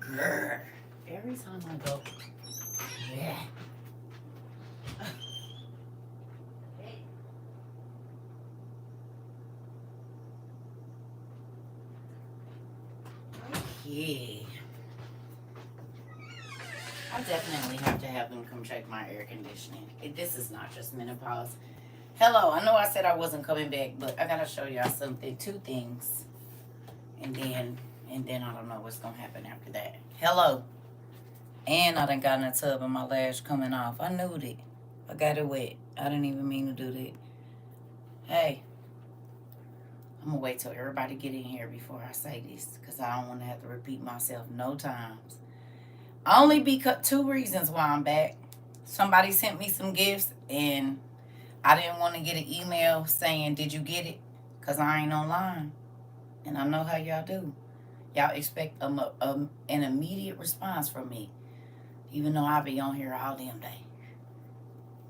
Grr. Every time I go, yeah. Yeah. I definitely have to have them come check my air conditioning. This is not just menopause. Hello, I know I said I wasn't coming back, but I gotta show y'all something. Two things. And then I don't know what's gonna happen after that. Hello. And I done got in a tub and my lash coming off. I knew it. I got it wet. I didn't even mean to do that. Hey, I'm gonna wait till everybody get in here before I say this, because I don't want to have to repeat myself no times. Only because two reasons why I'm back. Somebody sent me some gifts and I didn't want to get an email saying, did you get it? Because I ain't online. And I know how y'all do. Y'all expect an immediate response from me. Even though I be on here all damn day.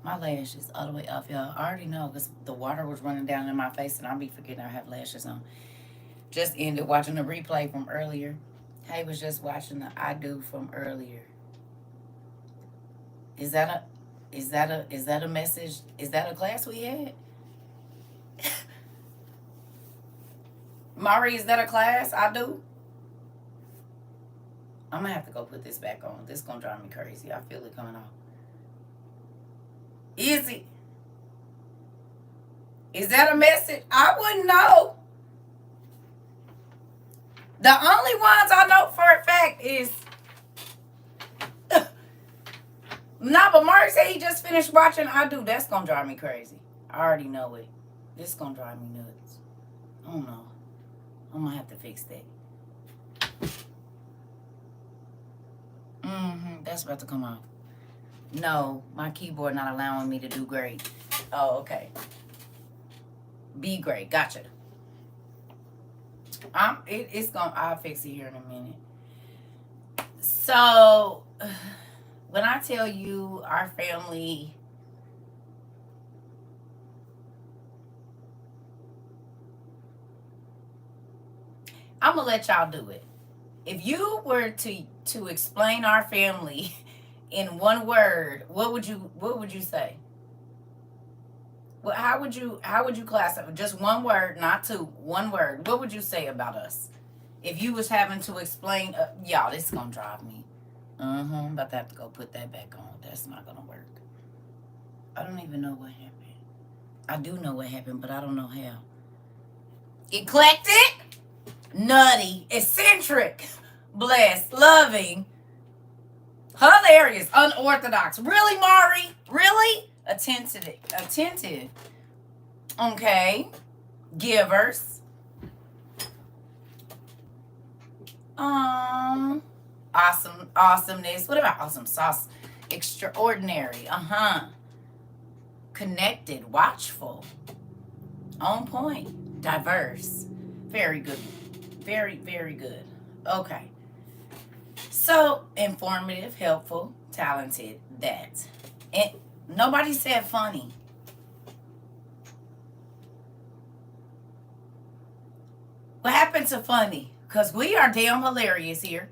My lashes all the way up, y'all. I already know because the water was running down in my face and I be forgetting I have lashes on. Just ended watching the replay from earlier. Hey, was just watching the I Do from earlier. Is that a message? Is that a class we had? Mari, is that a class? I Do? I'm gonna have to go put this back on. This is gonna drive me crazy. I feel it coming off. Is it? Is that a message? I wouldn't know. The only ones I know for a fact is nah, but Mark said he just finished watching I Do. That's gonna drive me crazy. I already know it. This is gonna drive me nuts. I don't know. I'm gonna have to fix that. That's about to come off. No, my keyboard not allowing me to do great. Oh, okay. Be great. Gotcha. I'll fix it here in a minute. So when I tell you our family, I'm gonna let y'all do it. If you were to explain our family in one word, what would you say? Well, how would you classify? Just one word, not two. One word. What would you say about us? If you was having to explain, y'all, this is gonna drive me. I'm about to have to go put that back on. That's not gonna work. I don't even know what happened. I do know what happened, but I don't know how. Eclectic, nutty, eccentric, blessed, loving, hilarious, unorthodox. Really, Mari? Really? Attentive. Okay. Givers. Awesomeness. What about awesome sauce? Extraordinary. Connected. Watchful. On point. Diverse. Very good. Very, very good. Okay. So, informative, helpful, talented. That. And nobody said funny. What happened to funny? Because we are damn hilarious here.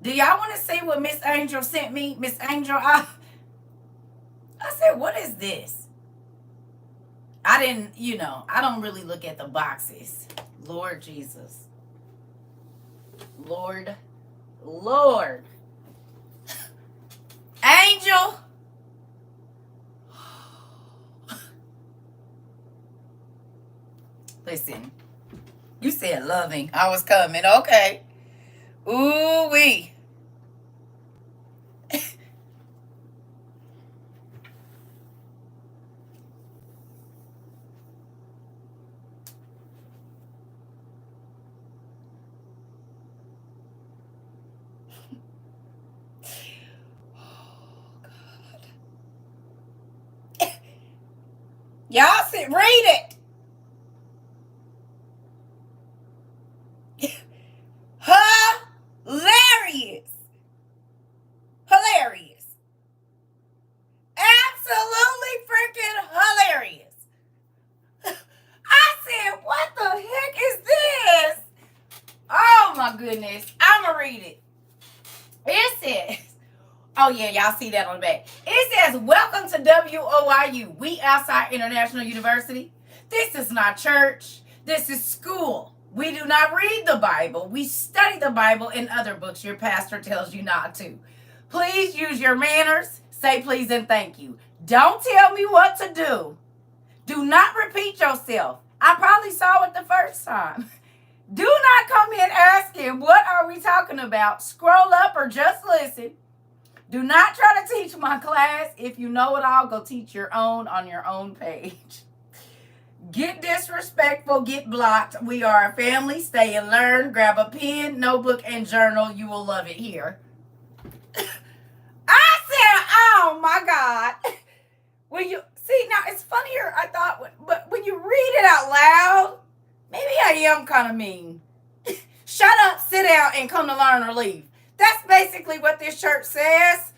Do y'all want to see what Miss Angel sent me? Miss Angel, I said, what is this? I didn't, I don't really look at the boxes. Lord Jesus. Lord. Angel. Listen. You said loving. I was coming. Okay. Ooh-wee. Y'all read it. Hilarious. Absolutely freaking hilarious. I said, what the heck is this? Oh my goodness. I'ma read it. It says, oh yeah, y'all see that on the back. It says, welcome to WOIU. We Outside International University. This is not church. This is school. We do not read the Bible. We study the Bible and other books your pastor tells you not to. Please use your manners. Say please and thank you. Don't tell me what to do. Do not repeat yourself. I probably saw it the first time. Do not come in asking, what are we talking about? Scroll up or just listen. Do not try to teach my class. If you know it all, go teach your own on your own page. Get disrespectful, get blocked. We are a family. Stay and learn. Grab a pen, notebook, and journal. You will love it here. I said, oh my God. When you see, now it's funnier, I thought, but when you read it out loud, maybe I am kind of mean. Shut up, sit down, and come to learn or leave. That's basically what this shirt says.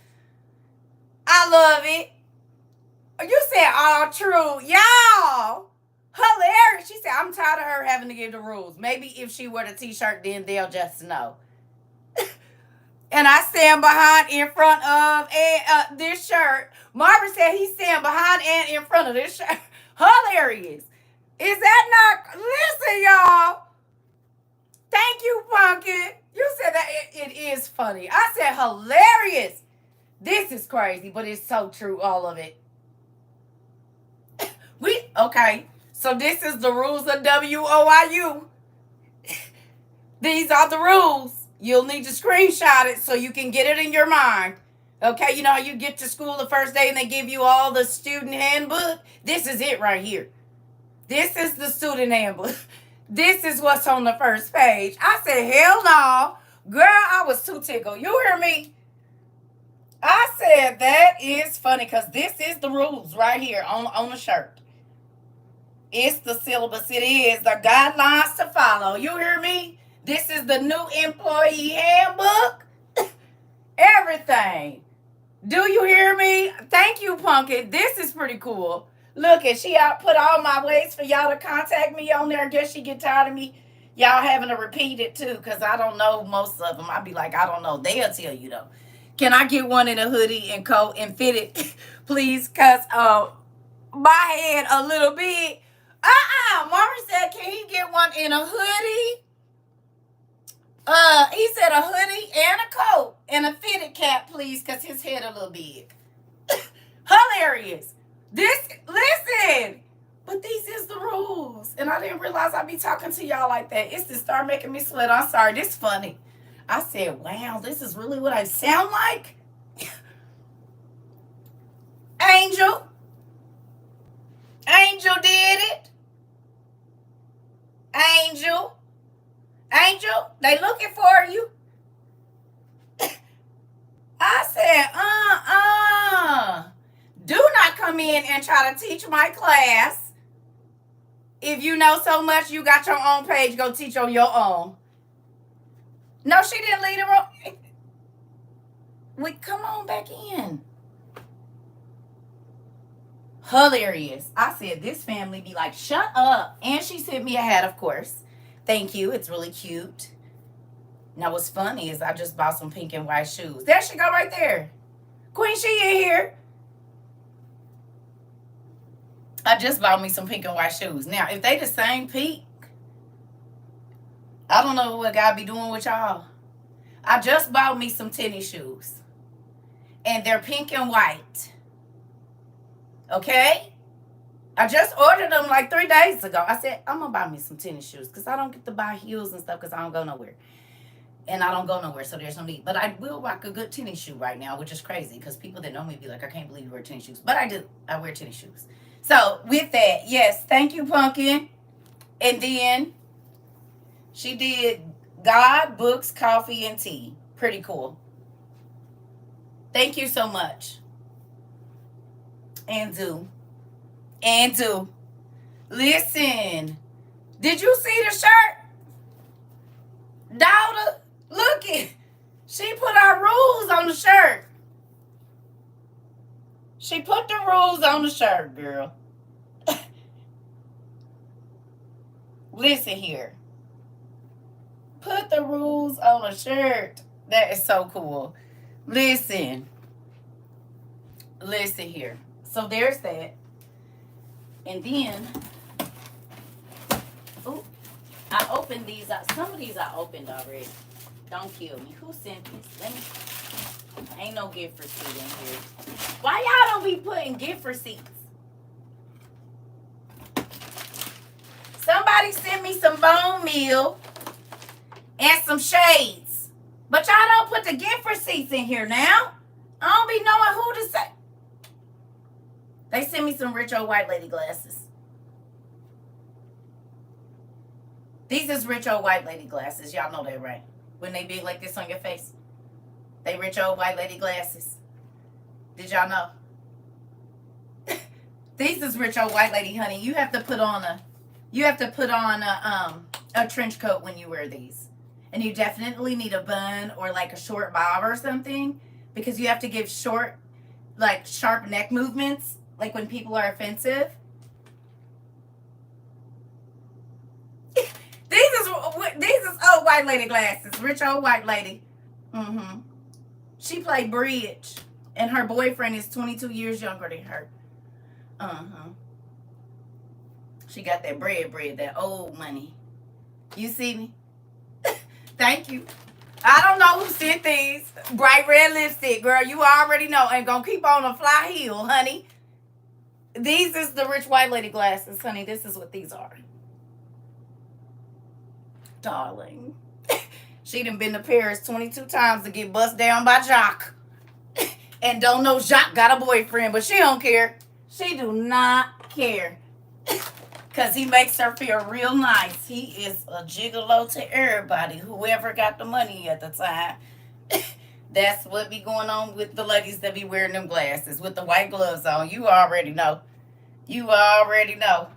I love it. You said all true. Y'all. Hilarious. She said, I'm tired of her having to give the rules. Maybe if she wear the t-shirt, then they'll just know. And I stand behind, in front of this shirt. Marvin said he stand behind and in front of this shirt. Hilarious. Is that not? Listen, y'all. Thank you, Pumpkin. You said that it is funny. I said hilarious. This is crazy, but it's so true, all of it. Okay. So this is the rules of WOIU. These are the rules. You'll need to screenshot it so you can get it in your mind. Okay, you know how you get to school the first day and they give you all the student handbook? This is it right here. This is the student handbook. This is what's on the first page. I said, hell no. Girl, I was too tickled. You hear me? I said, that is funny because this is the rules right here on the shirt. It's the syllabus. It is the guidelines to follow. You hear me? This is the new employee handbook. Everything. Do you hear me? Thank you, Pumpkin. This is pretty cool. Look, and she put all my ways for y'all to contact me on there. I guess she get tired of me. Y'all having to repeat it too, because I don't know most of them. I'll be like, I don't know. They'll tell you though. Can I get one in a hoodie and coat and fit it, please? Because my head a little big. Marvin said, can he get one in a hoodie? He said a hoodie and a coat and a fitted cap, please, because his head a little big. Hilarious. Listen. But these is the rules. And I didn't realize I'd be talking to y'all like that. It's to start making me sweat. I'm sorry. This is funny. I said, wow, this is really what I sound like? Angel did it. Angel, they looking for you. I said, do not come in and try to teach my class. If you know so much, you got your own page, go teach on your own. No, she didn't leave the room. Wait, come on back in. Hilarious. I said, this family be like, shut up. And she sent me a hat, of course. Thank you. It's really cute. Now, what's funny is I just bought some pink and white shoes. There she go right there. Queen, she in here. I just bought me some pink and white shoes. Now, if they the same pink, I don't know what God be doing with y'all. I just bought me some tennis shoes. And they're pink and white. Okay? I just ordered them like 3 days ago. I said, I'm going to buy me some tennis shoes because I don't get to buy heels and stuff because I don't go nowhere. And I don't go nowhere, so there's no need. But I will rock a good tennis shoe right now, which is crazy because people that know me be like, I can't believe you wear tennis shoes. But I do. I wear tennis shoes. So with that, yes, thank you, Pumpkin. And then she did God, books, coffee, and tea. Pretty cool. Thank you so much. And do. Listen. Did you see the shirt? Daughter, look it. She put our rules on the shirt. She put the rules on the shirt, girl. Listen here. Put the rules on a shirt. That is so cool. Listen. Listen here. So there's that. And then, oh, I opened these up. Some of these I opened already. Don't kill me. Who sent this? Let me. Ain't no gift receipt in here. Why y'all don't be putting gift receipts? Somebody sent me some bone meal and some shades. But y'all don't put the gift receipts in here now. I don't be knowing who to say. They sent me some rich old white lady glasses. These is rich old white lady glasses. Y'all know that, right? When they big like this on your face. They rich old white lady glasses. Did y'all know? These is rich old white lady, honey. You have to put on a trench coat when you wear these. And you definitely need a bun or like a short bob or something, because you have to give short, like sharp neck movements, like when people are offensive. These is old white lady glasses. Rich old white lady. Mm-hmm. She played bridge, and her boyfriend is 22 years younger than her. Uh-huh. She got that bread, that old money. You see me? Thank you. I don't know who sent these. Bright red lipstick, girl. You already know. Ain't gonna keep on a fly heel, honey. These is the rich white lady glasses, honey. This is what these are. Darling. She done been to Paris 22 times to get bust down by Jacques. And don't know Jacques got a boyfriend, but she don't care. She do not care. Because he makes her feel real nice. He is a gigolo to everybody, whoever got the money at the time. That's what be going on with the ladies that be wearing them glasses with the white gloves on. You already know. You already know.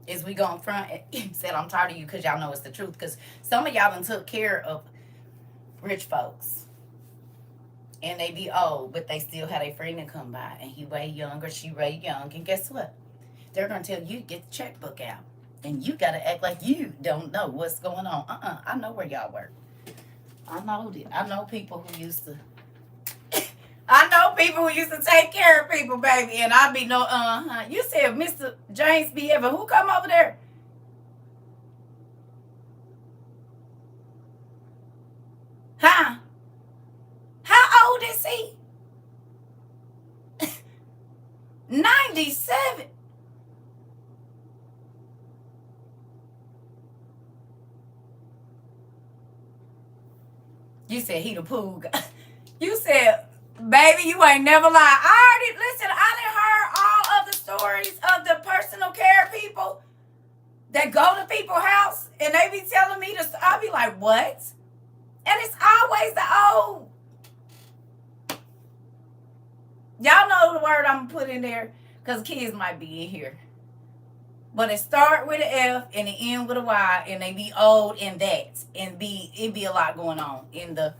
Is we going front? Said I'm tired of you because y'all know it's the truth. Because some of y'all done took care of rich folks. And they be old, but they still had a friend to come by. And he way young or she way young. And guess what? They're going to tell you to get the checkbook out. And you got to act like you don't know what's going on. I know where y'all work. I know people who used to. I know people who used to take care of people, baby. And I be no, You said Mr. James B. Ever. Who come over there? Huh? How old is he? 97. You said he the pool guy. You said, baby, you ain't never lied. I done heard all of the stories of the personal care people that go to people's house and they be telling me this. I'll be like, what? And it's always the old. Y'all know the word I'm going to put in there because kids might be in here. But it start with an F and it end with a Y, and they be old in that. And it be a lot going on in the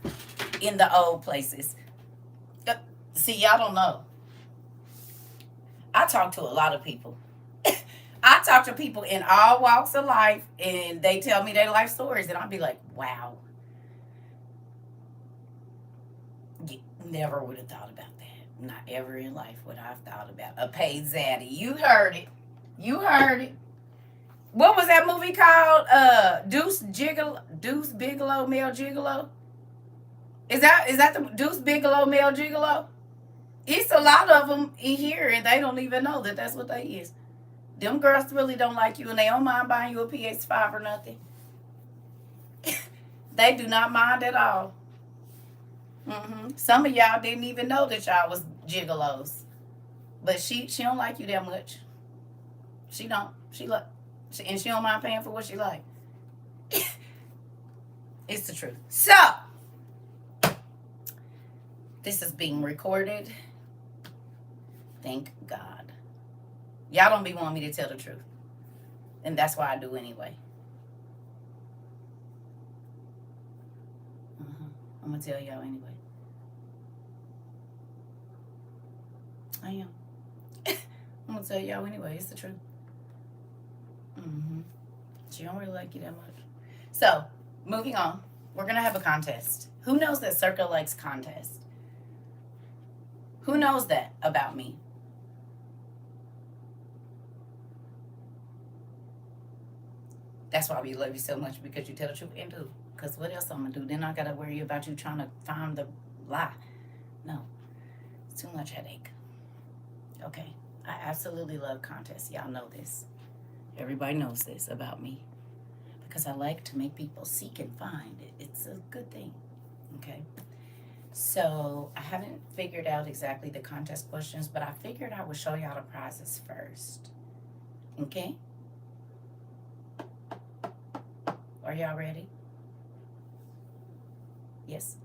old places. See, y'all don't know. I talk to a lot of people. I talk to people in all walks of life, and they tell me their life stories, and I'll be like, wow. Never would have thought about that. Not ever in life would I have thought about a paid zaddy. You heard it. What was that movie called? Deuce Bigelow, Male Gigolo? Is that the Deuce Bigelow, Male Gigolo? It's a lot of them in here, and they don't even know that that's what they is. Them girls really don't like you, and they don't mind buying you a PS5 or nothing. They do not mind at all. Some of y'all didn't even know that y'all was gigolos, but she don't like you that much. She don't. And she don't mind paying for what she like. It's the truth. So this is being recorded. Thank God. Y'all don't be wanting me to tell the truth, and that's why I do anyway. I'm gonna tell y'all anyway. I am. I'm gonna tell y'all anyway. It's the truth. She don't really like you that much. So moving on. We're going to have a contest. Who knows that CERCA likes contests? Who knows that about me? That's why we love you so much, because you tell the truth and do. Because what else I'm going to do? Then I got to worry about you trying to find the lie. No. It's too much headache. Okay. I absolutely love contests. Y'all know this. Everybody knows this about me. Because I like to make people seek and find. It's a good thing. Okay. So I haven't figured out exactly the contest questions, but I figured I would show y'all the prizes first. Okay? Are y'all ready? Yes?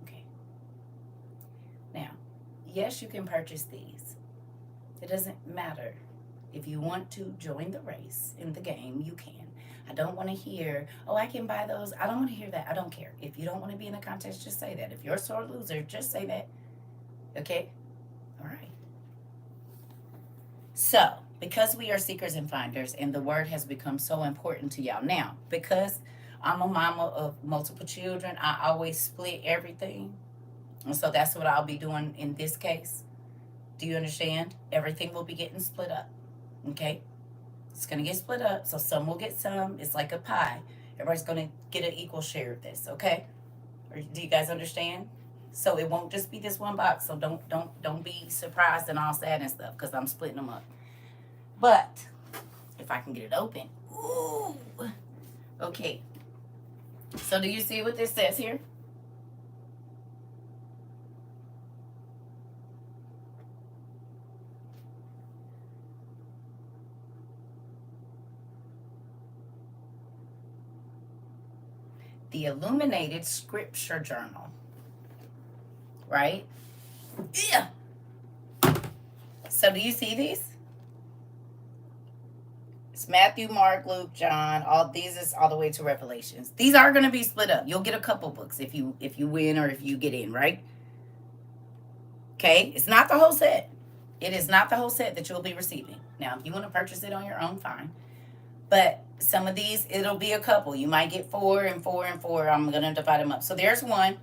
Okay. Now, yes, you can purchase these. It doesn't matter. If you want to join the race in the game, you can. I don't want to hear, oh, I can buy those. I don't want to hear that. I don't care. If you don't want to be in the contest, just say that. If you're a sore loser, just say that. Okay? All right. So, because we are seekers and finders, and the word has become so important to y'all now, because I'm a mama of multiple children, I always split everything. And so that's what I'll be doing in this case. Do you understand? Everything will be getting split up. Okay? It's going to get split up, so some will get some. It's like a pie. Everybody's going to get an equal share of this, okay? Or, do you guys understand? So it won't just be this one box. So don't be surprised and all sad and stuff, because I'm splitting them up. But if I can get it open, ooh, okay. So do you see what this says here? The Illuminated Scripture Journal. Right? Yeah. So do you see these? It's Matthew, Mark, Luke, John. All these is all the way to Revelations. These are going to be split up. You'll get a couple books if you win or if you get in, right? Okay? It's not the whole set. It is not the whole set that you'll be receiving. Now, if you want to purchase it on your own, fine. But some of these, it'll be a couple. You might get 4 and 4 and 4. I'm going to divide them up. So there's one.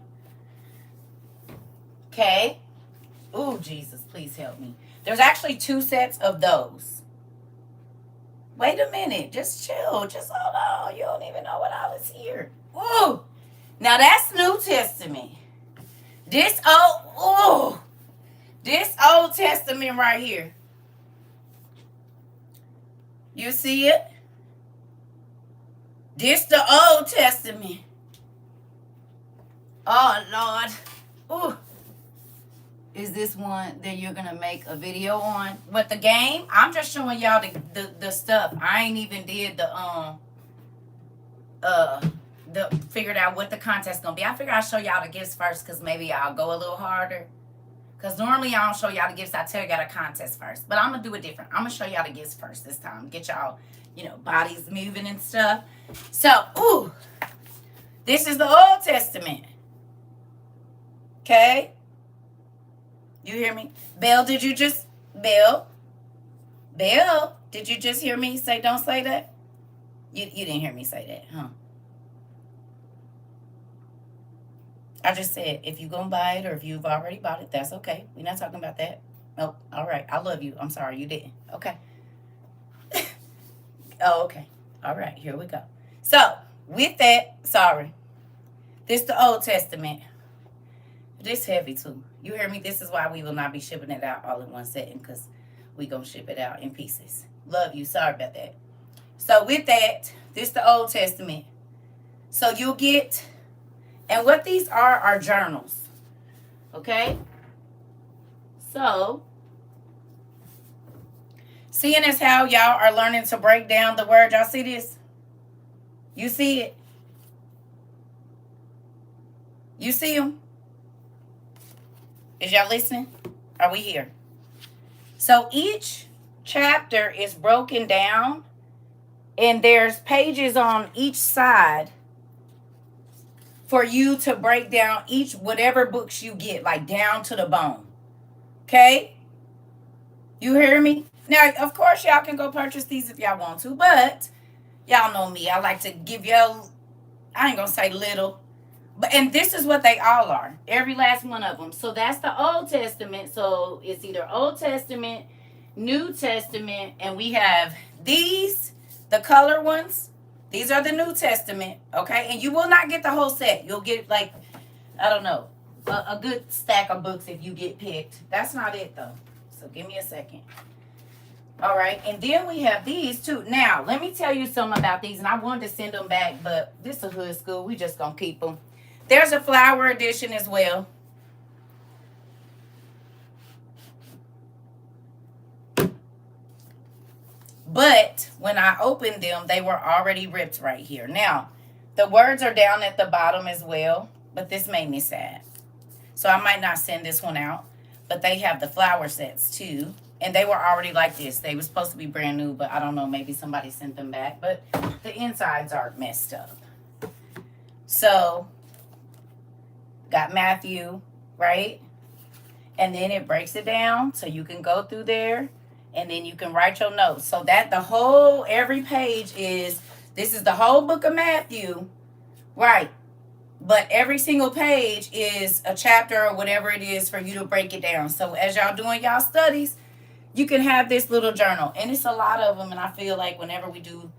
Okay. Ooh, Jesus, please help me. There's actually 2 sets of those. Wait a minute. Just chill. Just hold on. You don't even know what I was here. Ooh. Now that's New Testament. This Old Testament right here. You see it? This the Old Testament. Oh, Lord. Ooh. Is this one that you're going to make a video on? But the game, I'm just showing y'all the stuff. I ain't even did the figured out what the contest going to be. I figured I'll show y'all the gifts first, because maybe I'll go a little harder. Because normally I don't show y'all the gifts. I tell you got a contest first. But I'm going to do it different. I'm going to show y'all the gifts first this time. Get y'all, bodies moving and stuff. So, ooh. This is the Old Testament. Okay? You hear me? Belle, did you just hear me say don't say that? You didn't hear me say that, huh? I just said, if you're going to buy it or if you've already bought it, that's okay. We're not talking about that. Nope. All right. I love you. I'm sorry you didn't. Okay. Oh, okay. All right. Here we go. So, with that, sorry. This the Old Testament. This heavy, too. You hear me? This is why we will not be shipping it out all in one setting, because we going to ship it out in pieces. Love you. Sorry about that. So, with that, this the Old Testament. So, you'll get... And what these are journals. Okay? So, seeing as how y'all are learning to break down the word, y'all see this? You see it? You see them? Is y'all listening? Are we here? So each chapter is broken down, and there's pages on each side for you to break down each whatever books you get, like down to the bone. Okay? You hear me? Now, of course, y'all can go purchase these if y'all want to, but y'all know me. I like to give y'all I ain't gonna say little, but and this is what they all are. Every last one of them. So that's the Old Testament. So it's either Old Testament, New Testament, and we have these, the color ones. These are the New Testament, okay? And you will not get the whole set. You'll get like, I don't know, a good stack of books if you get picked. That's not it though. So give me a second. All right, and then we have these too. Now, let me tell you something about these, and I wanted to send them back, but this is a hood school. We just gonna keep them. There's a flower edition as well. But when I opened them, they were already ripped right here. Now, the words are down at the bottom as well, but this made me sad. So I might not send this one out, but they have the flower sets too. And they were already like this. They were supposed to be brand new, but I don't know, maybe somebody sent them back. But the insides are messed up. So, got Matthew, right? And then it breaks it down so you can go through there and then you can write your notes. So that the whole, every page is, this is the whole book of Matthew, right? But every single page is a chapter or whatever it is for you to break it down. So as y'all doing y'all studies, you can have this little journal. And it's a lot of them. And I feel like whenever we do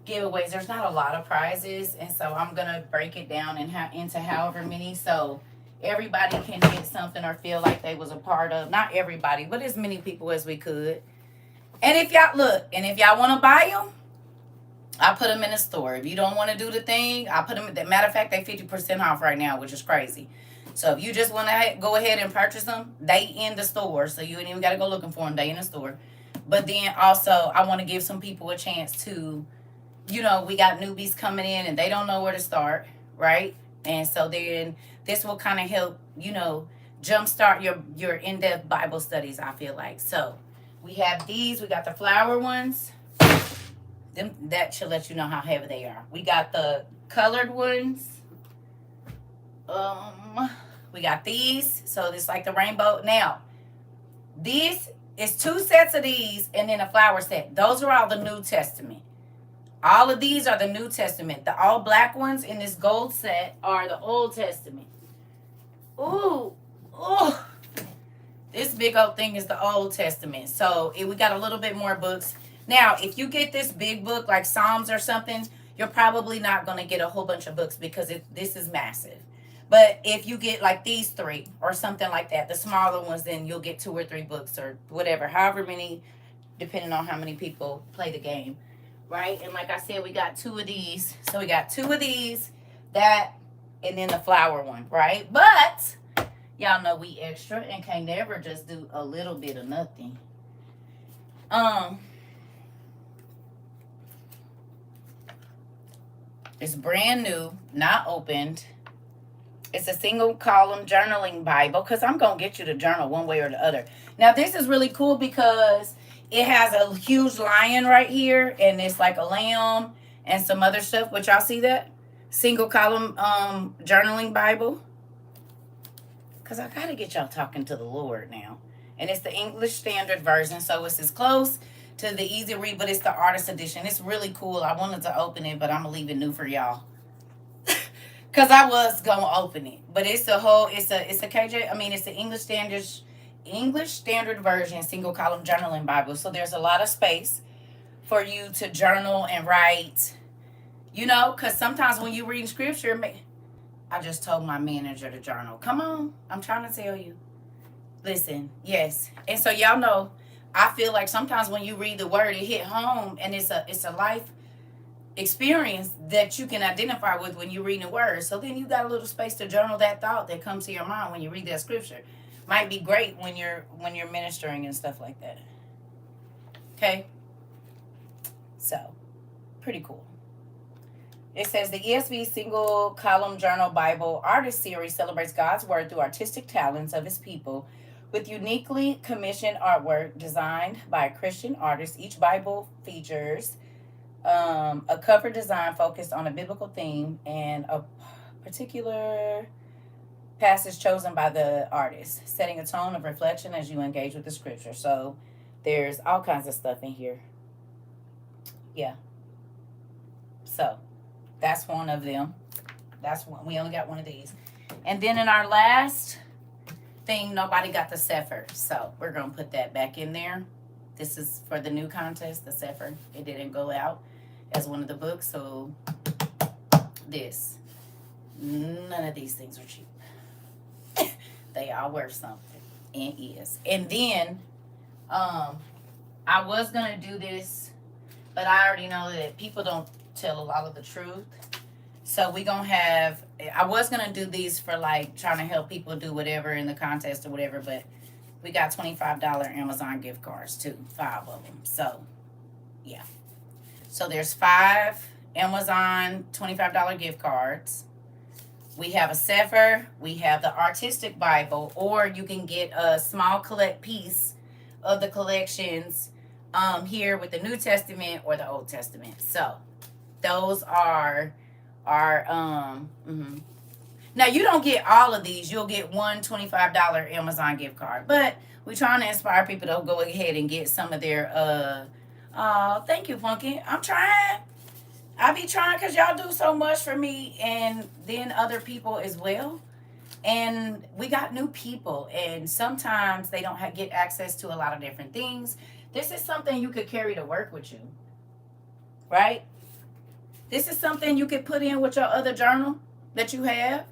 giveaways, there's not a lot of prizes. And so I'm going to break it down into however many. So everybody can get something or feel like they was a part of. Not everybody, but as many people as we could. And if y'all, look, and if y'all want to buy them, I put them in the store. If you don't want to do the thing, I put them, matter of fact, they 50% off right now, which is crazy. So if you just want to go ahead and purchase them, they in the store. So you ain't even got to go looking for them. They in the store. But then also, I want to give some people a chance to, you know, we got newbies coming in and they don't know where to start, right? And so then this will kind of help, you know, jumpstart your in-depth Bible studies, I feel like. So we have these. We got the flower ones. Them, that should let you know how heavy they are. We got the colored ones. We got these. So it's like the rainbow. Now, these is 2 sets of these and then a flower set. Those are all the New Testament. All of these are the New Testament. The all black ones in this gold set are the Old Testament. Ooh. Oh. This big old thing is the Old Testament. So we got a little bit more books. Now, if you get this big book like Psalms or something, you're probably not going to get a whole bunch of books because this is massive. But if you get like these 3 or something like that, the smaller ones, then you'll get 2 or 3 books or whatever, however many, depending on how many people play the game, right? And like I said, we got 2 of these. So we got 2 of these, that, and then the flower one, right? But y'all know we extra and can't never just do a little bit of nothing. It's brand new, not opened. It's a single column journaling Bible because I'm going to get you to journal one way or the other. Now, this is really cool because it has a huge lion right here and it's like a lamb and some other stuff. But y'all see that? Single column journaling Bible. Because I got to get y'all talking to the Lord now. And it's the English Standard Version. So it's as close to the easy read, but it's the artist edition. It's really cool. I wanted to open it, but I'm going to leave it new for y'all. Because I was going to open it. But it's a whole, it's a KJ, I mean, it's the English Standard Version single column journaling Bible. So there's a lot of space for you to journal and write. You know, because sometimes when you read scripture, I just told my manager to journal. Come on, I'm trying to tell you. Listen, yes. And so y'all know, I feel like sometimes when you read the word, it hit home and it's a life experience that you can identify with when you're reading the word. So then you got a little space to journal that thought that comes to your mind when you read that scripture. Might be great when you're ministering and stuff like that. Okay? So, pretty cool. It says the ESV Single Column Journal Bible Artist Series celebrates God's Word through artistic talents of His people with uniquely commissioned artwork designed by a Christian artist. Each Bible features a cover design focused on a biblical theme and a particular passage chosen by the artist, setting a tone of reflection as you engage with the scripture. So there's all kinds of stuff in here. Yeah. So That's one of them. That's one. We only got one of these. And then in our last thing, nobody got the Zephyr. So we're going to put that back in there. This is for the new contest, the Zephyr. It didn't go out as one of the books. So this. None of these things are cheap. They are worth something. And is. And then I was going to do this, but I already know that people don't tell a lot of the truth. So we going to have, I was going to do these for like trying to help people do whatever in the contest or whatever, but we got $25 Amazon gift cards too, 5 of them. So, yeah. So there's 5 Amazon $25 gift cards. We have a Zephyr. We have the Artistic Bible, or you can get a small collect piece of the collections here with the New Testament or the Old Testament. So those are our Now you don't get all of these. You'll get one $25 Amazon gift card, but we're trying to inspire people to go ahead and get some of their thank you, Funky. I'm trying. I be trying because y'all do so much for me and then other people as well. And we got new people, and sometimes they don't get access to a lot of different things. This is something you could carry to work with you, right? This is something you could put in with your other journal that you have,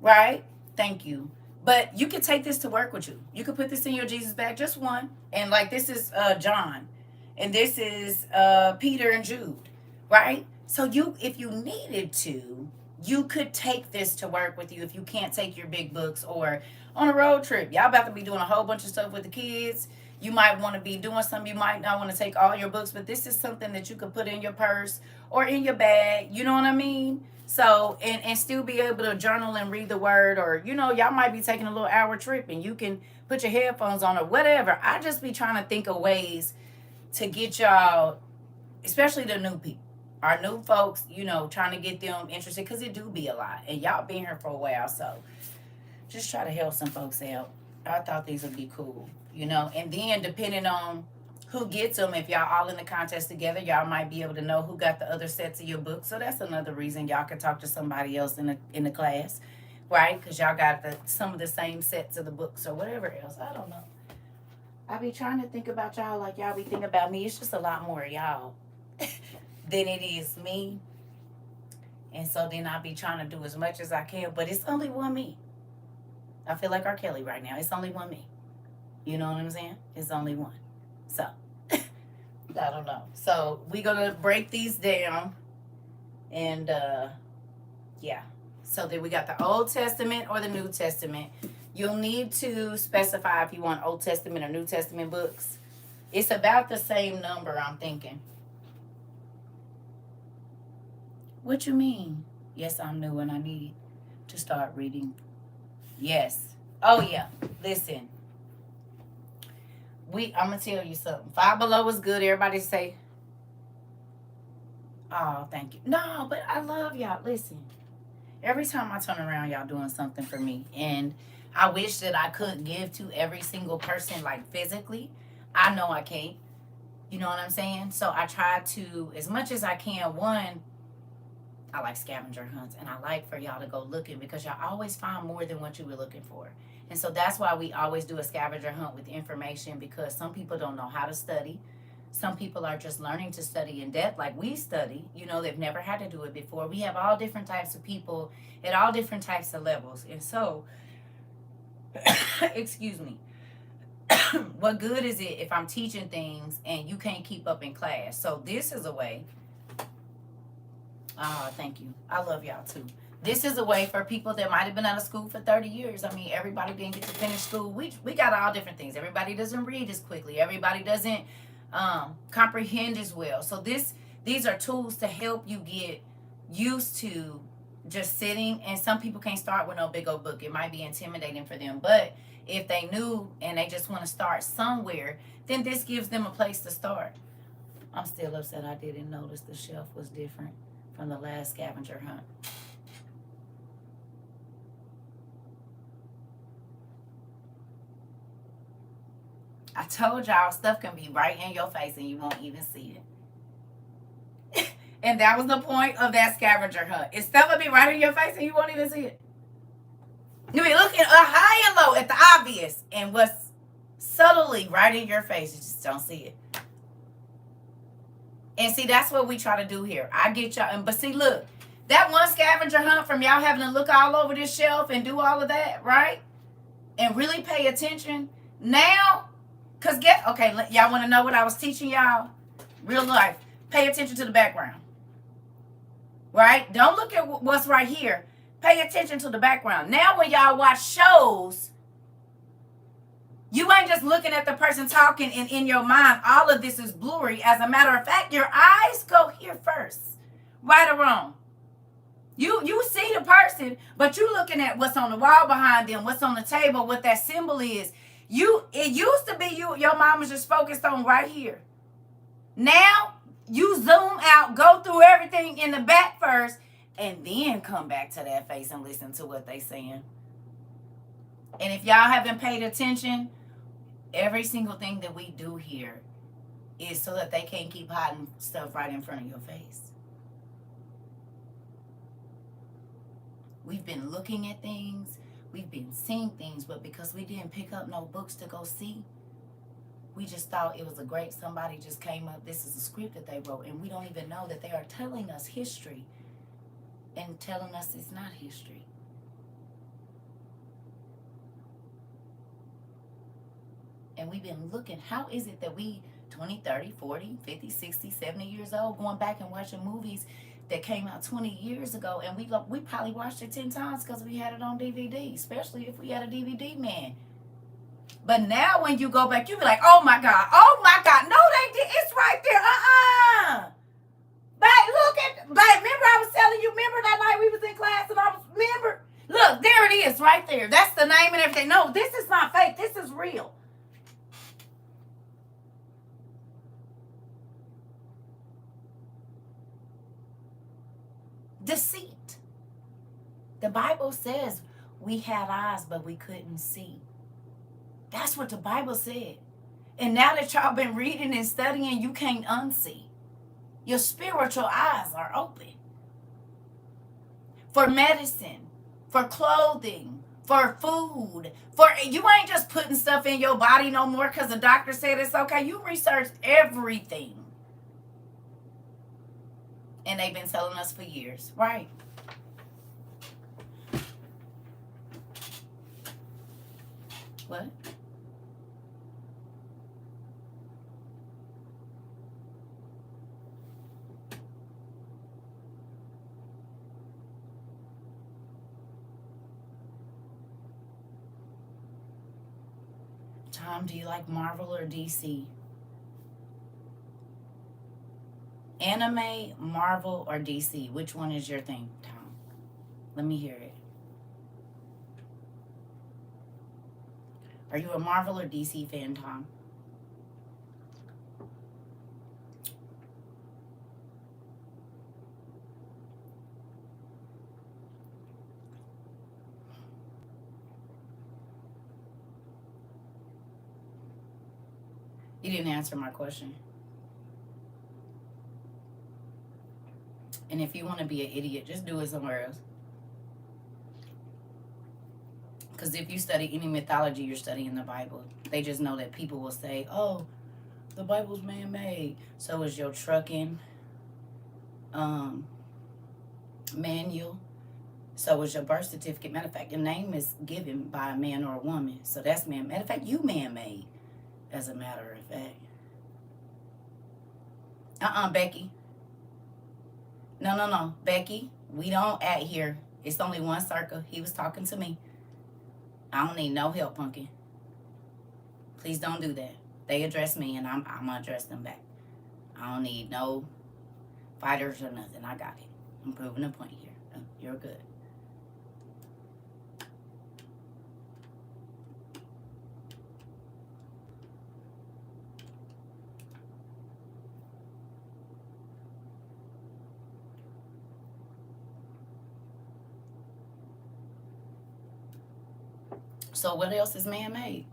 right? Thank you. But you could take this to work with you. You could put this in your Jesus bag, just one. And like this is John, and this is Peter and Jude, right? So you, if you needed to, you could take this to work with you if you can't take your big books or on a road trip. Y'all about to be doing a whole bunch of stuff with the kids. You might want to be doing something. You might not want to take all your books, but this is something that you could put in your purse or in your bag. You know what I mean? So, and still be able to journal and read the word, or, you know, y'all might be taking a little hour trip and you can put your headphones on or whatever. I just be trying to think of ways to get y'all, especially the new people, our new folks, you know, trying to get them interested, because it do be a lot. And y'all been here for a while, so just try to help some folks out. I thought these would be cool, you know. And then depending on who gets them, if y'all all in the contest together, y'all might be able to know who got the other sets of your books. So that's another reason y'all can talk to somebody else in the class, right? Because y'all got some of the same sets of the books or whatever else. I don't know. I be trying to think about y'all like y'all be thinking about me. It's just a lot more y'all than it is me. And so then I be trying to do as much as I can, but it's only one me. I feel like R. Kelly right now. It's only one me. You know what I'm saying? It's only one. So, I don't know. So, we're going to break these down. And, yeah. So, then we got the Old Testament or the New Testament. You'll need to specify if you want Old Testament or New Testament books. It's about the same number, I'm thinking. What you mean? Yes, I'm new and I need to start reading. Yes. Oh, yeah. Listen. I'm going to tell you something. Five Below is good. Everybody say, oh, thank you. No, but I love y'all. Listen. Every time I turn around, y'all doing something for me. And I wish that I could give to every single person, like physically. I know I can't. You know what I'm saying? So I try to, as much as I can, one, I like scavenger hunts, and I like for y'all to go looking, because y'all always find more than what you were looking for. And so that's why we always do a scavenger hunt with information, because some people don't know how to study. Some people are just learning to study in depth like we study. You know, they've never had to do it before. We have all different types of people at all different types of levels. And so, excuse me, what good is it if I'm teaching things and you can't keep up in class? So this is a way. Oh, thank you. I love y'all too. This is a way for people that might have been out of school for 30 years. I mean, everybody didn't get to finish school. We got all different things. Everybody doesn't read as quickly. Everybody doesn't comprehend as well. So these are tools to help you get used to just sitting. And some people can't start with no big old book. It might be intimidating for them. But if they knew and they just want to start somewhere, then this gives them a place to start. I'm still upset I didn't notice the shelf was different from the last scavenger hunt. I told y'all stuff can be right in your face and you won't even see it. And that was the point of that scavenger hunt. It's stuff will be right in your face and you won't even see it. You be looking high and low at the obvious and what's subtly right in your face. You just don't see it. And see, that's what we try to do here. I get y'all. But see, look, that one scavenger hunt from y'all having to look all over this shelf and do all of that, right? And really pay attention. Now, because okay, y'all want to know what I was teaching y'all? Real life. Pay attention to the background. Right? Don't look at what's right here. Pay attention to the background. Now when y'all watch shows, you ain't just looking at the person talking and in your mind, all of this is blurry. As a matter of fact, your eyes go here first. Right or wrong? You see the person, but you looking at what's on the wall behind them, what's on the table, what that symbol is. It used to be your mom was just focused on right here. Now, you zoom out, go through everything in the back first, and then come back to that face and listen to what they saying. And if y'all haven't paid attention, every single thing that we do here is so that they can't keep hiding stuff right in front of your face. We've been looking at things, we've been seeing things, but because we didn't pick up no books to go see, we just thought it was somebody just came up, this is a script that they wrote, and we don't even know that they are telling us history and telling us it's not history. And we've been looking, how is it that we 20, 30, 40, 50, 60, 70 years old going back and watching movies that came out 20 years ago, and we probably watched it 10 times because we had it on DVD, especially if we had a DVD man. But now when you go back, you be like, oh my God. No, they did. It's right there. But remember I was telling you, remember that night we was in class and remember? Look, there it is right there. That's the name and everything. No, this is not fake. This is real. Deceit. The Bible says we had eyes, but we couldn't see. That's what the Bible said. And now that y'all been reading and studying, you can't unsee. Your spiritual eyes are open. For medicine, for clothing, for food, you ain't just putting stuff in your body no more because the doctor said it's okay. You researched everything. And they've been telling us for years, right? What? Tom, do you like Marvel or DC? Anime, Marvel, or DC? Which one is your thing, Tom? Let me hear it. Are you a Marvel or DC fan, Tom? You didn't answer my question. And if you want to be an idiot, just do it somewhere else. Because if you study any mythology, you're studying the Bible. They just know that people will say, oh, the Bible's man-made. So is your trucking manual. So is your birth certificate. Matter of fact, your name is given by a man or a woman. So that's man. Matter of fact, you man-made, as a matter of fact. Becky. No. Becky, we don't act here. It's only one CERCA. He was talking to me. I don't need no help, pumpkin. Please don't do that. They address me, and I'm going to address them back. I don't need no fighters or nothing. I got it. I'm proving a point here. You're good. So what else is man-made?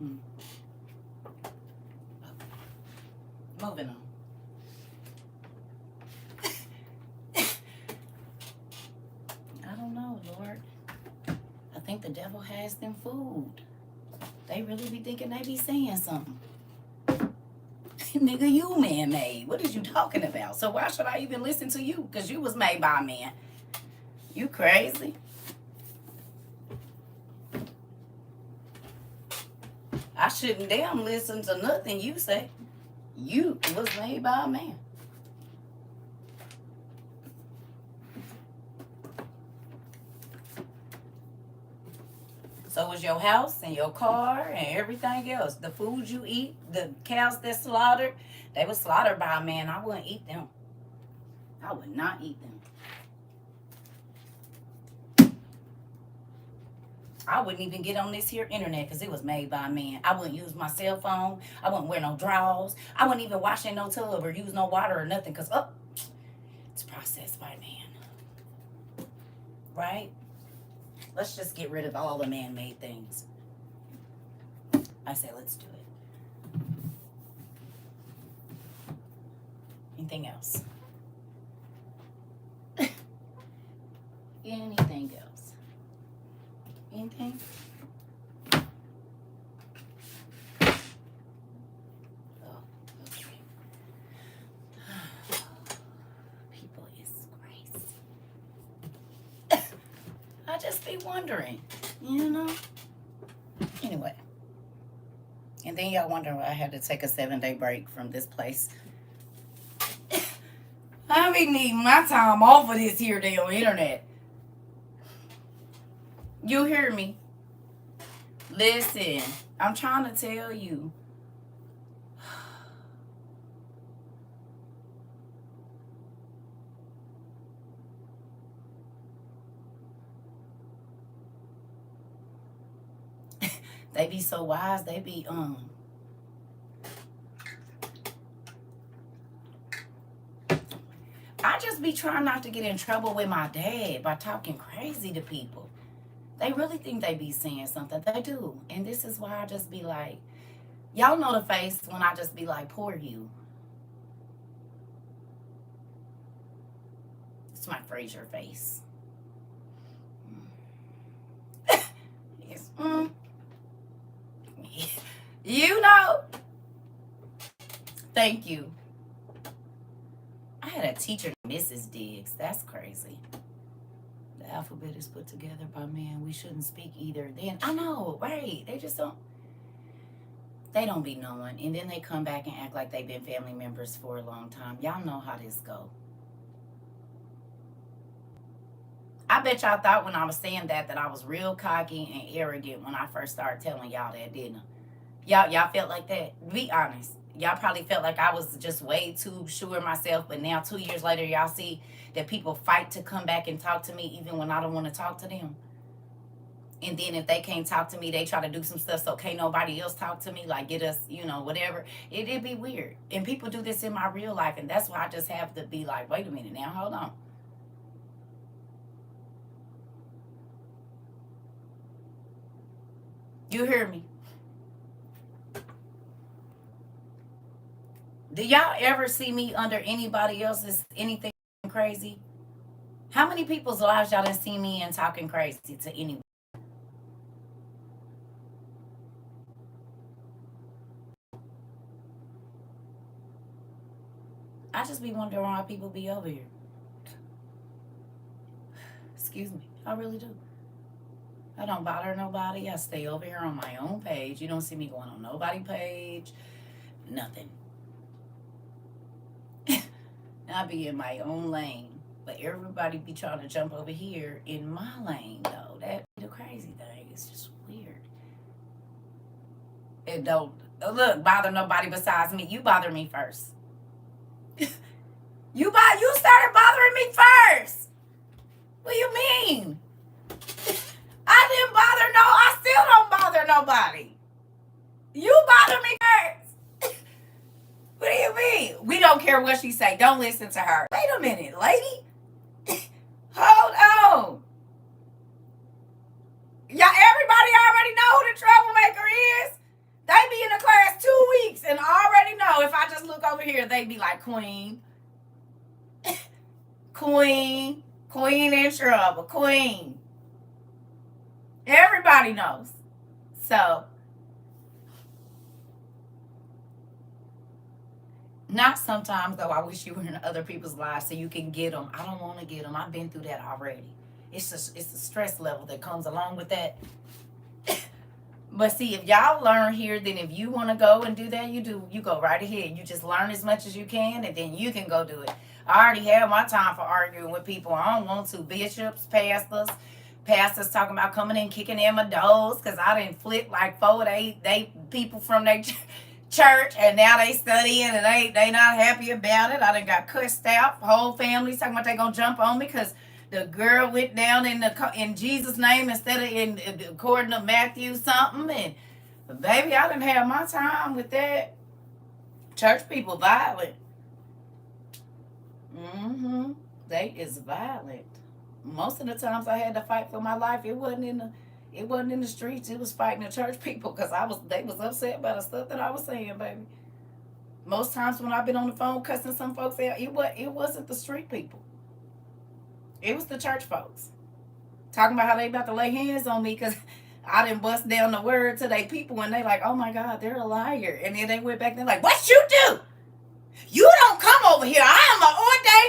Mm. Moving on. I don't know, Lord. I think the devil has them fooled. They really be thinking they be saying something. Nigga, you man-made. What is you talking about? So why should I even listen to you? Because you was made by a man. You crazy? I shouldn't damn listen to nothing you say. You was made by a man. So was your house and your car and everything else. The food you eat, the cows that slaughtered, they were slaughtered by a man. I wouldn't eat them. I would not eat them. I wouldn't even get on this here internet because it was made by a man. I wouldn't use my cell phone. I wouldn't wear no drawers. I wouldn't even wash in no tub or use no water or nothing because, it's processed by man. Right? Let's just get rid of all the man-made things. I say let's do it. Anything else? Anything else? Anything? Oh, okay. People is crazy. I just be wondering, you know? Anyway. And then y'all wondering why I had to take a 7-day break from this place. I be needing my time off of this here damn internet. You hear me? Listen, I'm trying to tell you. They be so wise, they be I just be trying not to get in trouble with my dad by talking crazy to people. They really think they be saying something. They do. And this is why I just be like, y'all know the face when I just be like, poor you. It's my Fraser face. It's, you know. Thank you. I had a teacher, Mrs. Diggs. That's crazy. The alphabet is put together by man. We shouldn't speak either. Then I know, right? They just don't. They don't be knowing, and then they come back and act like they've been family members for a long time. Y'all know how this go. I bet y'all thought when I was saying that I was real cocky and arrogant when I first started telling y'all that, didn't I? Y'all felt like that? Be honest. Y'all probably felt like I was just way too sure of myself, but now 2 years later, y'all see that people fight to come back and talk to me even when I don't want to talk to them. And then if they can't talk to me, they try to do some stuff so can't nobody else talk to me, like get us, whatever. It'd be weird. And people do this in my real life, and that's why I just have to be like, wait a minute now, hold on. You hear me? Do y'all ever see me under anybody else's anything crazy? How many people's lives y'all done see me and talking crazy to anyone? I just be wondering why people be over here. Excuse me. I really do. I don't bother nobody. I stay over here on my own page. You don't see me going on nobody's page. Nothing. I be in my own lane. But everybody be trying to jump over here in my lane, though. That be the crazy thing. It's just weird. It don't, look, bother nobody besides me. You bother me first. You started bothering me first. What do you mean? I didn't I still don't bother nobody. You bother me first. What do you mean? We don't care what she say. Don't listen to her. Wait a minute, lady. Hold on. Y'all, everybody already know who the troublemaker is. they be like, Queen, Queen, Queen in trouble, Queen. Everybody knows. So, not sometimes, though, I wish you were in other people's lives so you can get them. I don't want to get them. I've been through that already. It's a stress level that comes along with that. But see, if y'all learn here, then if you want to go and do that, you go right ahead. You just learn as much as you can, and then you can go do it. I already have my time for arguing with people. I don't want to. Bishops, pastors talking about coming in, kicking in my doors, because I didn't flip like 4 they people from their church, and now they studying, and they not happy about it. I done got cussed out. Whole families talking about they gonna jump on me because the girl went down in Jesus' name instead of in according to Matthew something. And baby, I didn't have my time with that. Church people violent. They is violent. Most of the times I had to fight for my life, it wasn't in the streets. It was fighting the church people because they was upset by the stuff that I was saying, baby. Most times when I've been on the phone cussing some folks out, it wasn't the street people. It was the church folks talking about how they about to lay hands on me because I didn't bust down the word to they people, and they like, oh my God, they're a liar. And then they went back and they're like, what you do? You don't come over here. I am an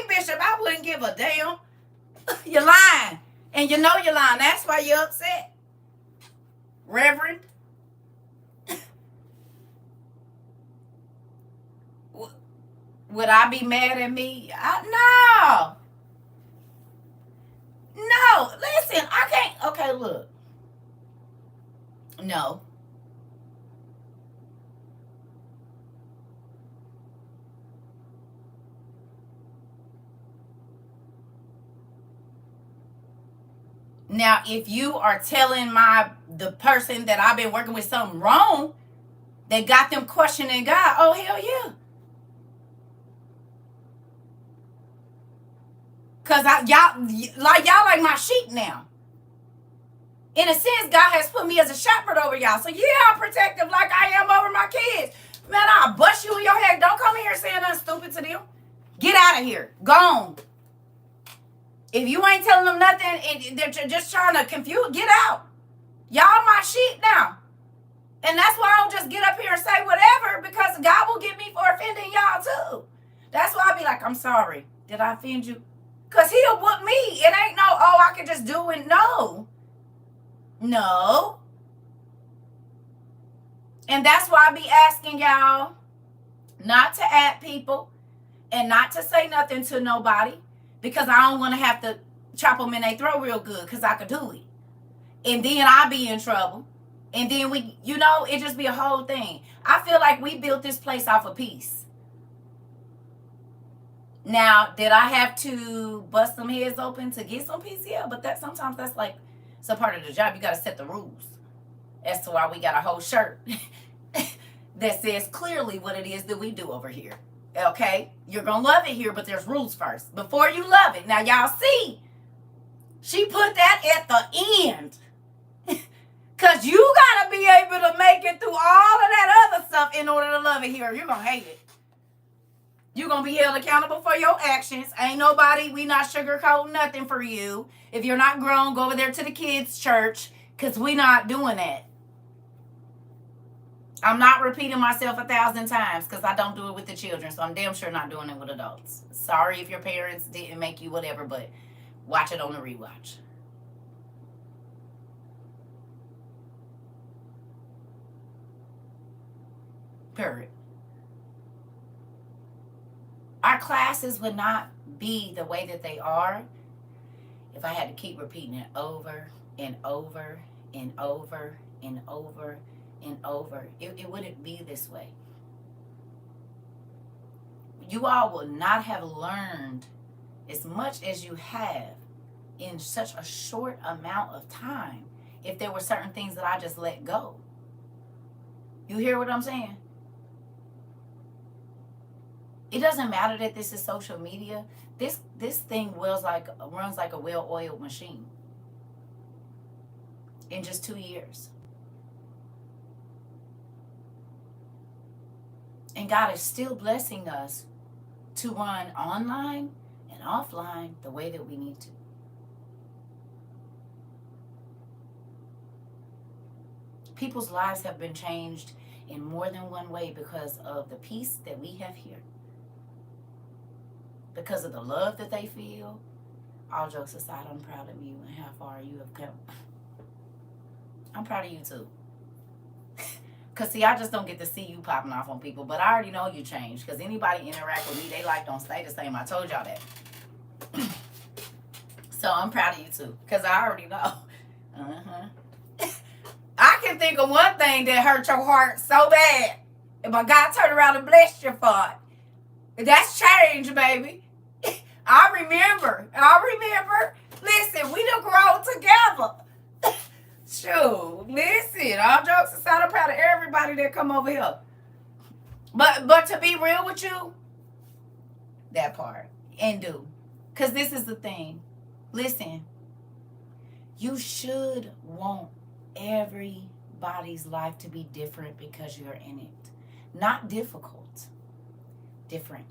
ordained bishop. I wouldn't give a damn. You're lying. And you know you're lying. That's why you're upset. Reverend. Would I be mad at me? No. No. Listen, I can't. Okay, look. No. Now, if you are telling the person that I've been working with something wrong, they got them questioning God, oh, hell yeah. Because y'all like my sheep now. In a sense, God has put me as a shepherd over y'all. So, yeah, I'm protective like I am over my kids. Man, I'll bust you in your head. Don't come here saying nothing stupid to them. Get out of here. Gone. If you ain't telling them nothing, they're just trying to confuse, get out. Y'all my sheep now. And that's why I don't just get up here and say whatever, because God will get me for offending y'all too. That's why I be like, I'm sorry. Did I offend you? Because he'll whoop me. It ain't no, oh, I can just do it. No. No. And that's why I be asking y'all not to add people and not to say nothing to nobody, because I don't want to have to chop them in their throat real good because I could do it. And then I'll be in trouble. And then it just be a whole thing. I feel like we built this place off of peace. Now, did I have to bust some heads open to get some peace? Yeah, but sometimes that's like, it's a part of the job. You got to set the rules as to why we got a whole shirt that says clearly what it is that we do over here. Okay? You're going to love it here, but there's rules first before you love it. Now, y'all see, she put that at the end. Because you got to be able to make it through all of that other stuff in order to love it here. You're going to hate it. You're going to be held accountable for your actions. Ain't nobody, we not sugarcoating nothing for you. If you're not grown, go over there to the kids' church, because we not doing that. I'm not repeating myself 1,000 times because I don't do it with the children, so I'm damn sure not doing it with adults. Sorry if your parents didn't make you whatever, but watch it on the rewatch. Period. Our classes would not be the way that they are if I had to keep repeating it over and over and over and over and over. It wouldn't be this way. You all will not have learned as much as you have in such a short amount of time if there were certain things that I just let go. You hear what I'm saying? It doesn't matter that this is social media. This thing runs like a well-oiled machine in just 2 years. And God is still blessing us to run online and offline the way that we need to. People's lives have been changed in more than one way because of the peace that we have here. Because of the love that they feel. All jokes aside, I'm proud of you and how far you have come. I'm proud of you too. Because, see, I just don't get to see you popping off on people. But I already know you changed. Because anybody interact with me, they life don't stay the same. I told y'all that. So I'm proud of you too. Because I already know. I can think of one thing that hurt your heart so bad. And my God turned around and blessed you for it. That's change, baby. I remember. Listen, we done grown together. Sure. Listen, all jokes aside, I'm proud of everybody that come over here. But to be real with you, that part. And do. Because this is the thing. Listen. You should want everybody's life to be different because you're in it. Not difficult. Different.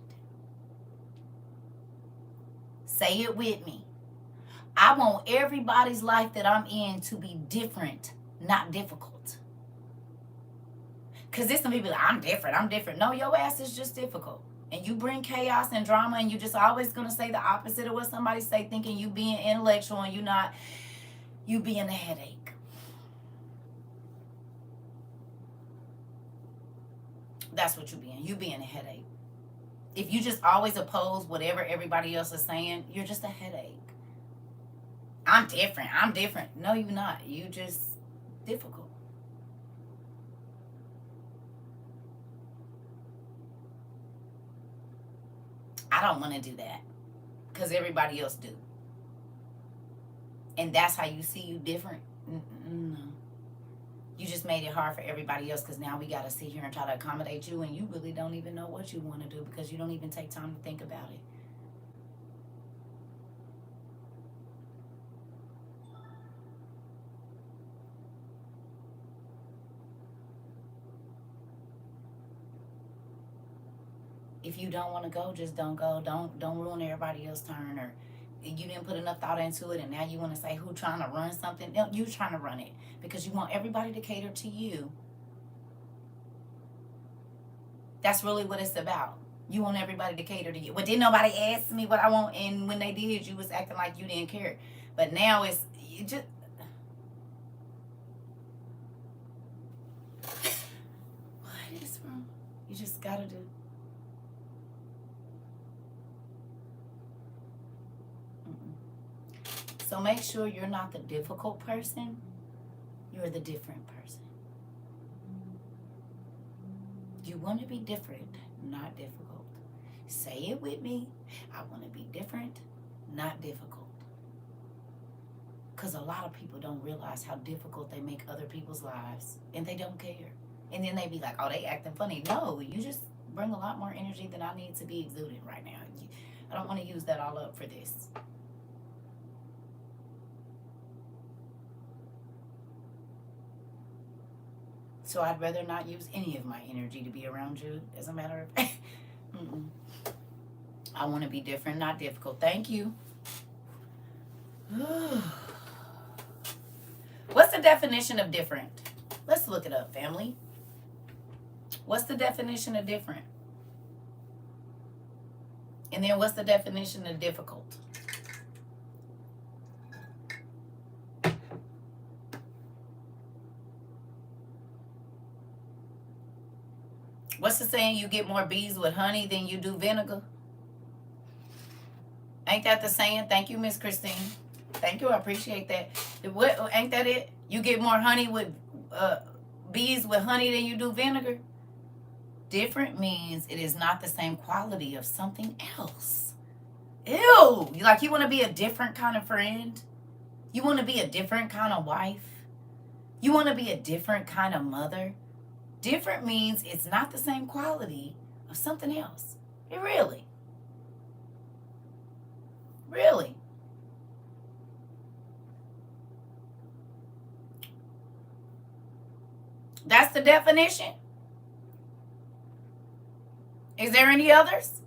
Say it with me. I want everybody's life that I'm in to be different, not difficult. Because there's some people like, I'm different. No, your ass is just difficult. And you bring chaos and drama, and you just always going to say the opposite of what somebody say, thinking you being intellectual and you not, you being a headache. That's what you being. You being a headache. If you just always oppose whatever everybody else is saying, you're just a headache. I'm different. No, you're not. You just difficult. I don't want to do that because everybody else do. And that's how you see you different. No. You just made it hard for everybody else because now we got to sit here and try to accommodate you, and you really don't even know what you want to do because you don't even take time to think about it. If you don't want to go, just don't go. Don't ruin everybody else's turn, or you didn't put enough thought into it and now you want to say who trying to run something. No, you trying to run it because you want everybody to cater to you. That's really what it's about. You want everybody to cater to you. But didn't nobody ask me what I want, and when they did, you was acting like you didn't care. But now it's you just what is wrong? You just gotta do. So make sure you're not the difficult person. You're the different person. You want to be different, not difficult. Say it with me. I want to be different, not difficult. Because a lot of people don't realize how difficult they make other people's lives. And they don't care. And then they be like, oh, they acting funny. No, you just bring a lot more energy than I need to be exuding right now. I don't want to use that all up for this. So I'd rather not use any of my energy to be around you, as a matter of fact. I want to be different, not difficult. Thank you. What's the definition of different? Let's look it up, family. What's the definition of different? And then what's the definition of difficult? What's the saying? You get more bees with honey than you do vinegar. Ain't that the saying? Thank you, Miss Christine. Thank you. I appreciate that. What, ain't that it? You get more honey with bees with honey than you do vinegar. Different means it is not the same quality of something else. Ew. Like you want to be a different kind of friend? You want to be a different kind of wife? You want to be a different kind of mother? Different means it's not the same quality of something else. It really. Really. That's the definition. Is there any others?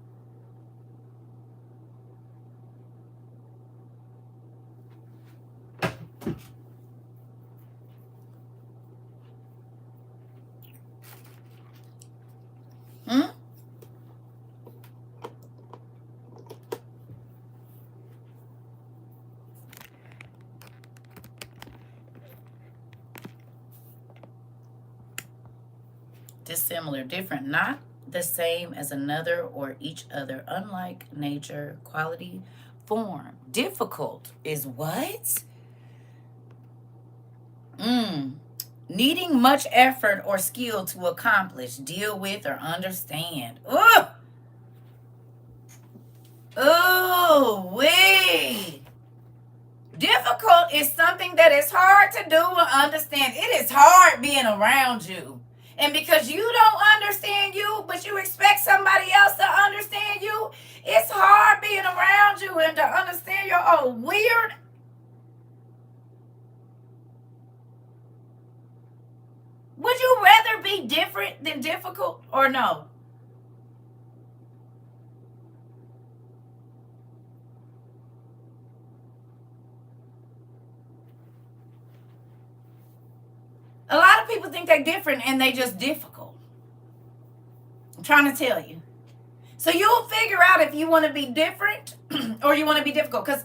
dissimilar, different, not the same as another or each other, unlike nature, quality, form. Difficult is what? Needing much effort or skill to accomplish, deal with, or understand. Ugh! Ooh, wee! Difficult is something that is hard to do or understand. It is hard being around you. And because you don't understand you, but you expect somebody else to understand you, it's hard being around you and to understand your own weird. Would you rather be different than difficult or no? A lot of people think they're different and they just difficult. I'm trying to tell you. So you'll figure out if you want to be different or you want to be difficult. Because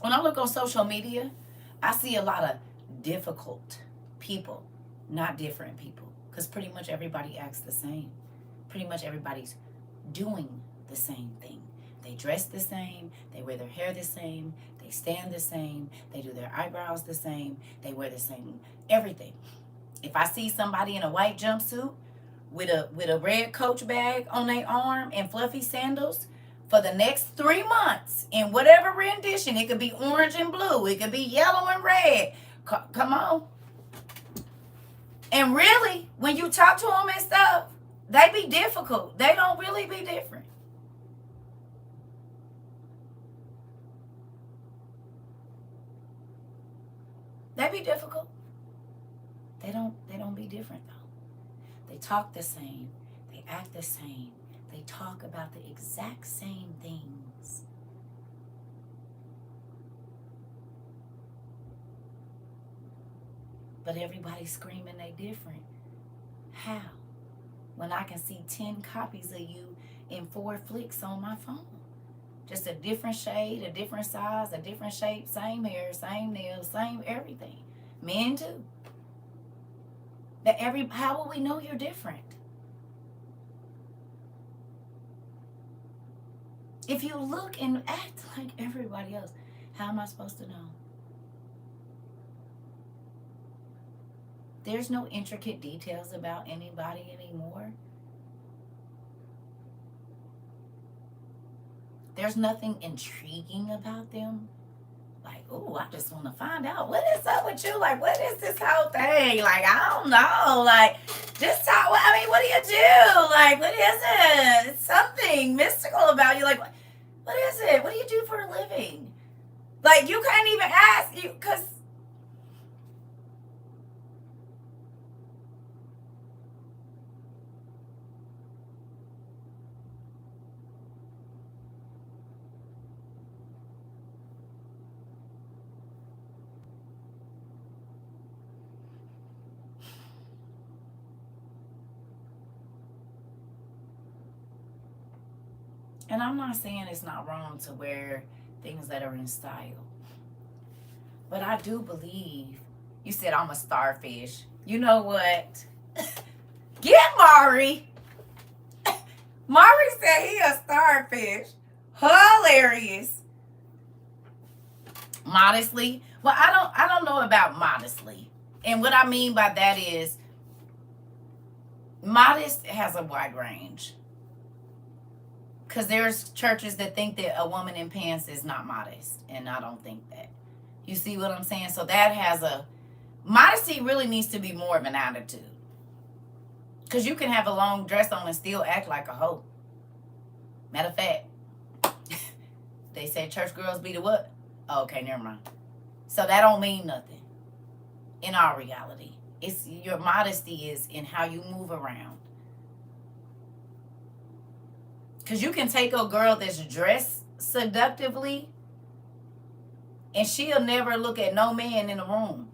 when I look on social media, I see a lot of difficult people, not different people. Because pretty much everybody acts the same. Pretty much everybody's doing the same thing. They dress the same. They wear their hair the same. They stand the same. They do their eyebrows the same. They wear the same everything. If I see somebody in a white jumpsuit with a red Coach bag on their arm and fluffy sandals for the next 3 months in whatever rendition, it could be orange and blue, it could be yellow and red. Come on. And really, when you talk to them and stuff, they be difficult. They don't really be different. They be difficult. They don't be different though. They talk the same. They act the same. They talk about the exact same things. But everybody's screaming they different. How? When I can see 10 copies of you in 4 flicks on my phone. Just a different shade, a different size, a different shape, same hair, same nails, same everything. Men too. How will we know you're different? If you look and act like everybody else, how am I supposed to know? There's no intricate details about anybody anymore. There's nothing intriguing about them. Like, oh, I just want to find out what is up with you. Like, what is this whole thing? Like, I don't know. Like, just talk. I mean, what do you do? Like, what is it? It's something mystical about you. Like, what is it? What do you do for a living? Like, you can't even ask you because. And I'm not saying it's not wrong to wear things that are in style. But I do believe, you said I'm a starfish. You know what? Get Mari. Mari said he a starfish. Hilarious. Modestly. Well, I don't know about modestly. And what I mean by that is modest has a wide range. Because there's churches that think that a woman in pants is not modest. And I don't think that. You see what I'm saying? So that has a... Modesty really needs to be more of an attitude. Because you can have a long dress on and still act like a hoe. Matter of fact, they say church girls be the what? Oh, okay, never mind. So that don't mean nothing. In our reality. It's your modesty is in how you move around. Because you can take a girl that's dressed seductively and she'll never look at no man in the room.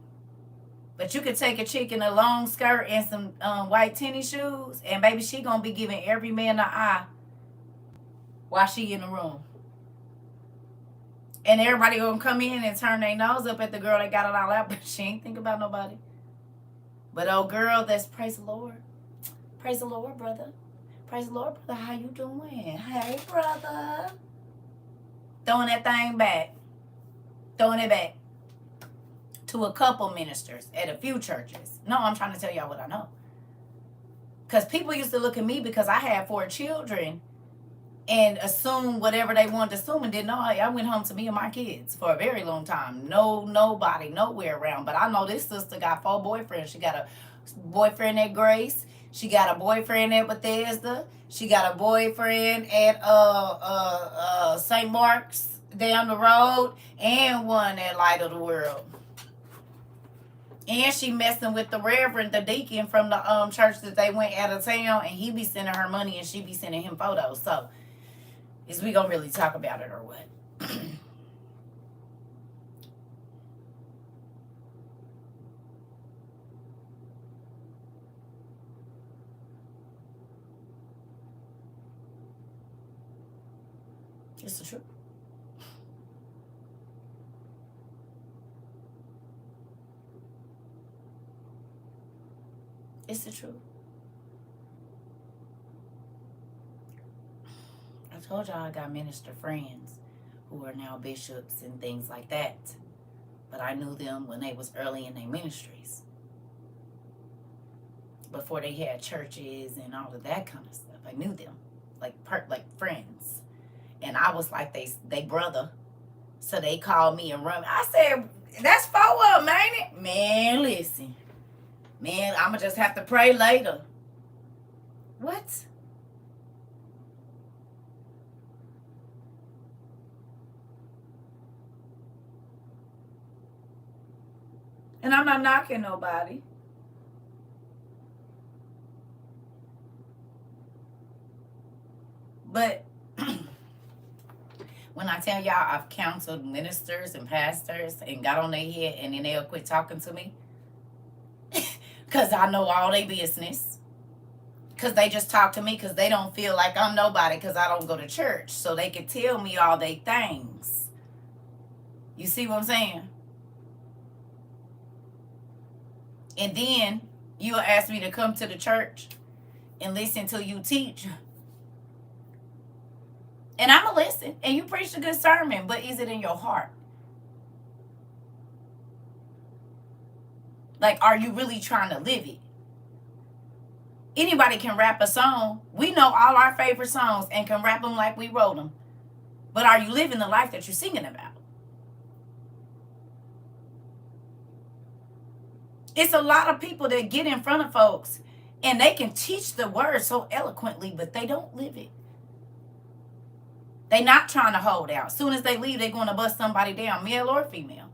But you could take a chick in a long skirt and some white tennis shoes and baby, she going to be giving every man the eye while she in the room. And everybody going to come in and turn their nose up at the girl that got it all out, but she ain't think about nobody. But old girl that's, praise the Lord. Praise the Lord, brother. Praise the Lord, brother. How you doing? Hey, brother. Throwing that thing back. Throwing it back to a couple ministers at a few churches. No, I'm trying to tell y'all what I know. Because people used to look at me because I had 4 children and assume whatever they wanted to assume, and didn't know. I went home to me and my kids for a very long time. Nobody, nowhere around. But I know this sister got 4 boyfriends. She got a boyfriend at Grace. She got a boyfriend at Bethesda. She got a boyfriend at St. Mark's down the road, and one at Light of the World. And she messing with the reverend, the deacon from the church that they went out of town, and he be sending her money and she be sending him photos. So, is we gonna really talk about it or what? It's the truth. It's the truth. I told y'all I got minister friends who are now bishops and things like that. But I knew them when they was early in their ministries. Before they had churches and all of that kind of stuff. I knew them. Like friends. And I was like they brother. So they called me and run. I said, that's 4 of them, ain't it? Man, listen. Man, I'ma just have to pray later. What? And I'm not knocking nobody. But when I tell y'all I've counseled ministers and pastors and got on their head and then they'll quit talking to me. Because I know all their business. Because they just talk to me because they don't feel like I'm nobody because I don't go to church. So they can tell me all their things. You see what I'm saying? And then you'll ask me to come to the church and listen to you teach. And I'm going to listen. And you preach a good sermon. But is it in your heart? Like, are you really trying to live it? Anybody can rap a song. We know all our favorite songs and can rap them like we wrote them. But are you living the life that you're singing about? It's a lot of people that get in front of folks and they can teach the word so eloquently, but they don't live it. They're not trying to hold out. As soon as they leave, they're going to bust somebody down, male or female.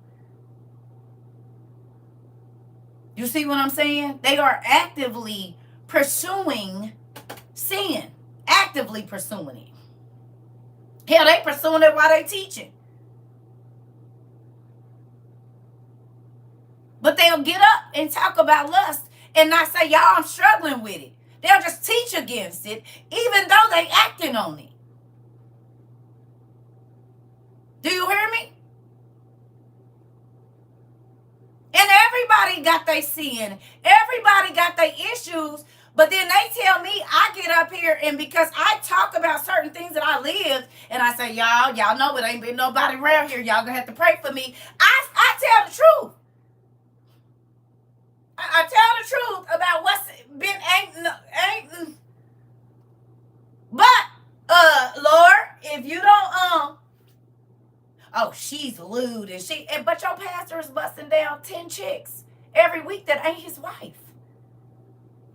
You see what I'm saying? They are actively pursuing sin. Actively pursuing it. Hell, they pursuing it while they teaching. But they'll get up and talk about lust and not say, y'all, I'm struggling with it. They'll just teach against it, even though they acting on it. Do you hear me? And everybody got their sin. Everybody got their issues. But then they tell me I get up here and because I talk about certain things that I lived and I say, y'all know it ain't been nobody around here. Y'all gonna have to pray for me. I tell the truth. I tell the truth about what's been ain't. But Lord, if you don't oh, she's lewd and but your pastor is busting down 10 chicks every week that ain't his wife.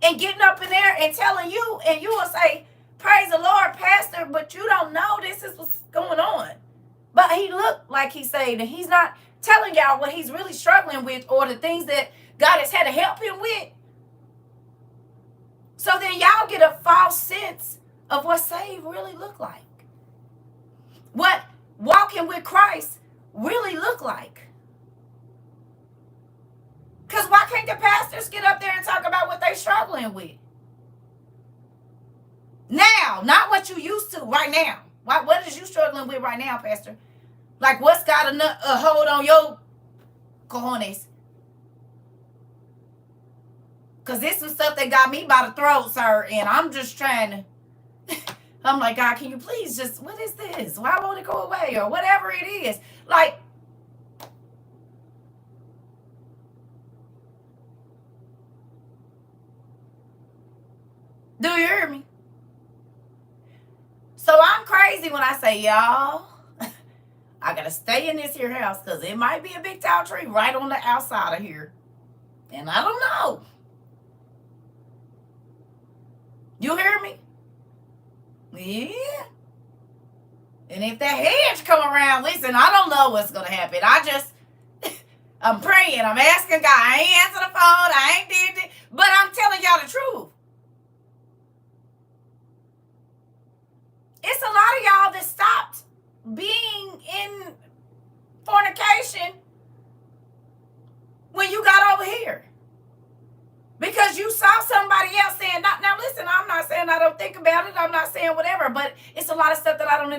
And getting up in there and telling you, and you will say, praise the Lord, pastor, but you don't know this is what's going on. But he looked like he's saved, and he's not telling y'all what he's really struggling with or the things that God has had to help him with. So then y'all get a false sense of what saved really look like. What walking with Christ really look like. Because why can't the pastors get up there and talk about what they're struggling with? Now, not what you used to right now. What is you struggling with right now, Pastor? Like what's got a hold on your cojones? Because this was stuff that got me by the throat, sir. And I'm just trying to... I'm like, God, can you please just... What is this? Why won't it go away? Or whatever it is. Like... Do you hear me? So I'm crazy when I say, y'all, I got to stay in this here house because it might be a big tall tree right on the outside of here. And I don't know. You hear me? Yeah. And if that hedge come around, listen, I don't know what's going to happen. I'm praying. I'm asking God. I ain't answering the phone. I ain't did it. But I'm telling y'all the truth. It's a lot of y'all that stopped being in fornication when you got over here. Because you saw somebody else saying, now listen, I'm not saying I don't think about it. I'm not saying whatever. But it's a lot of stuff that I don't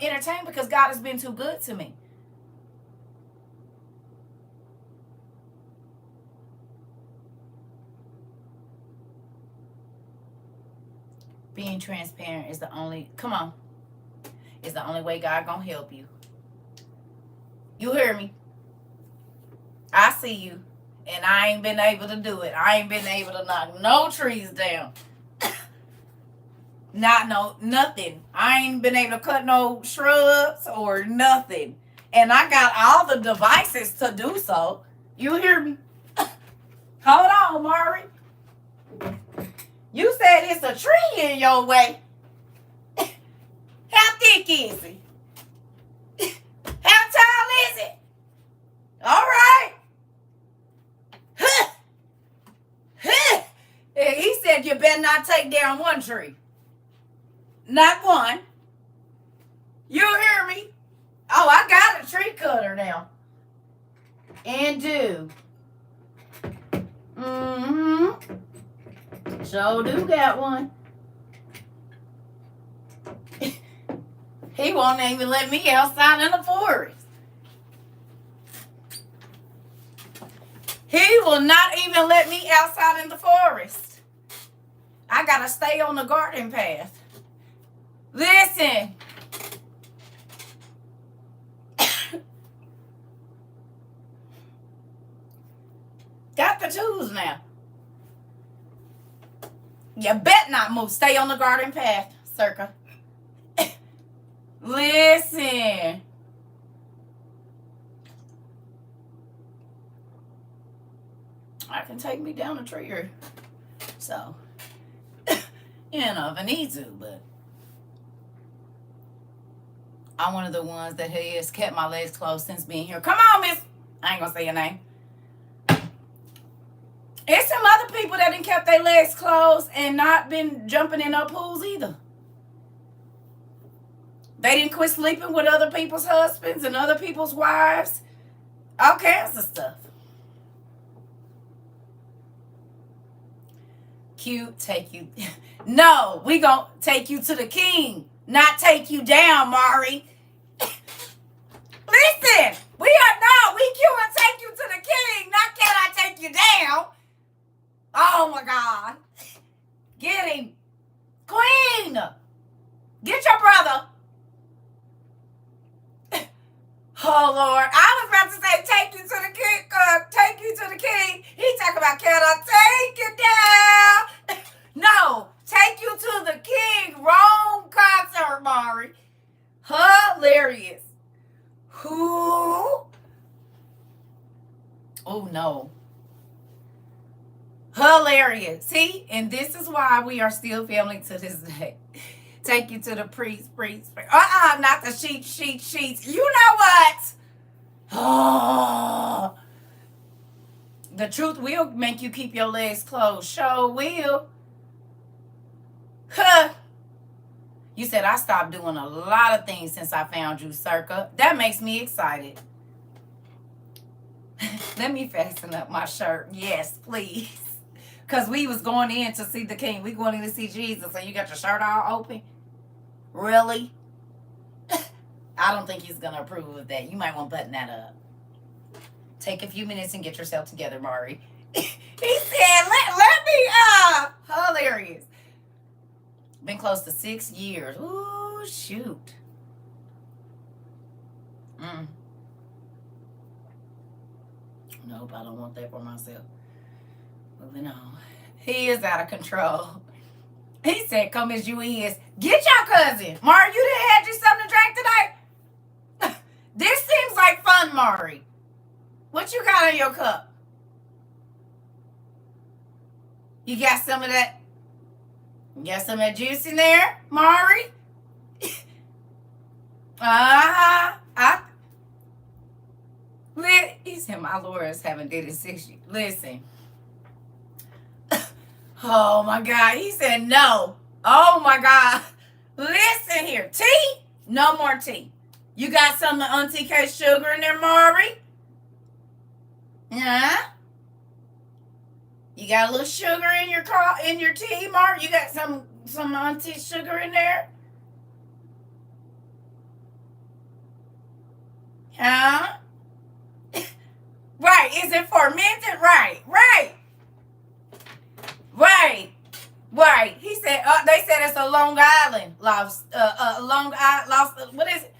entertain because God has been too good to me. Being transparent is the only, is the only way God gonna help you. You hear me? I see you. And I ain't been able to do it. I ain't been able to knock no trees down. Nothing. I ain't been able to cut no shrubs or nothing. And I got all the devices to do so. You hear me? Hold on, Mari. You said it's a tree in your way. How thick is it? How tall is it? All right. He said you better not take down one tree. Not one. You hear me? Oh, I got a tree cutter now. And do. So do got one. He won't even let me outside in the forest. He will not even let me outside in the forest. I gotta stay on the garden path. Listen. Got the tools now. You bet not move. Stay on the garden path, CERCA. Listen. I can take me down a tree or so. If I need to, but I'm one of the ones that has kept my legs closed since being here. Come on, miss. I ain't gonna say your name. There's some other people that done kept their legs closed and not been jumping in no pools either. They didn't quit sleeping with other people's husbands and other people's wives. All kinds of stuff. Cute, take you. No, we gonna take you to the king, not take you down, Mari. Listen, we cute and take you to the king, not can I take you down. Oh my God. Get him. Queen. Get your brother. Oh Lord. I was about to say take you to the king. Take you to the king. He talking about can I take you down? No. Take you to the king. Wrong concert, Mari. Hilarious. Who? Oh no. Hilarious. See? And this is why we are still family to this day. Take you to the priest. Not the sheets. You know what? Oh. The truth will make you keep your legs closed. Sure will. Huh. You said I stopped doing a lot of things since I found you, CERCA. That makes me excited. Let me fasten up my shirt. Yes, please. Because we was going in to see the king. We going in to see Jesus. And you got your shirt all open? Really? I don't think he's going to approve of that. You might want to button that up. Take a few minutes and get yourself together, Mari. He said, let me, hilarious. Been close to 6 years. Ooh, shoot. Nope, I don't want that for myself. Moving on. He is out of control. He said, come as you is. Get your cousin. Mari, you didn't have you something to drink today? This seems like fun, Mari. What you got in your cup? You got some of that? You got some of that juice in there, Mari? He said, my lawyers haven't did it 6 years. Listen. Oh, my God. He said, no. Oh, my God. Listen here. Tea? No more tea. You got some of Auntie K sugar in there, Mari? Yeah? You got a little sugar in your tea, Mari? You got some Auntie sugar in there? Huh? Right. Is it fermented? Right. He said, they said it's a Long Island lost, what is it?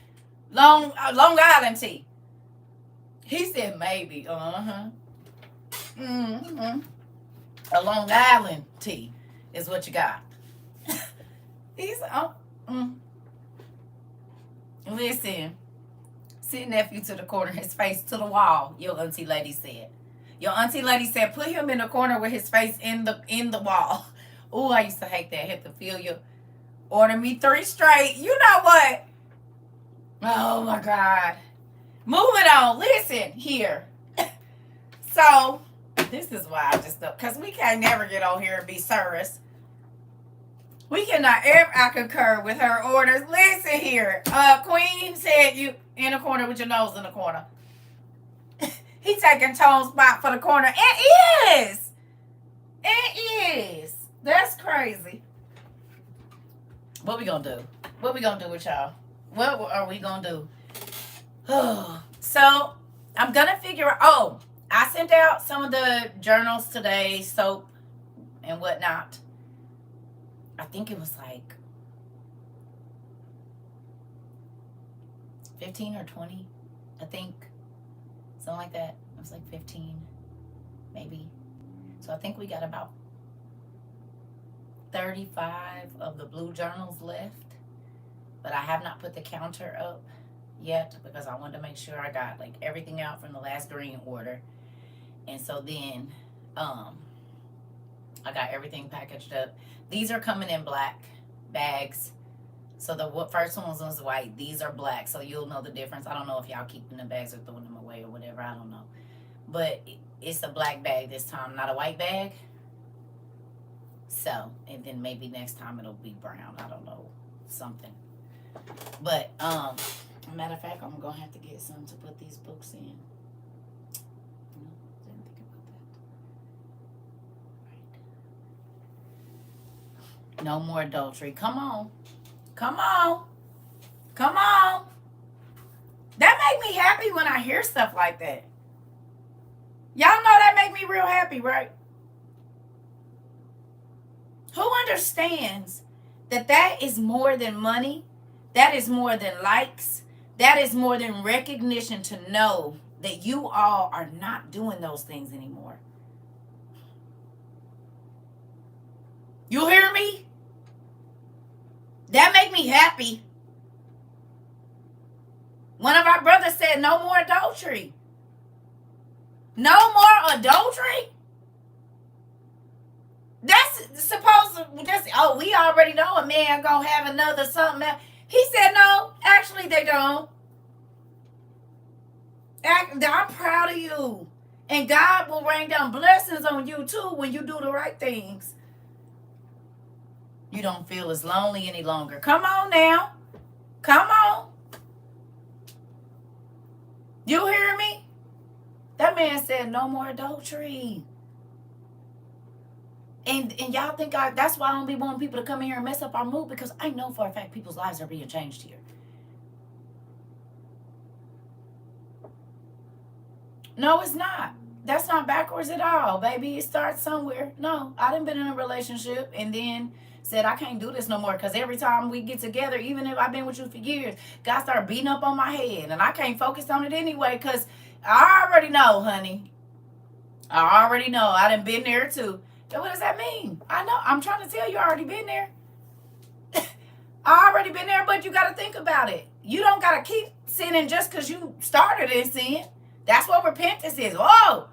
Long Island tea. He said maybe. A Long Island tea is what you got. He said, listen. Sit nephew to the corner, his face to the wall, your auntie lady said. Your auntie lady said, put him in the corner with his face in the wall. Oh, I used to hate that. Hit the feel you. Order me 3 straight. You know what? Oh, my God. Moving on. Listen here. So, this is why I just don't, because we can't never get on here and be service. We cannot ever, I concur with her orders. Listen here. Queen said you in the corner with your nose in the corner. He taking Tone's spot for the corner. It is. That's crazy. What we gonna do? What we gonna do with y'all? What are we gonna do? So, I'm gonna figure out, I sent out some of the journals today, soap and whatnot. I think it was like 15 or 20, I think. Something like that. It was like 15, maybe. So I think we got about 35 of the blue journals left. But I have not put the counter up yet because I wanted to make sure I got like everything out from the last green order. And so then I got everything packaged up. These are coming in black bags. So the first one was white. These are black, so you'll know the difference. I don't know if y'all keeping the bags or throwing them away or whatever. I don't know. But it's a black bag this time, not a white bag. So, and then maybe next time it'll be brown. I don't know. Something. But, matter of fact, I'm going to have to get some to put these books in. Didn't think about that. No more adultery. Come on. That make me happy when I hear stuff like that. Y'all know that make me real happy, right? Who understands that is more than money? That is more than likes. That is more than recognition to know that you all are not doing those things anymore. You hear me? That make me happy. One of our brothers said, no more adultery. No more adultery? That's supposed to, we already know a man gonna have another something else. He said, no, actually they don't. I'm proud of you. And God will rain down blessings on you too when you do the right things. You don't feel as lonely any longer. Come on now. Come on. You hear me? That man said no more adultery. And y'all think that's why I don't be wanting people to come in here and mess up our mood, because I know for a fact people's lives are being changed here. No, it's not. That's not backwards at all, baby. It starts somewhere. No, I done been in a relationship and then said I can't do this no more because every time we get together, even if I've been with you for years, God start beating up on my head and I can't focus on it anyway because I already know, honey. I already know. I done been there too. So what does that mean? I know. I'm trying to tell you, I already been there. I already been there, but you got to think about it. You don't got to keep sinning just because you started in sin. That's what repentance is. Oh,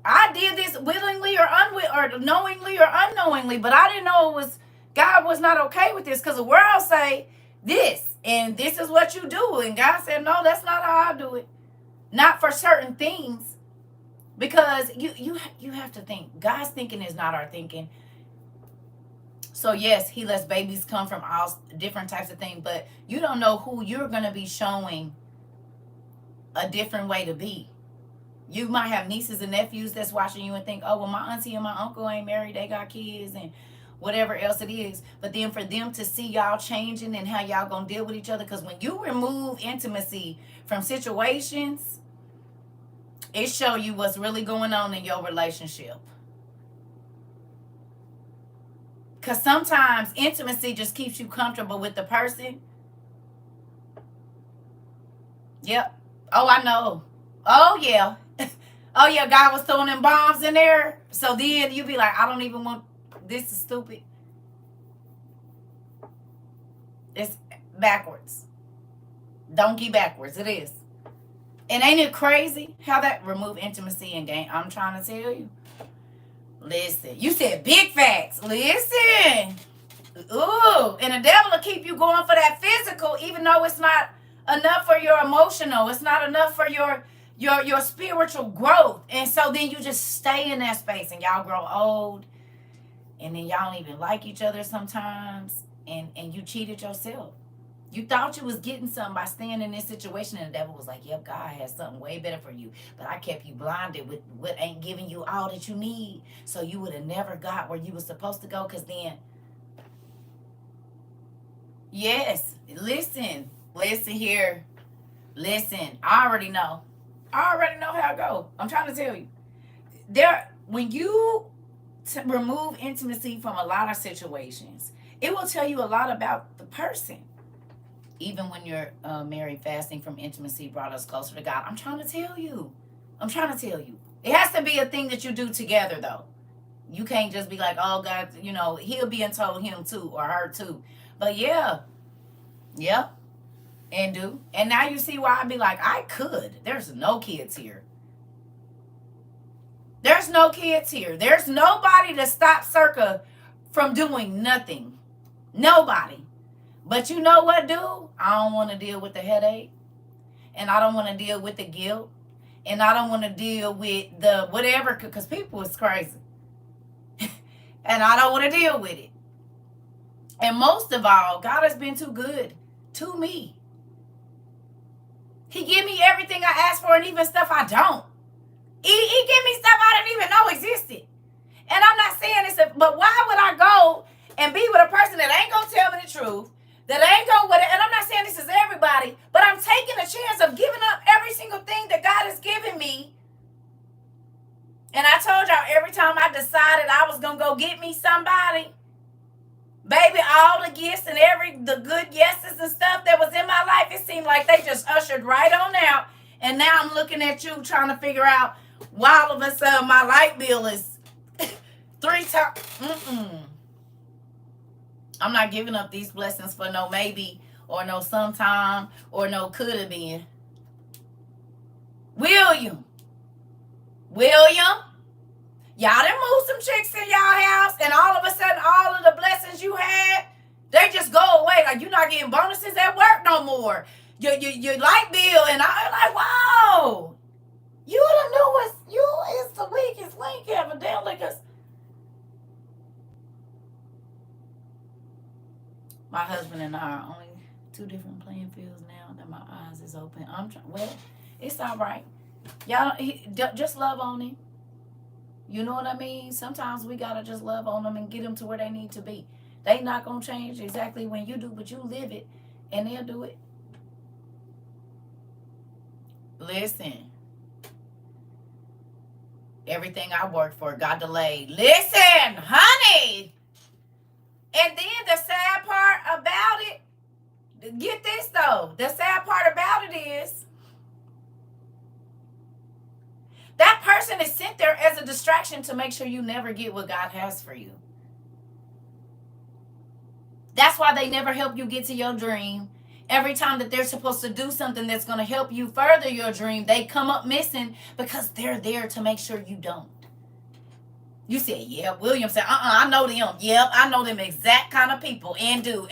I did this willingly or or knowingly or unknowingly, but I didn't know it was God was not okay with this because the world say this and this is what you do, and God said no, that's not how I do it. Not for certain things, because you have to think. God's thinking is not our thinking. So yes, He lets babies come from all different types of things, but you don't know who you're gonna be showing a different way to be. You might have nieces and nephews that's watching you and think, oh, well, my auntie and my uncle ain't married. They got kids and whatever else it is. But then for them to see y'all changing and how y'all going to deal with each other. Because when you remove intimacy from situations, it show you what's really going on in your relationship. Because sometimes intimacy just keeps you comfortable with the person. Yep. Oh, I know. Oh, yeah. Oh, yeah, God was throwing them bombs in there. So then you be like, I don't even want, this is stupid. It's backwards. Donkey backwards. It is. And ain't it crazy how that remove intimacy and gain? I'm trying to tell you. Listen. You said big facts. Listen. Ooh. And the devil will keep you going for that physical, even though it's not enough for your emotional. It's not enough for your spiritual growth. And so then you just stay in that space and y'all grow old and then y'all don't even like each other sometimes, and you cheated yourself. You thought you was getting something by staying in this situation, and the devil was like, yep, God has something way better for you, but I kept you blinded with what ain't giving you all that you need, so you would have never got where you were supposed to go. Because then, yes, listen here, listen, I already know how it go. I'm trying to tell you. When you remove intimacy from a lot of situations, it will tell you a lot about the person. Even when you're married, fasting from intimacy brought us closer to God. I'm trying to tell you. It has to be a thing that you do together, though. You can't just be like, oh, God, He'll be and told him too or her too. But yeah. And do. And now you see why I'd be like, I could. There's no kids here. There's nobody to stop CERCA from doing nothing. Nobody. But you know what, dude? I don't want to deal with the headache. And I don't want to deal with the guilt. And I don't want to deal with the whatever, because people is crazy. And I don't want to deal with it. And most of all, God has been too good to me. He give me everything I ask for and even stuff I don't. He give me stuff I didn't even know existed. And I'm not saying this, but why would I go and be with a person that ain't going to tell me the truth, that ain't going to, and I'm not saying this is everybody, but I'm taking a chance of giving up every single thing that God has given me. And I told y'all, every time I decided I was going to go get me somebody, baby, all the gifts and the good yeses and stuff that was in my life, it seemed like they just ushered right on out. And now I'm looking at you trying to figure out why all of a sudden my light bill is 3 times. I'm not giving up these blessings for no maybe or no sometime or no could have been. William. Y'all done moved some chicks in y'all house, and all of a sudden, all of the blessings you had, they just go away. Like, you're not getting bonuses at work no more. Your light bill, and I'm like, wow. You the newest, you is the weakest link, evidently, because my husband and I are only 2 different playing fields now that my eyes is open. Well, it's all right. Y'all, just love on him. You know what I mean? Sometimes we got to just love on them and get them to where they need to be. They not going to change exactly when you do, but you live it, and they'll do it. Listen. Everything I worked for got delayed. Listen, honey. And then the sad part about it, get this though. The sad part about it is that person is sent there as a distraction to make sure you never get what God has for you. That's why they never help you get to your dream. Every time that they're supposed to do something that's going to help you further your dream, they come up missing because they're there to make sure you don't. You said, yeah, William said, I know them. Yep, I know them exact kind of people. And do.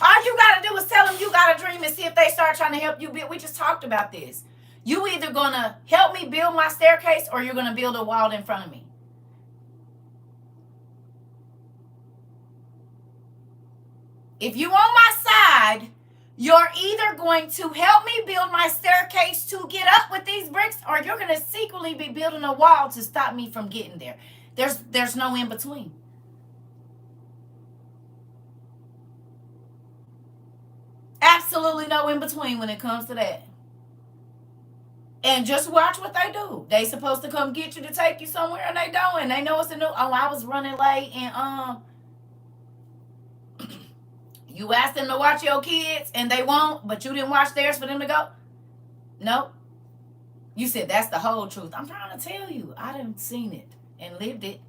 All you got to do is tell them you got a dream and see if they start trying to help you build. We just talked about this. You either going to help me build my staircase or you're going to build a wall in front of me. If you on my side, you're either going to help me build my staircase to get up with these bricks, or you're going to secretly be building a wall to stop me from getting there. There's no in between. Absolutely no in between when it comes to that. And just watch what they do. They supposed to come get you to take you somewhere, and they don't. And they know it's a new. Oh, I was running late, and you asked them to watch your kids, and they won't, but you didn't watch theirs for them to go? Nope. You said that's the whole truth. I'm trying to tell you. I done seen it and lived it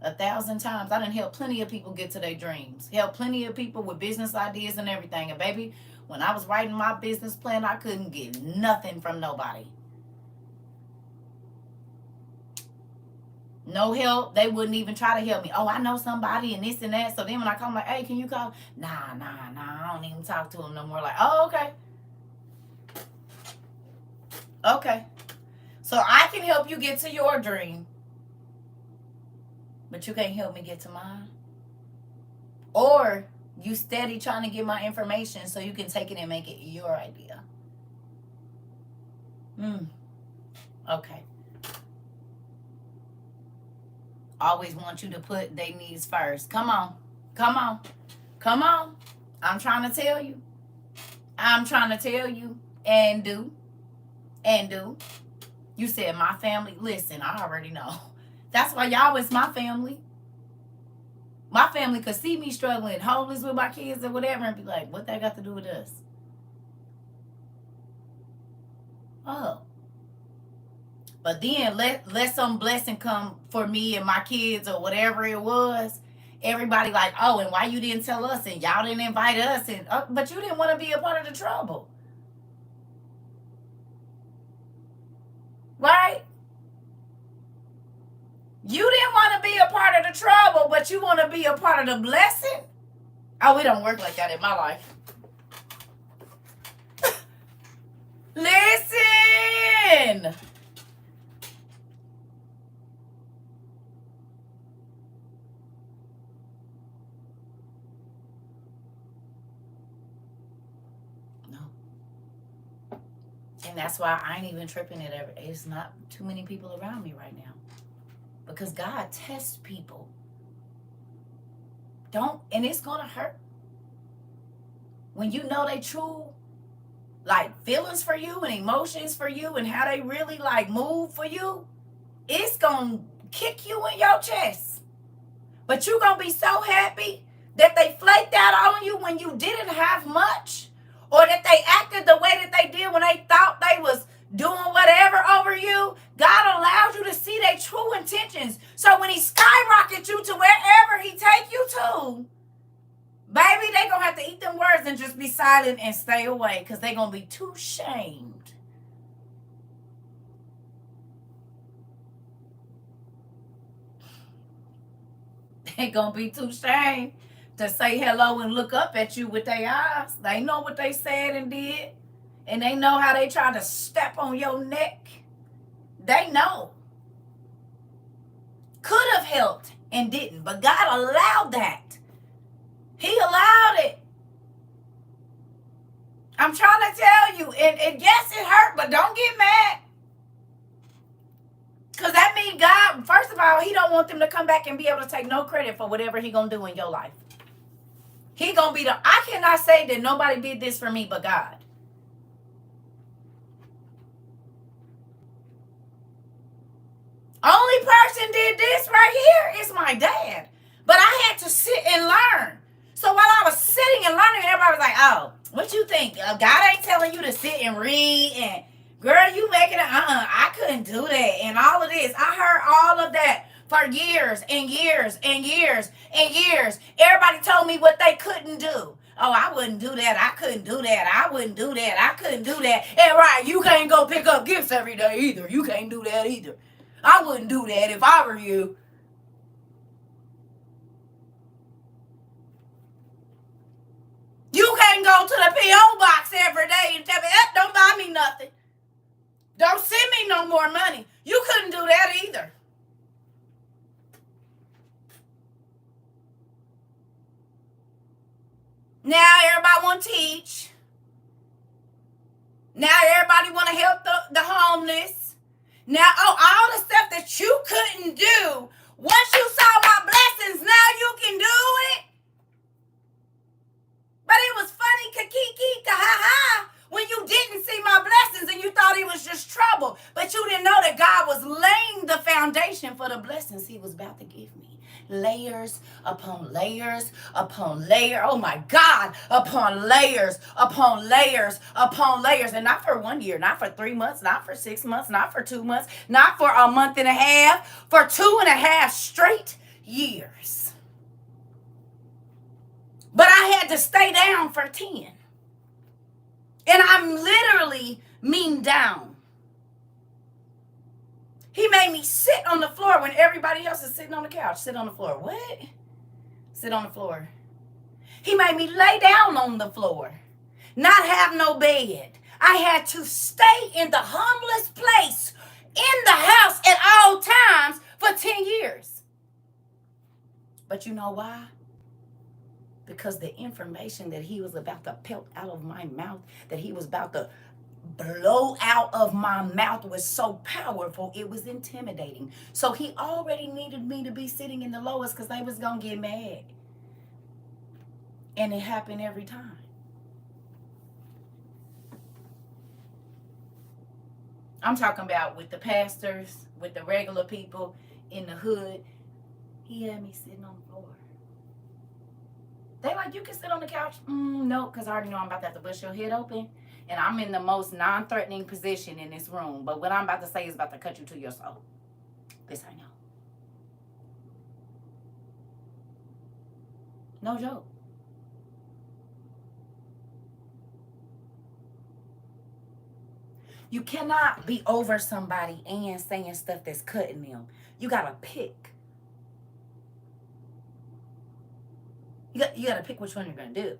1,000 times. I done helped plenty of people get to their dreams. Helped plenty of people with business ideas and everything. And baby, when I was writing my business plan, I couldn't get nothing from nobody. No help. They wouldn't even try to help me. Oh, I know somebody and this and that. So then when I call them like, hey, can you call? Nah. I don't even talk to them no more. Like, oh, okay. Okay. So I can help you get to your dream, but you can't help me get to mine. Or you steady trying to get my information so you can take it and make it your idea. Okay. Always want you to put their needs first. Come on. I'm trying to tell you. And do. You said my family. Listen, I already know. That's why y'all is my family. My family could see me struggling, homeless with my kids or whatever, and be like, what that got to do with us? Oh. But then let some blessing come for me and my kids or whatever it was. Everybody like, oh, and why you didn't tell us and y'all didn't invite us, and but you didn't want to be a part of the trouble. Right? You didn't want to be a part of the trouble, but you want to be a part of the blessing? Oh, it don't work like that in my life. Listen. No. And that's why I ain't even tripping it ever. It's not too many people around me right now. Because God tests people. And it's gonna hurt. When you know they true like feelings for you and emotions for you and how they really like move for you, it's gonna kick you in your chest. But you gonna be so happy that they flaked out on you when you didn't have much, or that they acted the way that they did when they thought they was doing whatever over you. God allows you to see their true intentions. So when he skyrockets you to wherever he take you to, baby, they gonna have to eat them words and just be silent and stay away, because they gonna be too shamed. They gonna be too shamed to say hello and look up at you with their eyes. They know what they said and did. And they know how they tried to step on your neck. They know. Could have helped and didn't, but God allowed that. He allowed it. I'm trying to tell you, and yes, it hurt, but don't get mad. Because that means God, first of all, he don't want them to come back and be able to take no credit for whatever he going to do in your life. He going to be I cannot say that nobody did this for me but God. did this right here is my dad. But I had to sit and learn. So while I was sitting and learning, everybody was like, oh, what you think? God ain't telling you to sit and read and, girl, you making it, I couldn't do that. And all of this. I heard all of that for years and years and years and years. Everybody told me what they couldn't do. Oh, I wouldn't do that. I couldn't do that. I wouldn't do that. I couldn't do that. And right, you can't go pick up gifts every day either. You can't do that either. I wouldn't do that if I were you. You can't go to the P.O. box every day and tell me, don't buy me nothing. Don't send me no more money. You couldn't do that either. Now everybody want to teach. Now everybody want to help the homeless. Now, all the stuff that you couldn't do, once you saw my blessings, now you can do it. But it was funny, ka-kiki, ka-ha-ha, when you didn't see my blessings and you thought it was just trouble. But you didn't know that God was laying the foundation for the blessings he was about to give me. Layers upon layers upon layer. Oh my God, upon layers upon layers upon layers. And not for 1 year, not for 3 months, not for 6 months, not for 2 months, not for a month and a half, for 2.5 straight years. But I had to stay down for 10. And I'm literally mean down. He made me sit on the floor when everybody else is sitting on the couch. Sit on the floor. What? Sit on the floor. He made me lay down on the floor. Not have no bed. I had to stay in the humblest place in the house at all times for 10 years. But you know why? Because the information that he was about to pelt out of my mouth, that he was about to blow out of my mouth, was so powerful, it was intimidating. So he already needed me to be sitting in the lowest because they was going to get mad. And it happened every time. I'm talking about with the pastors, with the regular people in the hood. He had me sitting on the floor. They like, you can sit on the couch. No, because I already know I'm about to have to bust your head open. And I'm in the most non-threatening position in this room. But what I'm about to say is about to cut you to your soul. This I know. No joke. You cannot be over somebody and saying stuff that's cutting them. You got to pick. You got to pick which one you're going to do.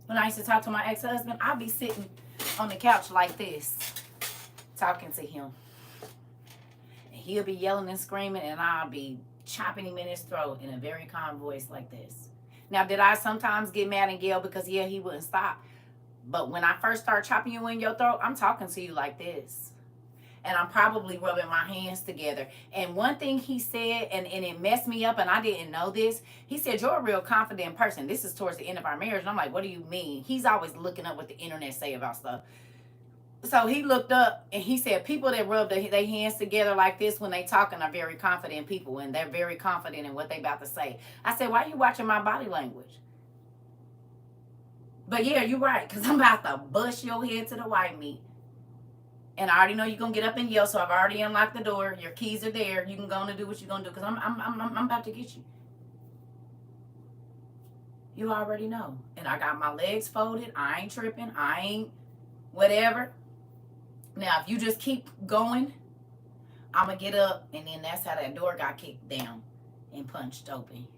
When I used to talk to my ex-husband, I'd be sitting on the couch like this, talking to him. And he'll be yelling and screaming, and I'll be chopping him in his throat in a very calm voice like this. Now, did I sometimes get mad and yell because, yeah, he wouldn't stop? But when I first start chopping you in your throat, I'm talking to you like this. And I'm probably rubbing my hands together. And one thing he said, and it messed me up, and I didn't know this. He said, you're a real confident person. This is towards the end of our marriage. And I'm like, what do you mean? He's always looking up what the internet say about stuff. So he looked up, and he said, people that rub their hands together like this when they talking are very confident people. And they're very confident in what they about to say. I said, why are you watching my body language? But yeah, you're right. Because I'm about to bust your head to the white meat. And I already know you're going to get up and yell, so I've already unlocked the door. Your keys are there. You can go on and do what you're going to do, because I'm about to get you. You already know. And I got my legs folded. I ain't tripping. I ain't whatever. Now, if you just keep going, I'm going to get up, and then that's how that door got kicked down and punched open.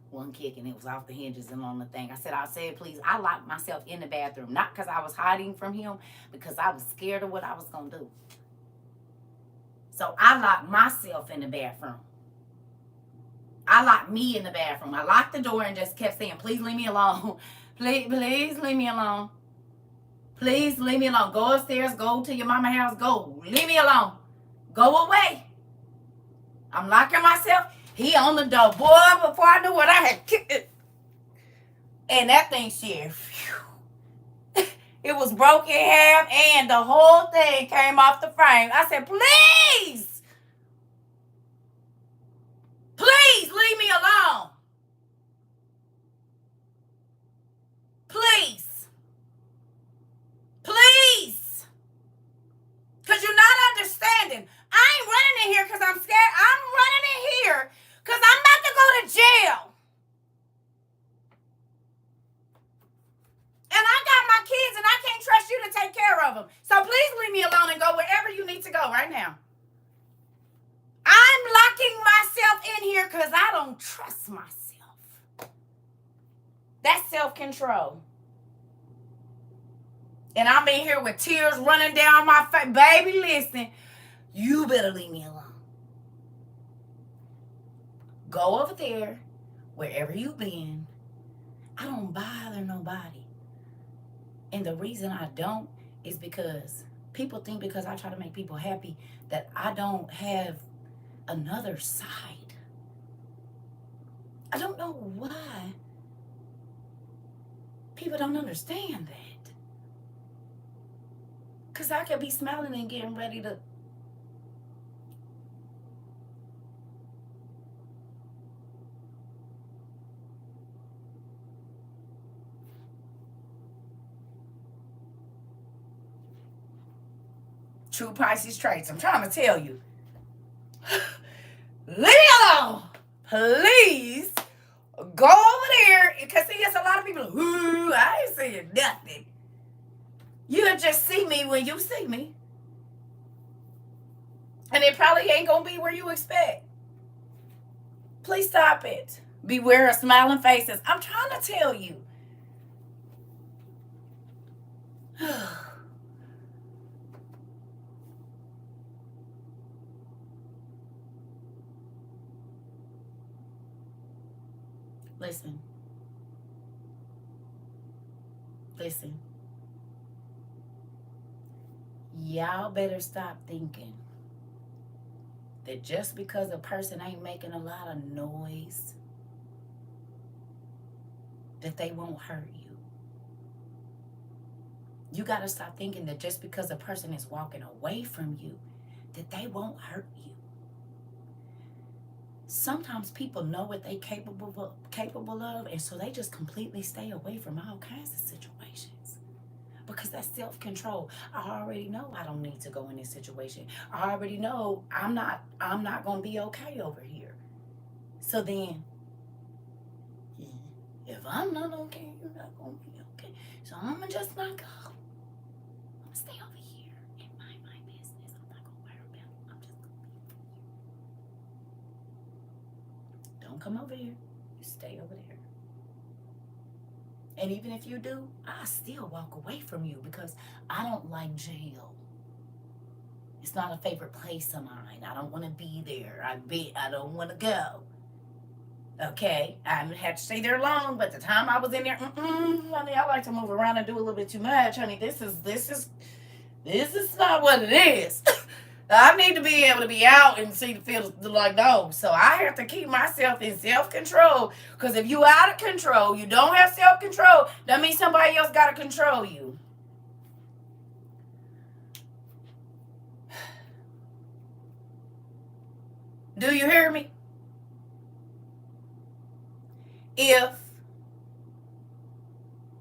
One kick, and it was off the hinges and on the thing. I said, please. I locked myself in the bathroom, not because I was hiding from him, because I was scared of what I was going to do. So I locked myself in the bathroom. I locked me in the bathroom. I locked the door and just kept saying, please leave me alone. Please leave me alone. Please leave me alone. Go upstairs. Go to your mama's house. Go. Leave me alone. Go away. I'm locking myself. He on the door. Boy, before I knew what, I had kicked it. And that thing said, phew. It was broke in half and the whole thing came off the frame. I said, please, please leave me alone. Please. Please. Because you're not understanding. I ain't running in here because I'm scared. I'm running in here because I'm about to go to jail. And I got my kids and I can't trust you to take care of them. So please leave me alone and go wherever you need to go right now. I'm locking myself in here because I don't trust myself. That's self-control. And I'm in here with tears running down my face. Baby, listen, you better leave me alone. Go over there, wherever you've been. I don't bother nobody. And the reason I don't is because people think because I try to make people happy that I don't have another side. I don't know why people don't understand that. Because I could be smiling and getting ready to... True Pisces traits. I'm trying to tell you. Leave me alone. Please go over there. Because see, there's a lot of people, ooh, I ain't saying nothing. You'll just see me when you see me. And it probably ain't going to be where you expect. Please stop it. Beware of smiling faces. I'm trying to tell you. Listen. Listen. Y'all better stop thinking that just because a person ain't making a lot of noise, that they won't hurt you. You got to stop thinking that just because a person is walking away from you, that they won't hurt you. Sometimes people know what they're capable of, and so they just completely stay away from all kinds of situations. Because that's self-control. I already know I don't need to go in this situation. I already know I'm not going to be okay over here. So then, if I'm not okay, you're not going to be okay. So I'm going to just not go. I'm going to stay over here and mind my business. I'm not going to worry about it. I'm just going to be over here. Don't come over here. You stay over there. And even if you do, I still walk away from you because I don't like jail. It's not a favorite place of mine. I don't want to be there. I don't want to go. Okay, I haven't had to stay there long, but the time I was in there, honey, I like to move around and do a little bit too much, honey. This is not what it is. I need to be able to be out and see the field like dogs. So I have to keep myself in self-control. Because if you out of control, you don't have self-control, that means somebody else got to control you. Do you hear me? If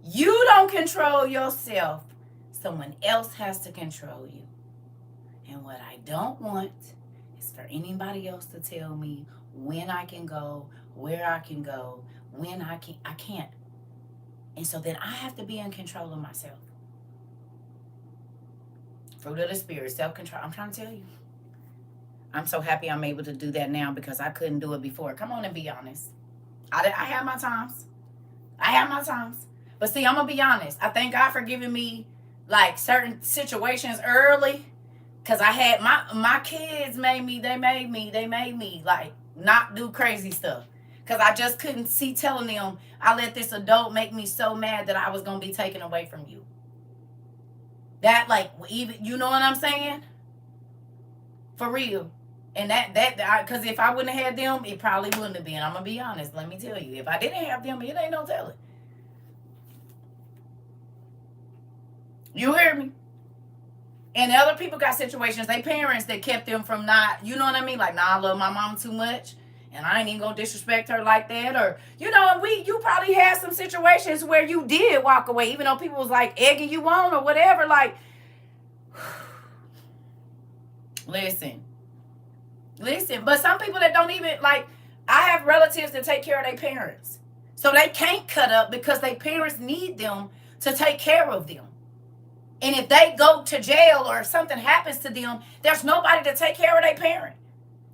you don't control yourself, someone else has to control you. And what I don't want is for anybody else to tell me when I can go, where I can go, when I can't. And so then I have to be in control of myself. Fruit of the Spirit, self-control. I'm trying to tell you. I'm so happy I'm able to do that now because I couldn't do it before. Come on and be honest. I have my times. But see, I'm going to be honest. I thank God for giving me like certain situations early. Because I had my kids made me like not do crazy stuff. Because I just couldn't see telling them I let this adult make me so mad that I was going to be taken away from you. That like, even, you know what I'm saying? For real. And because if I wouldn't have had them, it probably wouldn't have been. I'm going to be honest. Let me tell you. If I didn't have them, it ain't no telling. You hear me? And other people got situations, they parents that kept them from not, you know what I mean? Like, nah, I love my mom too much, and I ain't even gonna disrespect her like that. Or, you know, and you probably had some situations where you did walk away, even though people was like egging you on or whatever. Like, listen, but some people that don't even, like, I have relatives that take care of their parents. So they can't cut up because their parents need them to take care of them. And if they go to jail or if something happens to them, there's nobody to take care of their parent.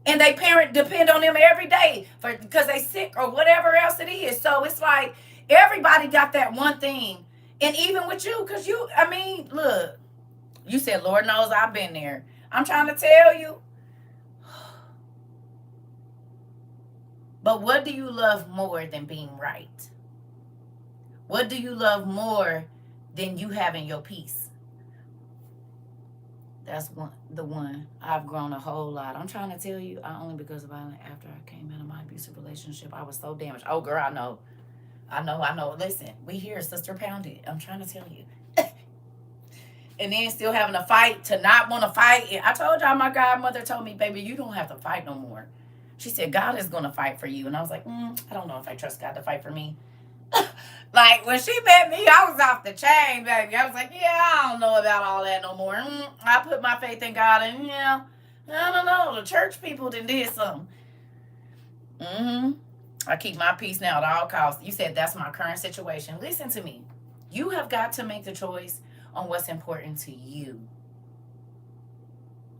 And their parent depend on them every day because they sick or whatever else it is. So it's like everybody got that one thing. And even with you, because you, I mean, look, you said, Lord knows I've been there. I'm trying to tell you. But what do you love more than being right? What do you love more than you having your peace? That's the one. I've grown a whole lot. I'm trying to tell you, only because of after I came out of my abusive relationship, I was so damaged. Oh, girl, I know. Listen, we here, Sister Pounded. I'm trying to tell you. And then still having to fight, to not want to fight. I told y'all, my godmother told me, baby, you don't have to fight no more. She said, God is going to fight for you. And I was like, I don't know if I trust God to fight for me. Like, when she met me, I was off the chain, baby. I was like, yeah, I don't know about all that no more. I put my faith in God, and yeah, I don't know. The church people did something. I keep my peace now at all costs. You said that's my current situation. Listen to me. You have got to make the choice on what's important to you.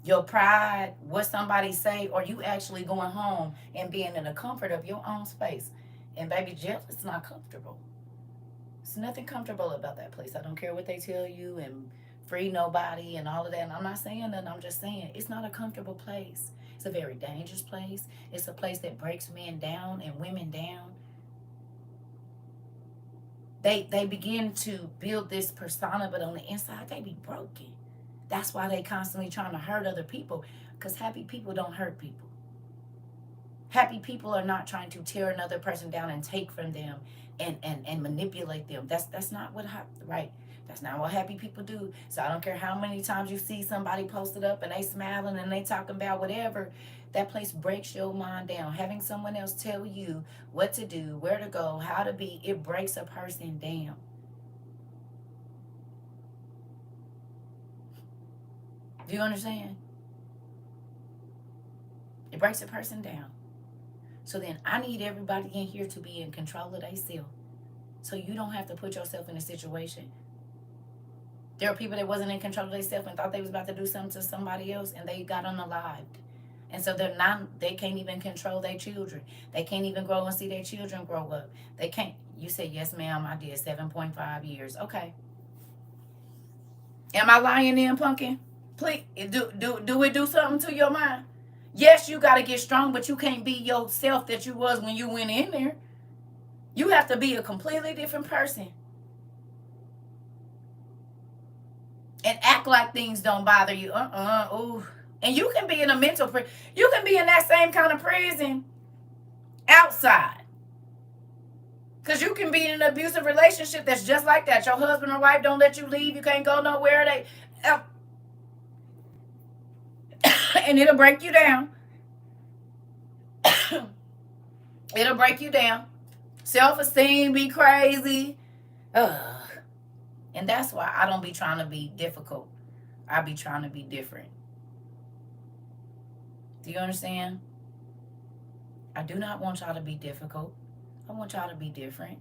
Your pride, what somebody say, or you actually going home and being in the comfort of your own space. And baby, jail is not comfortable. There's nothing comfortable about that place. I don't care what they tell you and free nobody and all of that. And I'm not saying that. I'm just saying it's not a comfortable place. It's a very dangerous place. It's a place that breaks men down and women down. They begin to build this persona, but on the inside, they be broken. That's why they constantly trying to hurt other people, because happy people don't hurt people. Happy people are not trying to tear another person down and take from them and manipulate them. That's not what right. That's not what happy people do. So I don't care how many times you see somebody posted up and they smiling and they talking about whatever. That place breaks your mind down. Having someone else tell you what to do, where to go, how to be, it breaks a person down. Do you understand? It breaks a person down. So then I need everybody in here to be in control of themselves. So you don't have to put yourself in a situation. There are people that wasn't in control of themselves and thought they was about to do something to somebody else, and they got unalived. And so they can't even control their children. They can't even grow and see their children grow up. They can't. You said, yes, ma'am, I did 7.5 years. Okay. Am I lying then, pumpkin? Please, do it do something to your mind? Yes, you got to get strong, but you can't be yourself that you was when you went in there. You have to be a completely different person. And act like things don't bother you. Ooh. And you can be in a mental prison. You can be in that same kind of prison outside. Because you can be in an abusive relationship that's just like that. Your husband or wife don't let you leave. You can't go nowhere. And it'll break you down. It'll break you down. Self-esteem be crazy. And that's why I don't be trying to be difficult. I be trying to be different. Do you understand? I do not want y'all to be difficult. I want y'all to be different.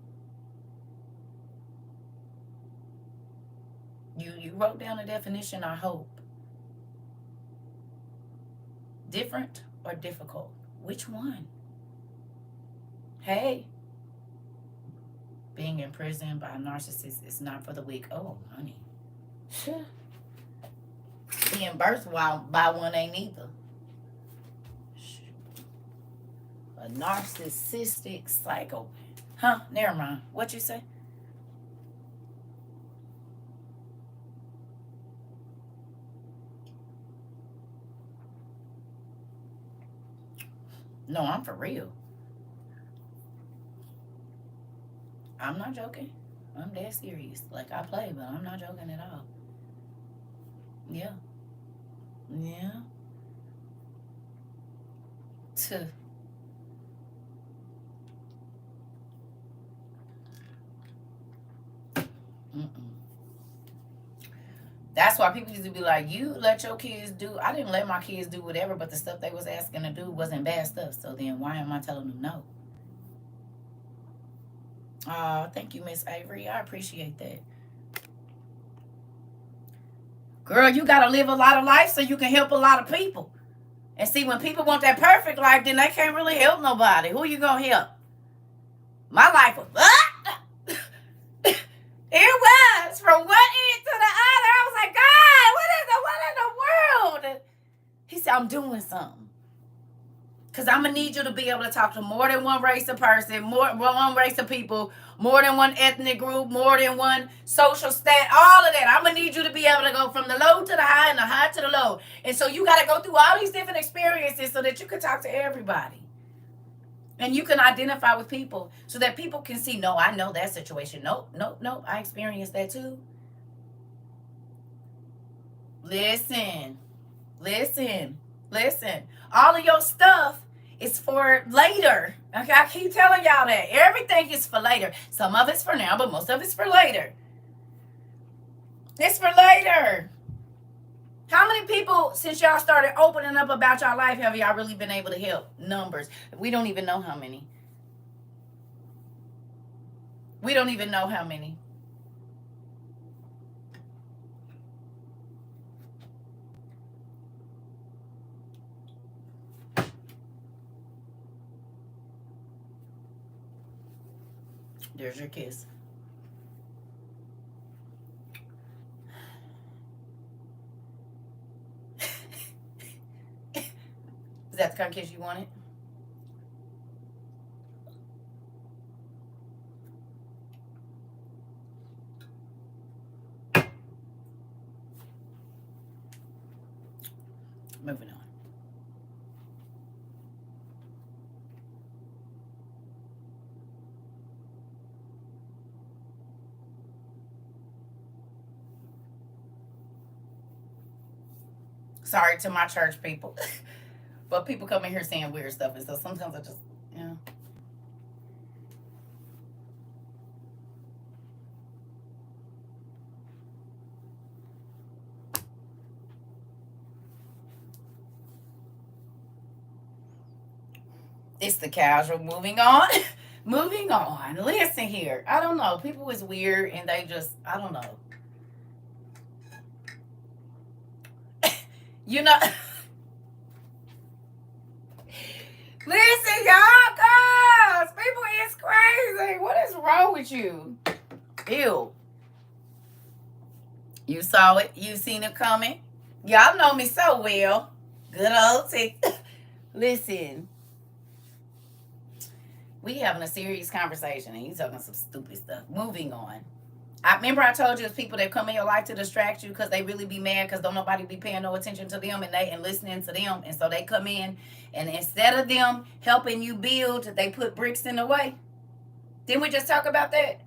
You wrote down a definition, I hope. Different or difficult? Which one? Hey. Being in prison by a narcissist is not for the weak. Oh, honey. Being birthed by one ain't either. A narcissistic psycho. Huh? Never mind. What you say? No, I'm for real. I'm not joking. I'm dead serious. Like, I play, but I'm not joking at all. Yeah. Yeah. To. Mm-mm. That's why people used to be like, you let your kids do. I didn't let my kids do whatever, but the stuff they was asking to do wasn't bad stuff. So then why am I telling them no? Oh, thank you, Miss Avery. I appreciate that. Girl, you got to live a lot of life so you can help a lot of people. And see, when people want that perfect life, then they can't really help nobody. Who you going to help? My life was, it was from one end to the other. I was like, God, what in the world? He said, I'm doing something. Because I'm going to need you to be able to talk to more than one race of person, more one race of people, more than one ethnic group, more than one social stat, all of that. I'm going to need you to be able to go from the low to the high and the high to the low. And so you got to go through all these different experiences so that you can talk to everybody. And you can identify with people so that people can see, no, I know that situation. Nope, nope, nope. I experienced that too. Listen. All of your stuff is for later. Okay, I keep telling y'all that. Everything is for later. Some of it's for now, but most of it's for later. It's for later. How many people, since y'all started opening up about y'all life, have y'all really been able to help? Numbers. We don't even know how many. We don't even know how many. There's your kiss. Is that the kind of kiss you wanted? Moving on. Sorry to my church people. But people come in here saying weird stuff, and so sometimes I just, you know. It's the casual. Moving on. Moving on. Listen here. I don't know. People is weird, and they just, I don't know. You know. Listen, y'all, guys. People is crazy. What is wrong with you? Ew. You saw it. You seen it coming. Y'all know me so well. Good old tick. Listen. We having a serious conversation, and you talking some stupid stuff. Moving on. I remember I told you it's people that come in your life to distract you because they really be mad because don't nobody be paying no attention to them and listening to them, and so they come in and instead of them helping you build, they put bricks in the way. Didn't we just talk about that?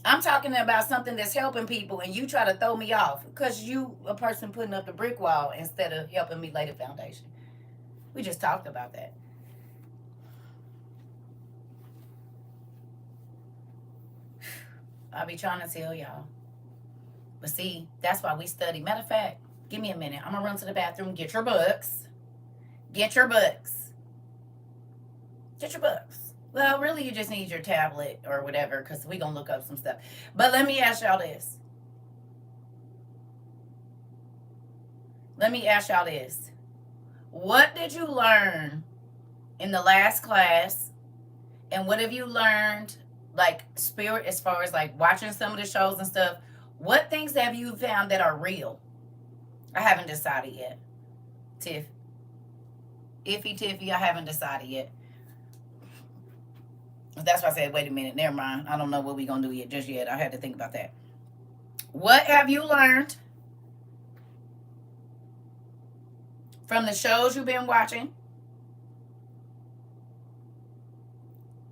I'm talking about something that's helping people, and you try to throw me off because you a person putting up the brick wall instead of helping me lay the foundation. We just talked about that. I be trying to tell y'all. But see, that's why we study. Matter of fact, give me a minute. I'm going to run to the bathroom. Get your books. Get your books. Get your books. Well, really, you just need your tablet or whatever because we're going to look up some stuff. But let me ask y'all this. What did you learn in the last class? And what have you learned, like, spirit, as far as, like, watching some of the shows and stuff? What things have you found that are real? I haven't decided yet. Tiff. Tiffy, I haven't decided yet. That's why I said, wait a minute, never mind. I don't know what we're going to do yet, just yet. I had to think about that. What have you learned from the shows you've been watching?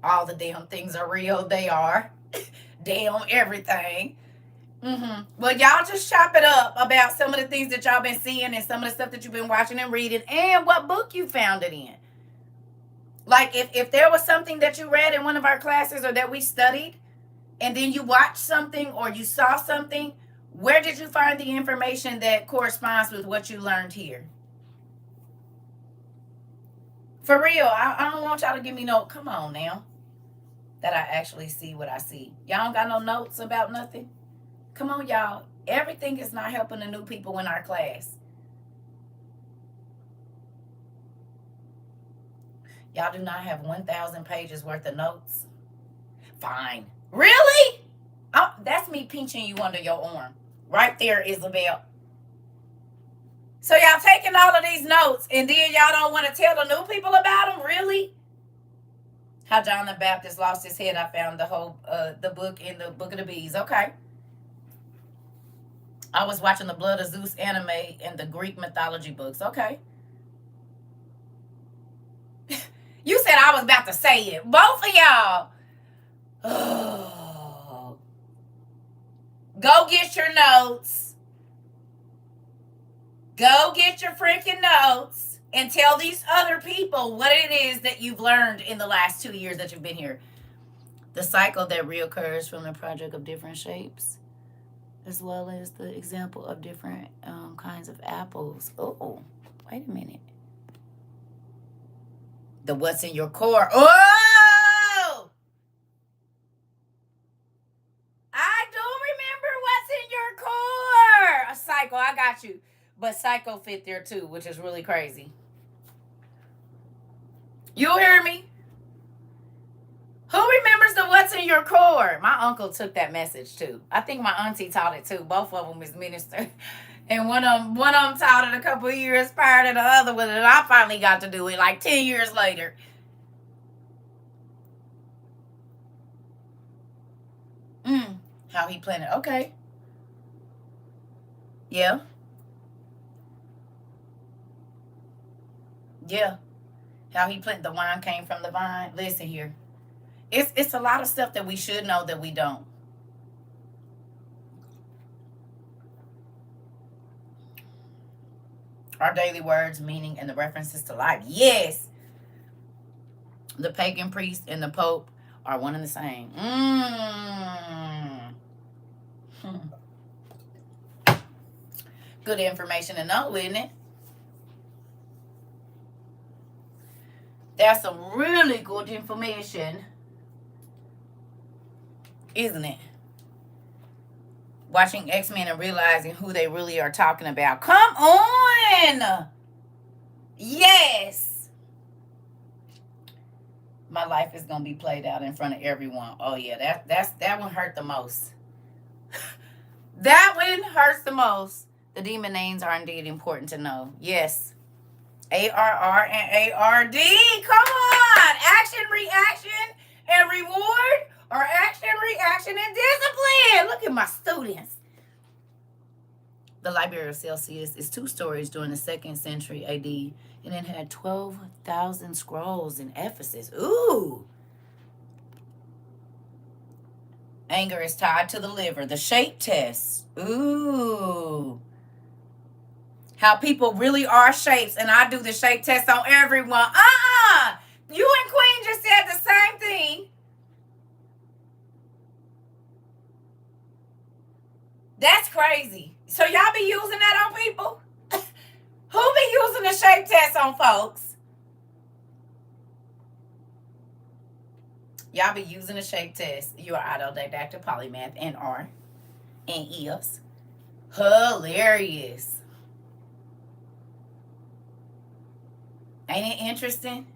All the damn things are real. They are. Damn everything. Well, y'all just chop it up about some of the things that y'all been seeing and some of the stuff that you've been watching and reading and what book you found it in. Like if there was something that you read in one of our classes or that we studied and then you watched something or you saw something, where did you find the information that corresponds with what you learned here? For real, I don't want y'all to give me no, come on now, that I actually see what I see. Y'all don't got no notes about nothing? Come on, y'all. Everything is not helping the new people in our class. Y'all do not have 1,000 pages worth of notes? Fine. Really? Oh, that's me pinching you under your arm. Right there, Isabel. So y'all taking all of these notes and then y'all don't want to tell the new people about them? Really? How John the Baptist lost his head. I found the book in the Book of the Bees. Okay. I was watching the Blood of Zeus anime and the Greek mythology books. Okay. You said I was about to say it. Both of y'all. Oh. Go get your notes. Go get your freaking notes and tell these other people what it is that you've learned in the last 2 years that you've been here. The cycle that reoccurs from the project of different shapes, as well as the example of different kinds of apples. Oh, wait a minute. The what's in your core. Oh! I do remember what's in your core. A cycle, I got you. But psycho fit there too, which is really crazy. You hear me? Who remembers the what's in your core? My uncle took that message too. I think my auntie taught it too. Both of them is minister. And one of them taught it a couple of years prior to the other one. And I finally got to do it like 10 years later. How he planned it. Okay. Yeah. Yeah. How he planned the wine came from the vine. Listen here. It's a lot of stuff that we should know that we don't. Our daily words, meaning, and the references to life. Yes. The pagan priest and the pope are one and the same. Good information to know, isn't it? That's some really good information, isn't it? Watching X-Men and realizing who they really are talking about. Come on! Yes! My life is going to be played out in front of everyone. Oh, yeah, that one hurt the most. That one hurts the most. The demon names are indeed important to know. Yes. ARR and ARD. Come on! Action, reaction, and reward, or action, reaction, and discipline. Look at my students. The Library of Celsius is 2 stories during the 2nd century AD, and it had 12,000 scrolls in Ephesus. Ooh. Anger is tied to the liver. The shape test. Ooh. How people really are shapes, and I do the shape test on everyone. You and Queen just said the same thing. That's crazy. So y'all be using that on people? Who be using the shape test on folks? Y'all be using the shape test. You are autodidactic, polymath, and are, and is hilarious. Ain't it interesting?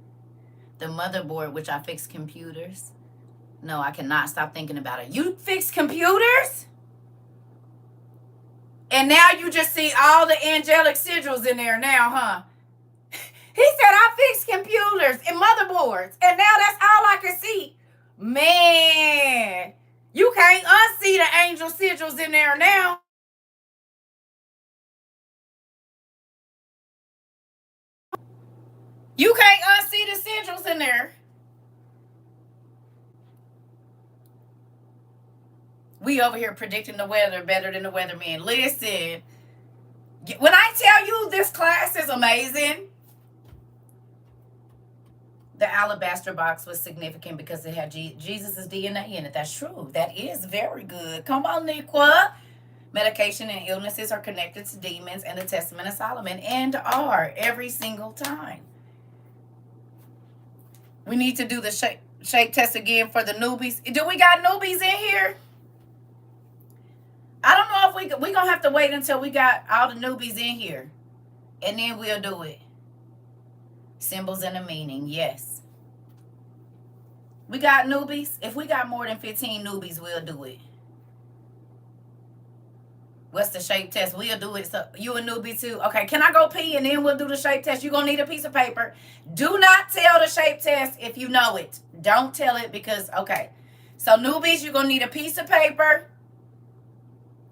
The motherboard, which I fix computers. No, I cannot stop thinking about it. You fix computers? And now you just see all the angelic sigils in there now, huh? He said, I fix computers and motherboards. And now that's all I can see. Man, you can't unsee the angel sigils in there now. You can't unsee the sigils in there. We over here predicting the weather better than the weatherman. Listen, when I tell you this class is amazing, the alabaster box was significant because it had Jesus' DNA in it. That's true. That is very good. Come on, Niqua. Medication and illnesses are connected to demons and the Testament of Solomon, and are every single time. We need to do the shake test again for the newbies. Do we got newbies in here? I don't know if we gonna have to wait until we got all the newbies in here, and then we'll do it. Symbols and a meaning, yes. We got newbies. If we got more than 15 newbies, we'll do it. What's the shape test? We'll do it. So you a newbie too? Okay, can I go pee and then we'll do the shape test? You're going to need a piece of paper. Do not tell the shape test if you know it. Don't tell it because, okay. So newbies, you're going to need a piece of paper.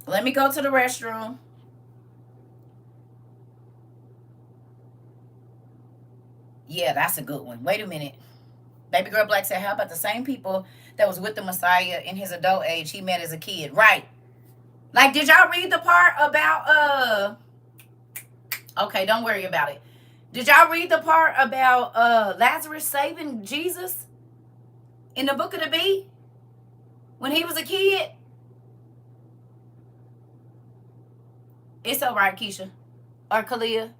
Let me go to the restroom. Yeah, that's a good one. Wait a minute. Baby Girl Black said, how about the same people that was with the Messiah in his adult age he met as a kid? Right. Like, did y'all read the part about, okay, don't worry about it. Did y'all read the part about Lazarus saving Jesus in the book of the Bee when he was a kid? It's all right, Keisha. Or Kalia.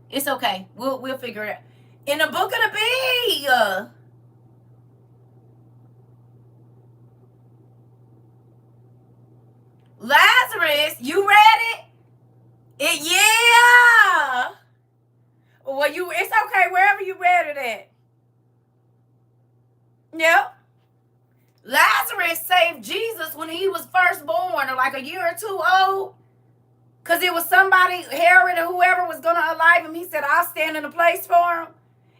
It's okay. We'll figure it out. In the book of the Bee. Lazarus, you read it? Yeah. Well, it's okay wherever you read it at. Yep. Lazarus saved Jesus when he was first born, or like a year or two old. Because it was somebody, Herod or whoever, was going to alive him. He said, I'll stand in the place for him.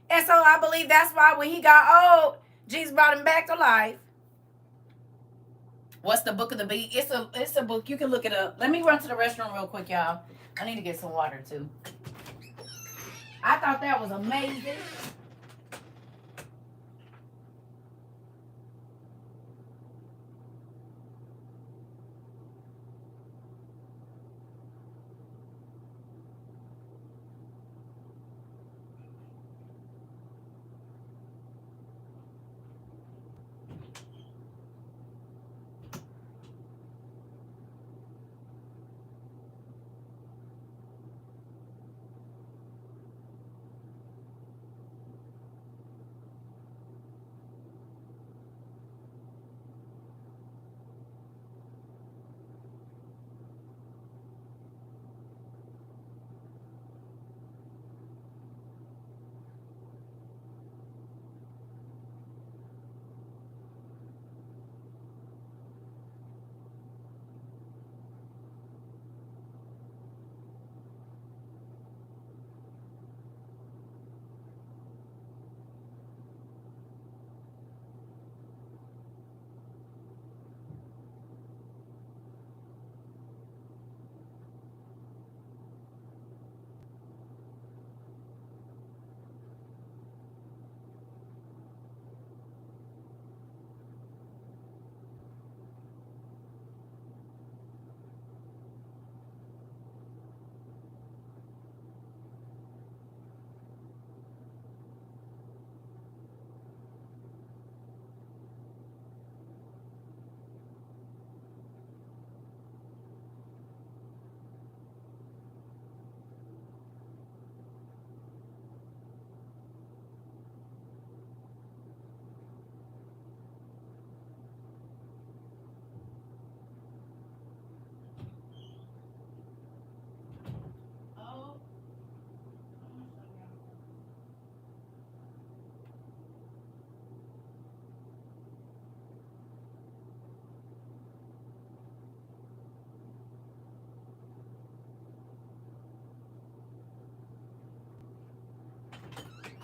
And so I believe that's why when he got old, Jesus brought him back to life. What's the book of the Bee? It's a book. You can look it up. Let me run to the restroom real quick, y'all. I need to get some water, too. I thought that was amazing.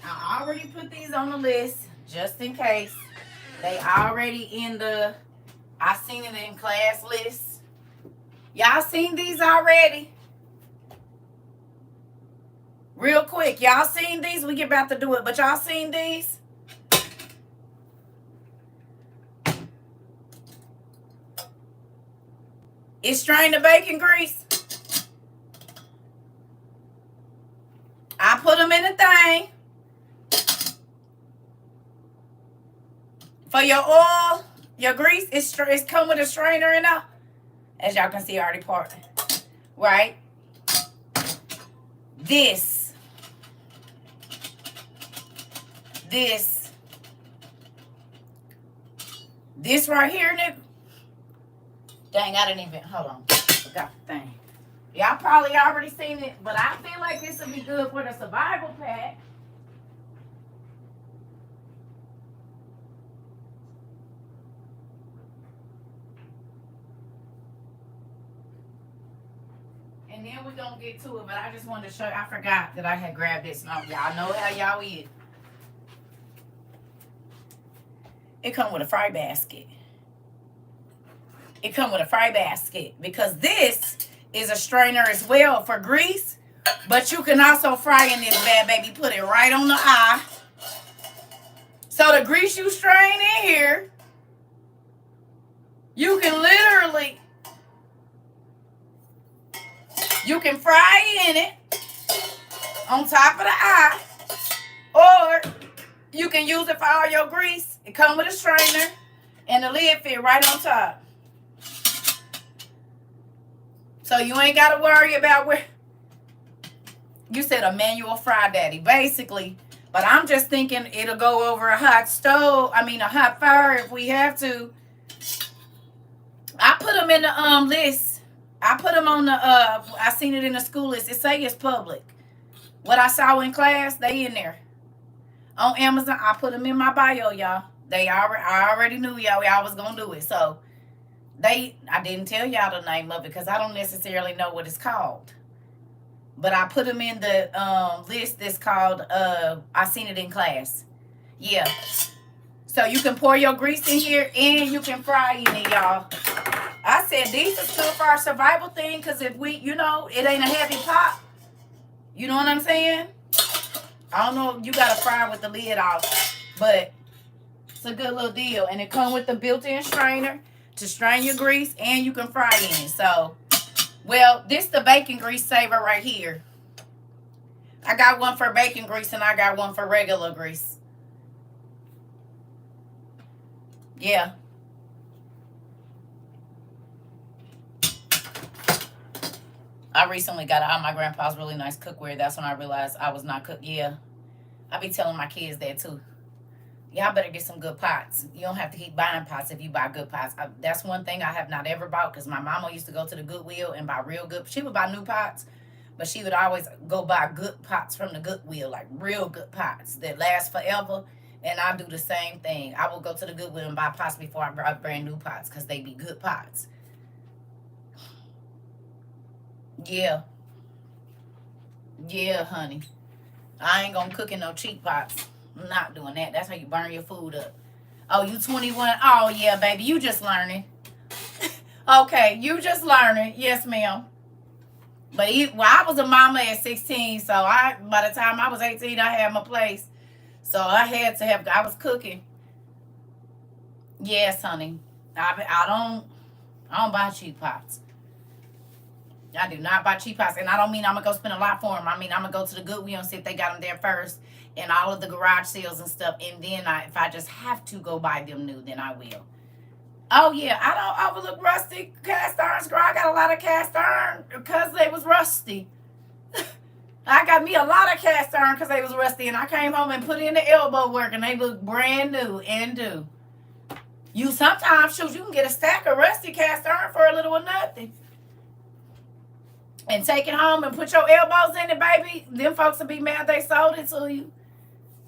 I already put these on the list just in case. They already in the, I seen it in class list. Y'all seen these already? Real quick, y'all seen these? We get about to do it, but y'all seen these? It's strained the bacon grease. I put them in the thing. For your oil, your grease, it's come with a strainer in there. As y'all can see, I already poured it. Right? This right here, nigga. Dang, I didn't even, hold on. Forgot the thing. Y'all probably already seen it, but I feel like this would be good for the survival pack. And then we're going to get to it, but I just wanted to show you. I forgot that I had grabbed this. Y'all know how y'all is. It come with a fry basket. It come with a fry basket because this is a strainer as well for grease, but you can also fry in this bad baby. Put it right on the eye. So the grease you strain in here, you can literally, you can fry in it on top of the eye, or you can use it for all your grease. It come with a strainer and the lid fit right on top. So you ain't got to worry about where, you said a manual fry daddy, basically. But I'm just thinking it'll go over a hot stove, a hot fire if we have to. I put them in the list. I put them on the, I seen it in the school list. It say it's public. What I saw in class, they in there. On Amazon, I put them in my bio, y'all. I already knew y'all was going to do it. So, I didn't tell y'all the name of it because I don't necessarily know what it's called. But I put them in the list that's called, I seen it in class. Yeah. So you can pour your grease in here and you can fry in it, y'all. I said these are good for our survival thing because if we, it ain't a heavy pot. You know what I'm saying? I don't know if you got to fry with the lid off, but it's a good little deal. And it comes with the built-in strainer to strain your grease, and you can fry in it. So, well, this the bacon grease saver right here. I got one for bacon grease, and I got one for regular grease. Yeah. I recently got out of my grandpa's really nice cookware. That's when I realized I was not cooked. Yeah. I be telling my kids that, too. Y'all better get some good pots. You don't have to keep buying pots if you buy good pots. That's one thing I have not ever bought because my mama used to go to the Goodwill and buy real good. She would buy new pots, but she would always go buy good pots from the Goodwill, like real good pots that last forever. And I do the same thing. I will go to the Goodwill and buy pots before I buy brand new pots because they be good pots. Yeah. Yeah, honey. I ain't gonna cook in no cheap pots. I'm not doing that. That's how you burn your food up. Oh, you 21? Oh, yeah, baby. You just learning. Okay, you just learning. Yes, ma'am. But I was a mama at 16, so by the time I was 18, I had my place. So I had to have, I was cooking. Yes, honey. I don't buy cheap pots. I do not buy cheap pots. And I don't mean I'm going to go spend a lot for them. I mean, I'm going to go to the Goodwill and see if they got them there first. And all of the garage sales and stuff. And then if I just have to go buy them new, then I will. Oh, yeah. I don't overlook rusty cast irons, girl. I got a lot of cast iron because they was rusty. I got me a lot of cast iron because they was rusty. And I came home and put in the elbow work. And they look brand new and new. You sometimes, shoot, you can get a stack of rusty cast iron for a little or nothing. And take it home and put your elbows in it, baby. Them folks will be mad they sold it to you.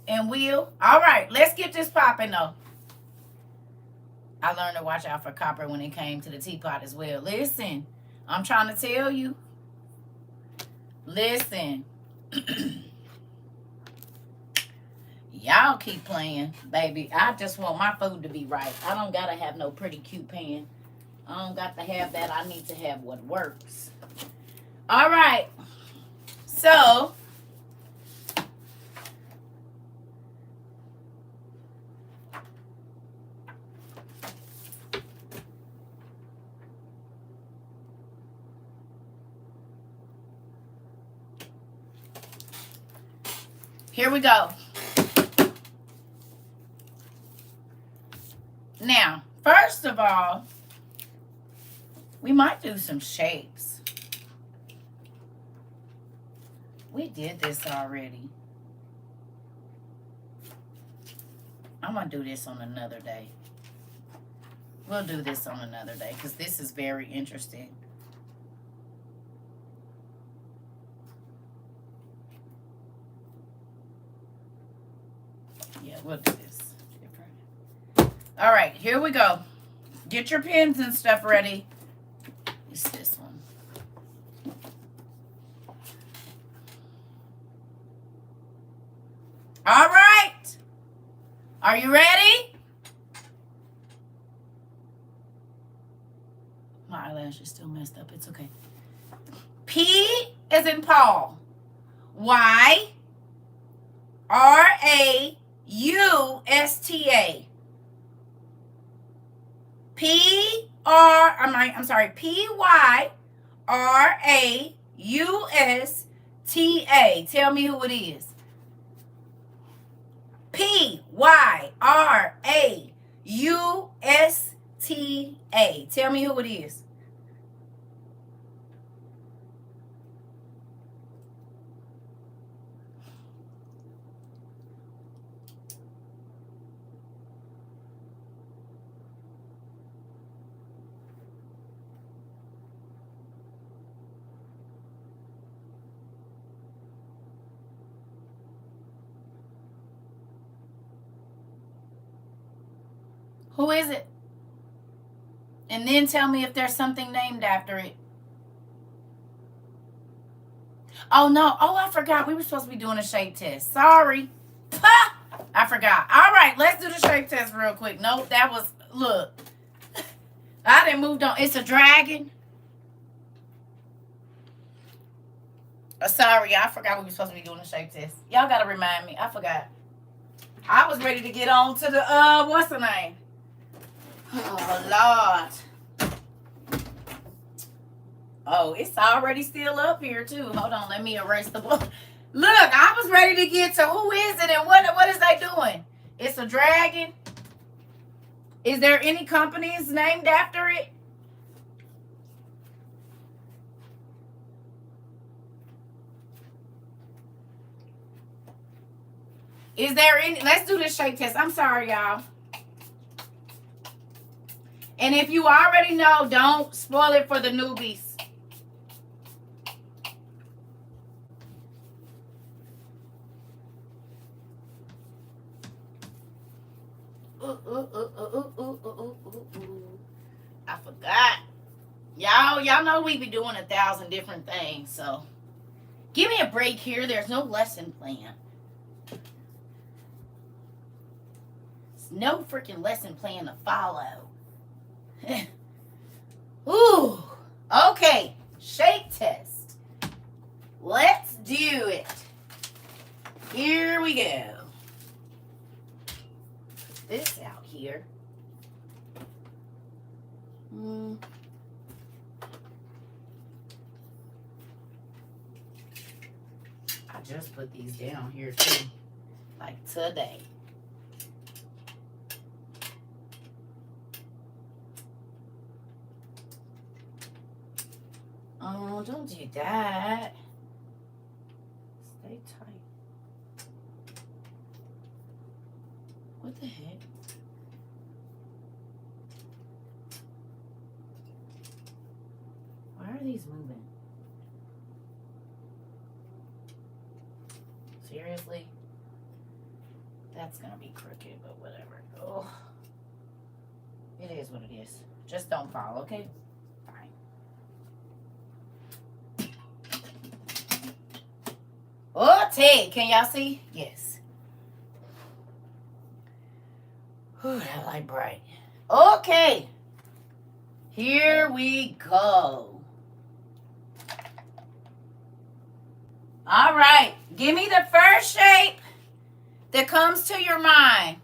And will. All right, let's get this popping, though. I learned to watch out for copper when it came to the teapot as well. Listen, I'm trying to tell you. Listen. Y'all keep playing, baby. I just want my food to be right. I don't got to have no pretty cute pan. I don't got to have that. I need to have what works. All right. So, Here we go. Now, first of all, we might do some shapes. We did this already. I'm going to do this on another day. We'll do this on another day because this is very interesting. Yeah, we'll do this different. All right, here we go. Get your pens and stuff ready. It's this one. All right. Are you ready? My eyelash is still messed up. It's okay. P as in Paul. Y RAUSTA. PYRAUSTA. Tell me who it is. PYRAUSTA. Tell me who it is. Who is it? And then tell me if there's something named after it. Oh, no. Oh, I forgot. We were supposed to be doing a shape test. Sorry. I forgot. All right, let's do the shape test real quick. Nope, that was, look. I didn't move on. It's a dragon. Sorry, I forgot we were supposed to be doing a shape test. Y'all got to remind me. I forgot. I was ready to get on to the, what's the name? Oh, Lord. Oh, it's already still up here, too. Hold on. Let me erase the book. Look, I was ready to get to who is it and what is they doing? It's a dragon. Is there any companies named after it? Is there any? Let's do this shape test. I'm sorry, y'all. And if you already know, don't spoil it for the newbies. I forgot. Y'all know we be doing 1,000 different things, so give me a break here. There's no lesson plan. There's no freaking lesson plan to follow. Ooh. Okay. Shape test. Let's do it. Here we go. Put this out here. I just put these down here too. Like today. Oh, don't do that. Stay tight. What the heck? Why are these moving? Seriously? That's gonna be crooked, but whatever. Oh, it is what it is. Just don't fall, okay? Okay, can y'all see? Yes. Ooh, that light bright. Okay. Here we go. All right. Give me the first shape that comes to your mind.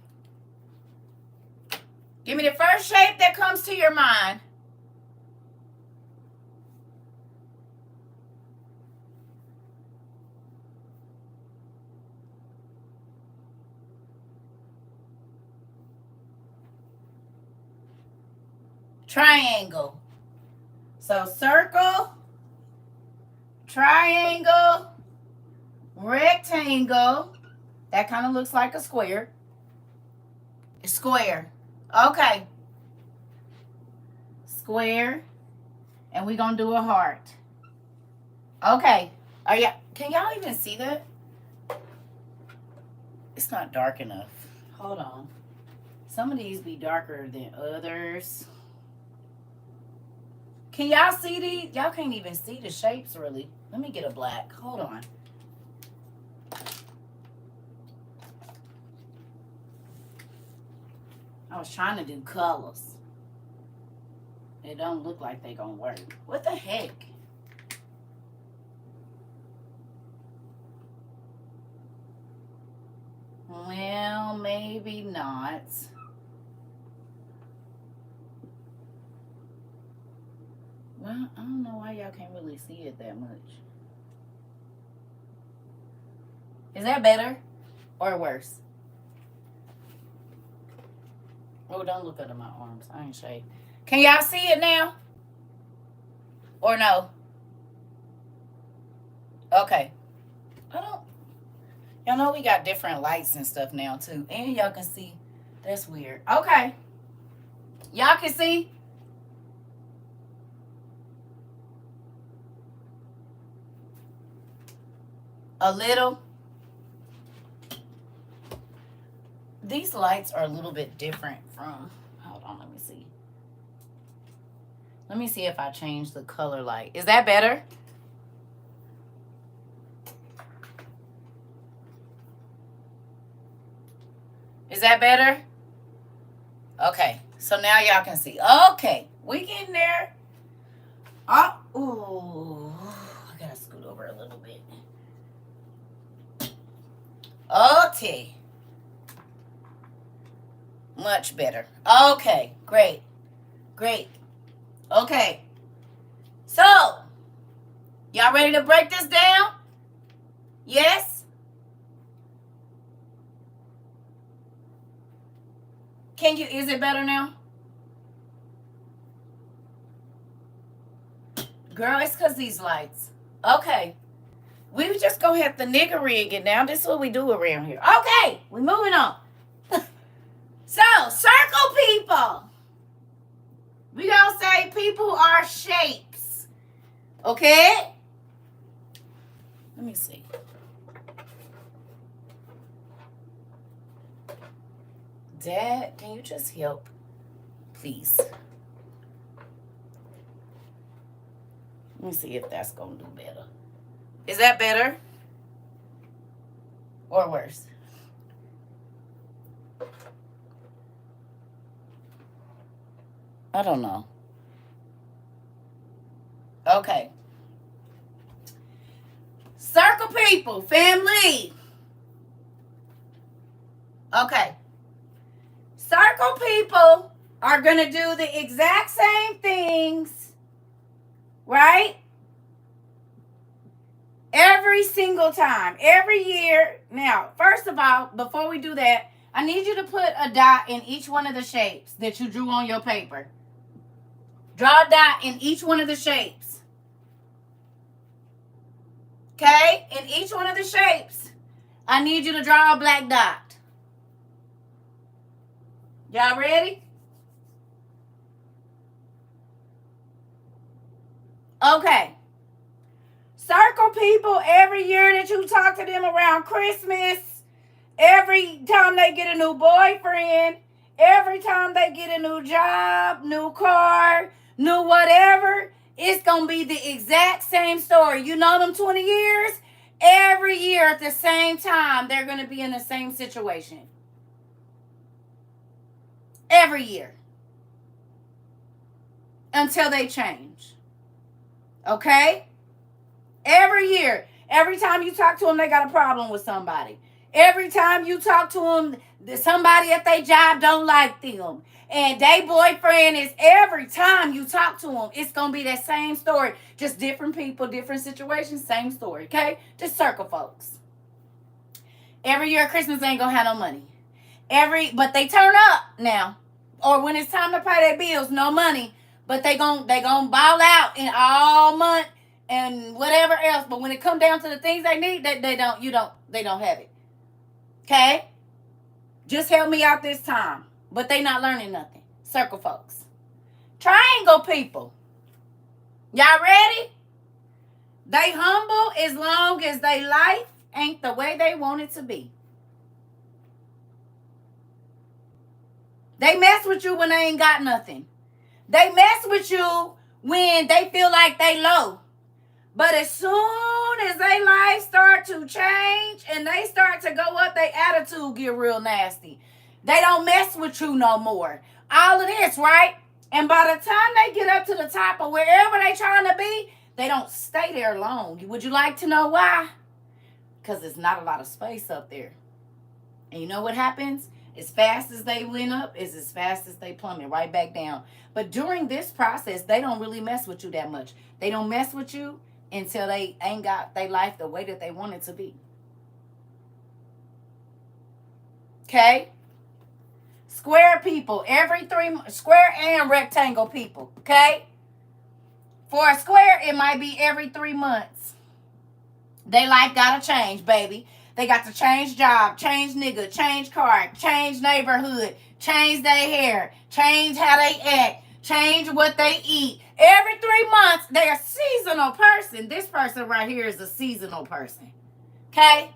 Give me the first shape that comes to your mind. triangle. So circle, triangle, rectangle. That kind of looks like a square. Square. Okay. Square. And we're going to do a heart. Okay. Can y'all even see that? It's not dark enough. Hold on. Some of these be darker than others. Can y'all see these? Y'all can't even see the shapes really. Let me get a black. Hold on. I was trying to do colors. It don't look like they gonna work. What the heck? Well, maybe not. Well, I don't know why y'all can't really see it that much. Is that better or worse? Oh, don't look under my arms. I ain't shaved. Can y'all see it now? Or no? Okay. Y'all know we got different lights and stuff now too. And y'all can see. That's weird. Okay. Y'all can see? A little. These lights are a little bit different from, hold on, let me see. Let me see if I change the color light. Is that better? Is that better? Okay, so now y'all can see. Okay, we getting there. Oh, ooh, I gotta scoot over a little bit. Okay. Much better. Okay, great. Great. Okay. So, y'all ready to break this down? Yes? Is it better now? Girl, it's because these lights. Okay. We just gonna have to nigger rig it now. This is what we do around here. Okay, we moving on. So, circle people. We gonna say people are shapes. Okay? Let me see. Dad, can you just help? Please. Let me see if that's gonna do better. Is that better? Or worse? I don't know. Okay. Circle people, family. Okay. Circle people are going to do the exact same things, right? Every single time, every year. Now, first of all, before we do that, I need you to put a dot in each one of the shapes that you drew on your paper. Draw a dot in each one of the shapes. Okay? In each one of the shapes, I need you to draw a black dot. Y'all ready? Okay. Circle people every year that you talk to them around Christmas, every time they get a new boyfriend, every time they get a new job, new car, new whatever, it's going to be the exact same story. You know them 20 years? Every year at the same time, they're going to be in the same situation. Every year. Until they change. Okay? Every year. Every time you talk to them, they got a problem with somebody. Every time you talk to them, somebody at their job don't like them. And their boyfriend is, every time you talk to them, it's going to be that same story. Just different people, different situations, same story, okay? Just circle, folks. Every year Christmas ain't going to have no money. But they turn up now. Or when it's time to pay their bills, no money. But they gon' ball out in all month and whatever else. But when it come down to the things they need, they don't have it. Okay? Just help me out this time. But they not learning nothing. Circle folks. Triangle people. Y'all ready? They humble as long as they life ain't the way they want it to be. They mess with you when they ain't got nothing. They mess with you when they feel like they low. But as soon as their life start to change and they start to go up, their attitude get real nasty. They don't mess with you no more. All of this, right? And by the time they get up to the top of wherever they trying to be, they don't stay there long. Would you like to know why? Because there's not a lot of space up there. And you know what happens? As fast as they went up is as fast as they plummet right back down. But during this process, they don't really mess with you that much. They don't mess with you until they ain't got their life the way that they want it to be. Okay? Square people, square and rectangle people, okay? For a square, it might be every 3 months. They life gotta change, baby. They got to change job, change nigga, change car, change neighborhood, change their hair, change how they act, change what they eat. Every 3 months, they're a seasonal person. This person right here is a seasonal person. Okay?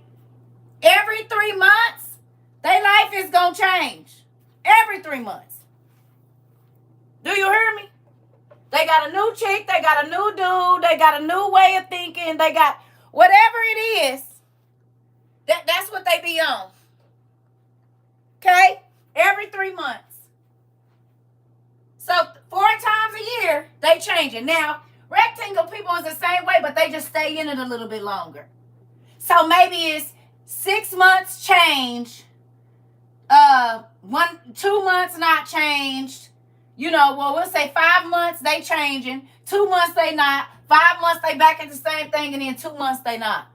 Every 3 months, their life is going to change. Every 3 months. Do you hear me? They got a new chick. They got a new dude. They got a new way of thinking. They got whatever it is. That's what they be on. Okay? Every 3 months. So 4 times a year, they change it. Now, rectangle people is the same way, but they just stay in it a little bit longer. So maybe it's 6 months change, 2 months not changed. You know, well, we'll say 5 months they changing, 2 months they not, 5 months they back at the same thing, and then 2 months they not.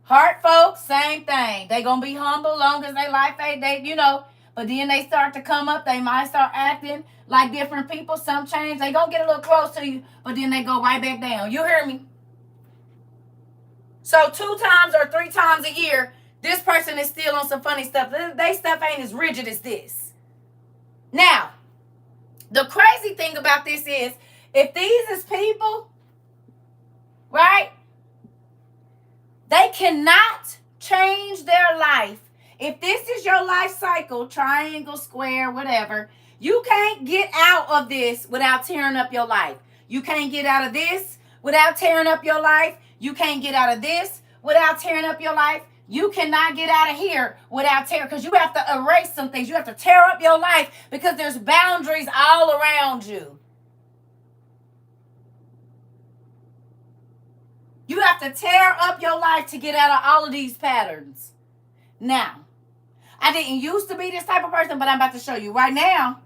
Heart folks, same thing. They gonna be humble long as they life but then they start to come up, they might start acting like different people. Some change, they gonna get a little close to you, but then they go right back down. You hear me? So 2 times or 3 times a year, this person is still on some funny stuff. They stuff ain't as rigid as this. Now, the crazy thing about this is, if these is people, right? They cannot change their life. If this is your life cycle, triangle, square, whatever, you can't get out of this without tearing up your life. You can't get out of this without tearing up your life. You can't get out of this without tearing up your life. You cannot get out of here without tearing, because you have to erase some things. You have to tear up your life because there's boundaries all around you. You have to tear up your life to get out of all of these patterns. Now, I didn't used to be this type of person, but I'm about to show you. Right now,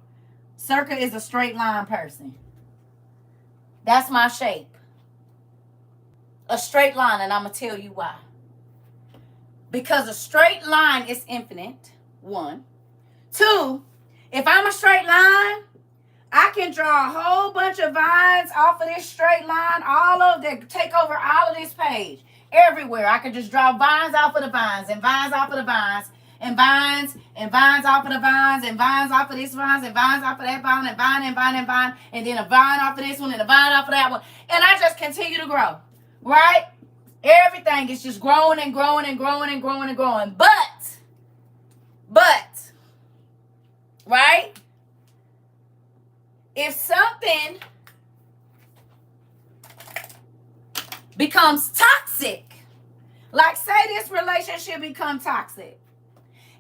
CERCA is a straight line person. That's my shape. A straight line, and I'm going to tell you why. Because a straight line is infinite, 1. 2, if I'm a straight line, I can draw a whole bunch of vines off of this straight line, all of that, take over all of this page. Everywhere. I could just draw vines off of the vines, and vines off of the vines, and vines off of the vines, and vines off of this vines, and vines off of that vine, and vine, and vine, and vine, and then a vine off of this one, and a vine off of that one. And I just continue to grow. Right? Everything is just growing and growing and growing and growing and growing. But, right? If something becomes toxic, like say this relationship become toxic,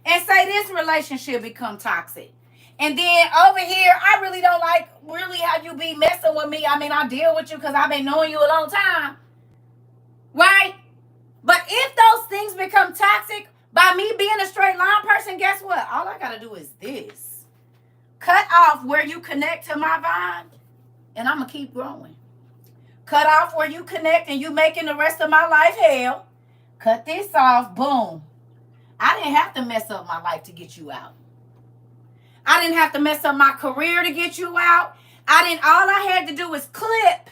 and say this relationship become toxic, and then over here, I really don't like really how you be messing with me. I mean, I deal with you because I've been knowing you a long time, right? But if those things become toxic, by me being a straight line person, guess what? All I got to do is this. Cut off where you connect to my vine, and I'm going to keep growing. Cut off where you connect and you making the rest of my life hell. Cut this off, boom. I didn't have to mess up my life to get you out. I didn't have to mess up my career to get you out. All I had to do was clip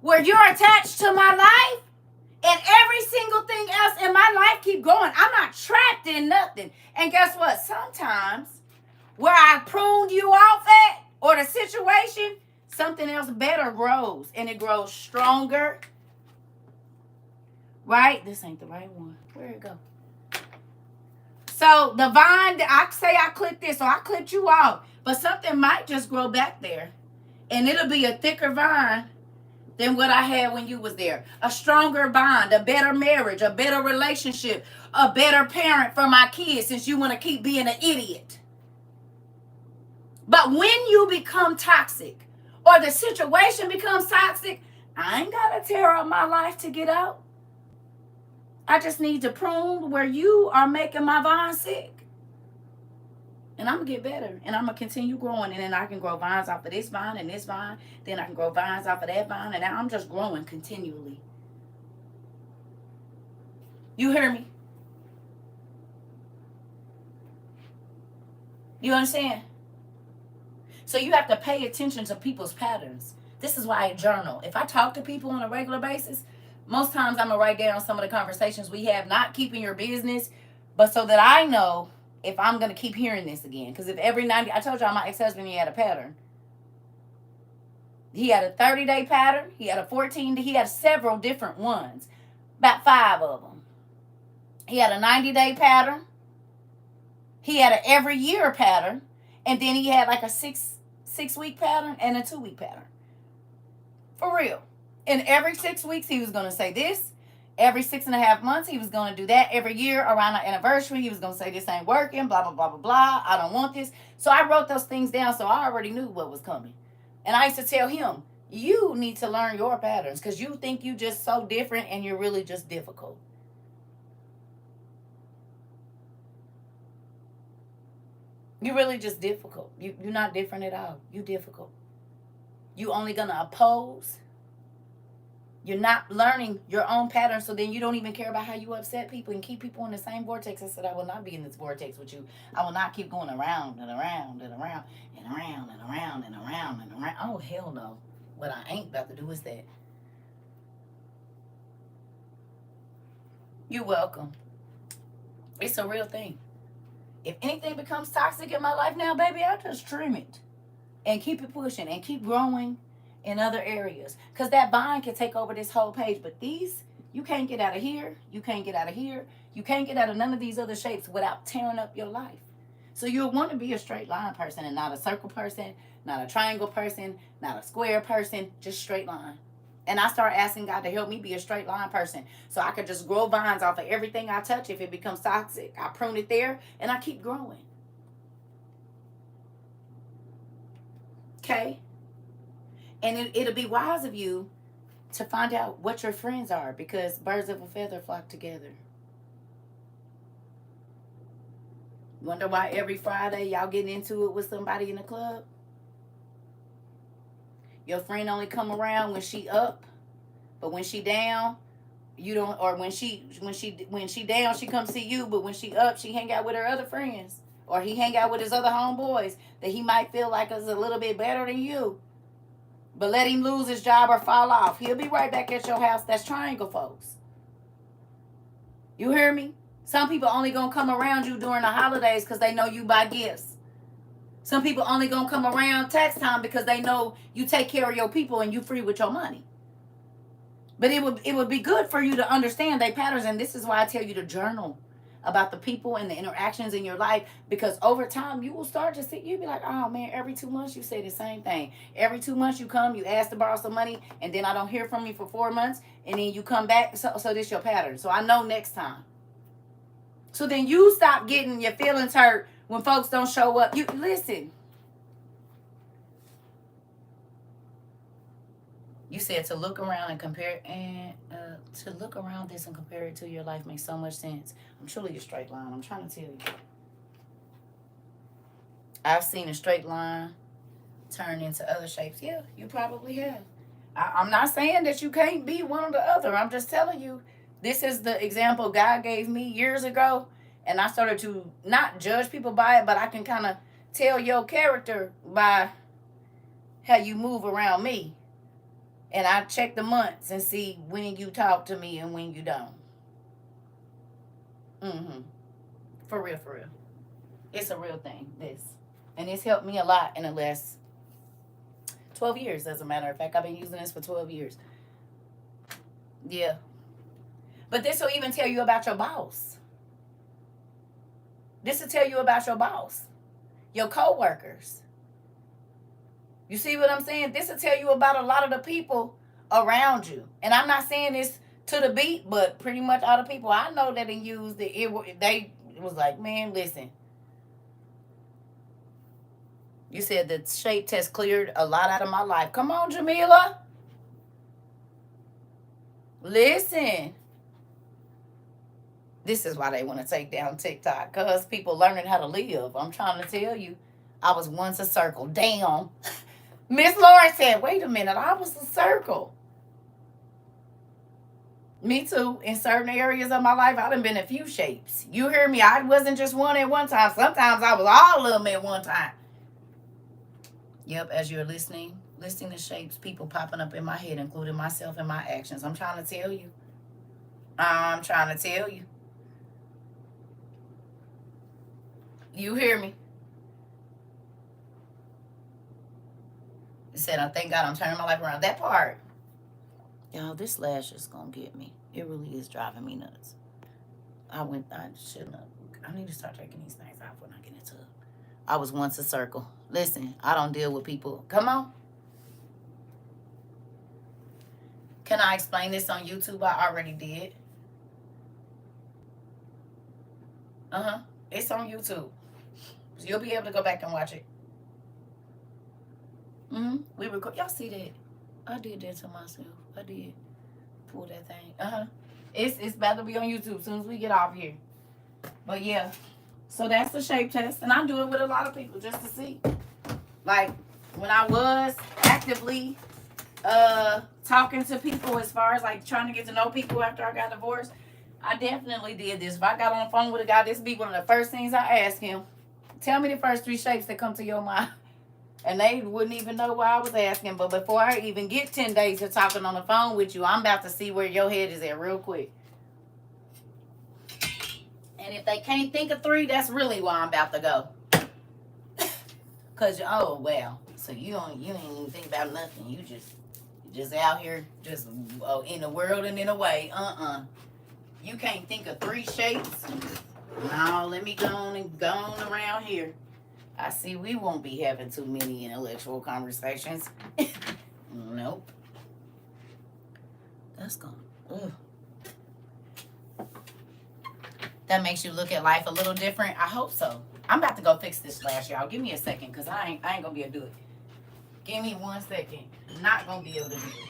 where you're attached to my life, and every single thing else in my life keep going. I'm not trapped in nothing. And guess what? Sometimes where I pruned you off at, or the situation, something else better grows, and it grows stronger. Right? This ain't the right one. Where'd it go? So the vine, I say I clipped this, so I clipped you off. But something might just grow back there. And it'll be a thicker vine than what I had when you was there. A stronger bond, a better marriage, a better relationship, a better parent for my kids, since you want to keep being an idiot. But when you become toxic, or the situation becomes toxic, I ain't got to tear up my life to get out. I just need to prune where you are making my vine sick. And I'm going to get better. And I'm going to continue growing. And then I can grow vines off of this vine and this vine. Then I can grow vines off of that vine. And now I'm just growing continually. You hear me? You understand? So you have to pay attention to people's patterns. This is why I journal. If I talk to people on a regular basis, most times I'm going to write down some of the conversations we have, not keeping your business, but so that I know if I'm going to keep hearing this again. Because if every 90, I told y'all my ex-husband, he had a pattern. He had a 30-day pattern. He had a 14-day. He had several different ones. About 5 of them. He had a 90-day pattern. He had an every year pattern. And then he had like a six-week pattern and a 2-week pattern. For real. And every 6 weeks, he was going to say this. Every 6.5 months, he was going to do that. Every year, around our anniversary, he was going to say, this ain't working, blah, blah, blah, blah, blah. I don't want this. So I wrote those things down, so I already knew what was coming. And I used to tell him, you need to learn your patterns, because you think you just so different, and you're really just difficult. You're really just difficult. You're not different at all. You're difficult. You only going to oppose. You're not learning your own patterns, so then you don't even care about how you upset people and keep people in the same vortex. I said, I will not be in this vortex with you. I will not keep going around and around and around and around and around and around and around. Oh, hell no. What I ain't about to do is that. You're welcome. It's a real thing. If anything becomes toxic in my life now, baby, I'll just trim it and keep it pushing and keep growing in other areas, because that vine can take over this whole page. But these, you can't get out of here. You can't get out of here. You can't get out of none of these other shapes without tearing up your life. So you'll want to be a straight line person and not a circle person, not a triangle person, not a square person, just straight line. And I started asking God to help me be a straight line person, so I could just grow vines off of everything I touch. If it becomes toxic, I prune it there and I keep growing. Okay? And it'll be wise of you to find out what your friends are, because birds of a feather flock together. Wonder why every Friday y'all getting into it with somebody in the club? Your friend only come around when she up, but when she down, you don't. Or when she down, she come see you, but when she up, she hang out with her other friends, or he hang out with his other homeboys that he might feel like is a little bit better than you. But let him lose his job or fall off. He'll be right back at your house. That's triangle, folks. You hear me? Some people only going to come around you during the holidays because they know you buy gifts. Some people only going to come around tax time because they know you take care of your people and you free with your money. But it would be good for you to understand their patterns. And this is why I tell you to journal about the people and the interactions in your life, because over time you will start to see, you'll be like, oh man, every 2 months you say the same thing. Every 2 months you come, you ask to borrow some money, and then I don't hear from you for 4 months, and then you come back. So this your pattern. So I know next time. So then you stop getting your feelings hurt when folks don't show up. You listen. You said to look around and compare, and to look around this and compare it to your life makes so much sense. I'm truly a straight line. I'm trying to tell you. I've seen a straight line turn into other shapes. Yeah, you probably have. I'm not saying that you can't be one or the other. I'm just telling you, this is the example God gave me years ago, And I started to not judge people by it, but I can kind of tell your character by how you move around me. And I check the months and see when you talk to me and when you don't. For real, for real. It's a real thing, this. And it's helped me a lot in the last 12 years, as a matter of fact. I've been using this for 12 years. Yeah. But this will even tell you about your boss. This will tell you about your boss, your co-workers. You see what I'm saying? This will tell you about a lot of the people around you. And I'm not saying this to the beat, but pretty much all the people I know that used it, it was like, man, listen. You said the shape test cleared a lot out of my life. Come on, Jamila. Listen. This is why they want to take down TikTok, because people learning how to live. I'm trying to tell you, I was once a circle. Damn. Miss Lauren said, wait a minute, I was a circle. Me too. In certain areas of my life, I done been a few shapes. You hear me? I wasn't just one at one time. Sometimes I was all of them at one time. Yep, as you're listening to shapes, people popping up in my head, including myself and my actions. I'm trying to tell you. You hear me? It said, I thank God I'm turning my life around. That part. Y'all, this lash is going to get me. It really is driving me nuts. I shouldn't have. I need to start taking these things off when I get into it. I was once a circle. Listen, I don't deal with people. Come on. Can I explain this on YouTube? I already did. It's on YouTube. So you'll be able to go back and watch it. We record. Y'all see that? I did that to myself. I did. Pull that thing. It's about to be on YouTube as soon as we get off here. But yeah. So that's the shape test. And I do it with a lot of people just to see. Like, when I was actively talking to people as far as like trying to get to know people after I got divorced, I definitely did this. If I got on the phone with a guy, this would be one of the first things I ask him. Tell me the first 3 shapes that come to your mind. And they wouldn't even know why I was asking. But before I even get 10 days of talking on the phone with you, I'm about to see where your head is at real quick. And if they can't think of 3, that's really why I'm about to go. Because, oh, well. So you ain't even think about nothing. You just out here, just in the world and in a way. You can't think of 3 shapes? No, let me go on around here. I see we won't be having too many intellectual conversations. Nope. That's gone. Ugh. That makes you look at life a little different. I hope so. I'm about to go fix this lash, y'all. Give me a second, because I ain't going to be able to do it. Give me 1 second. I'm not going to be able to do it.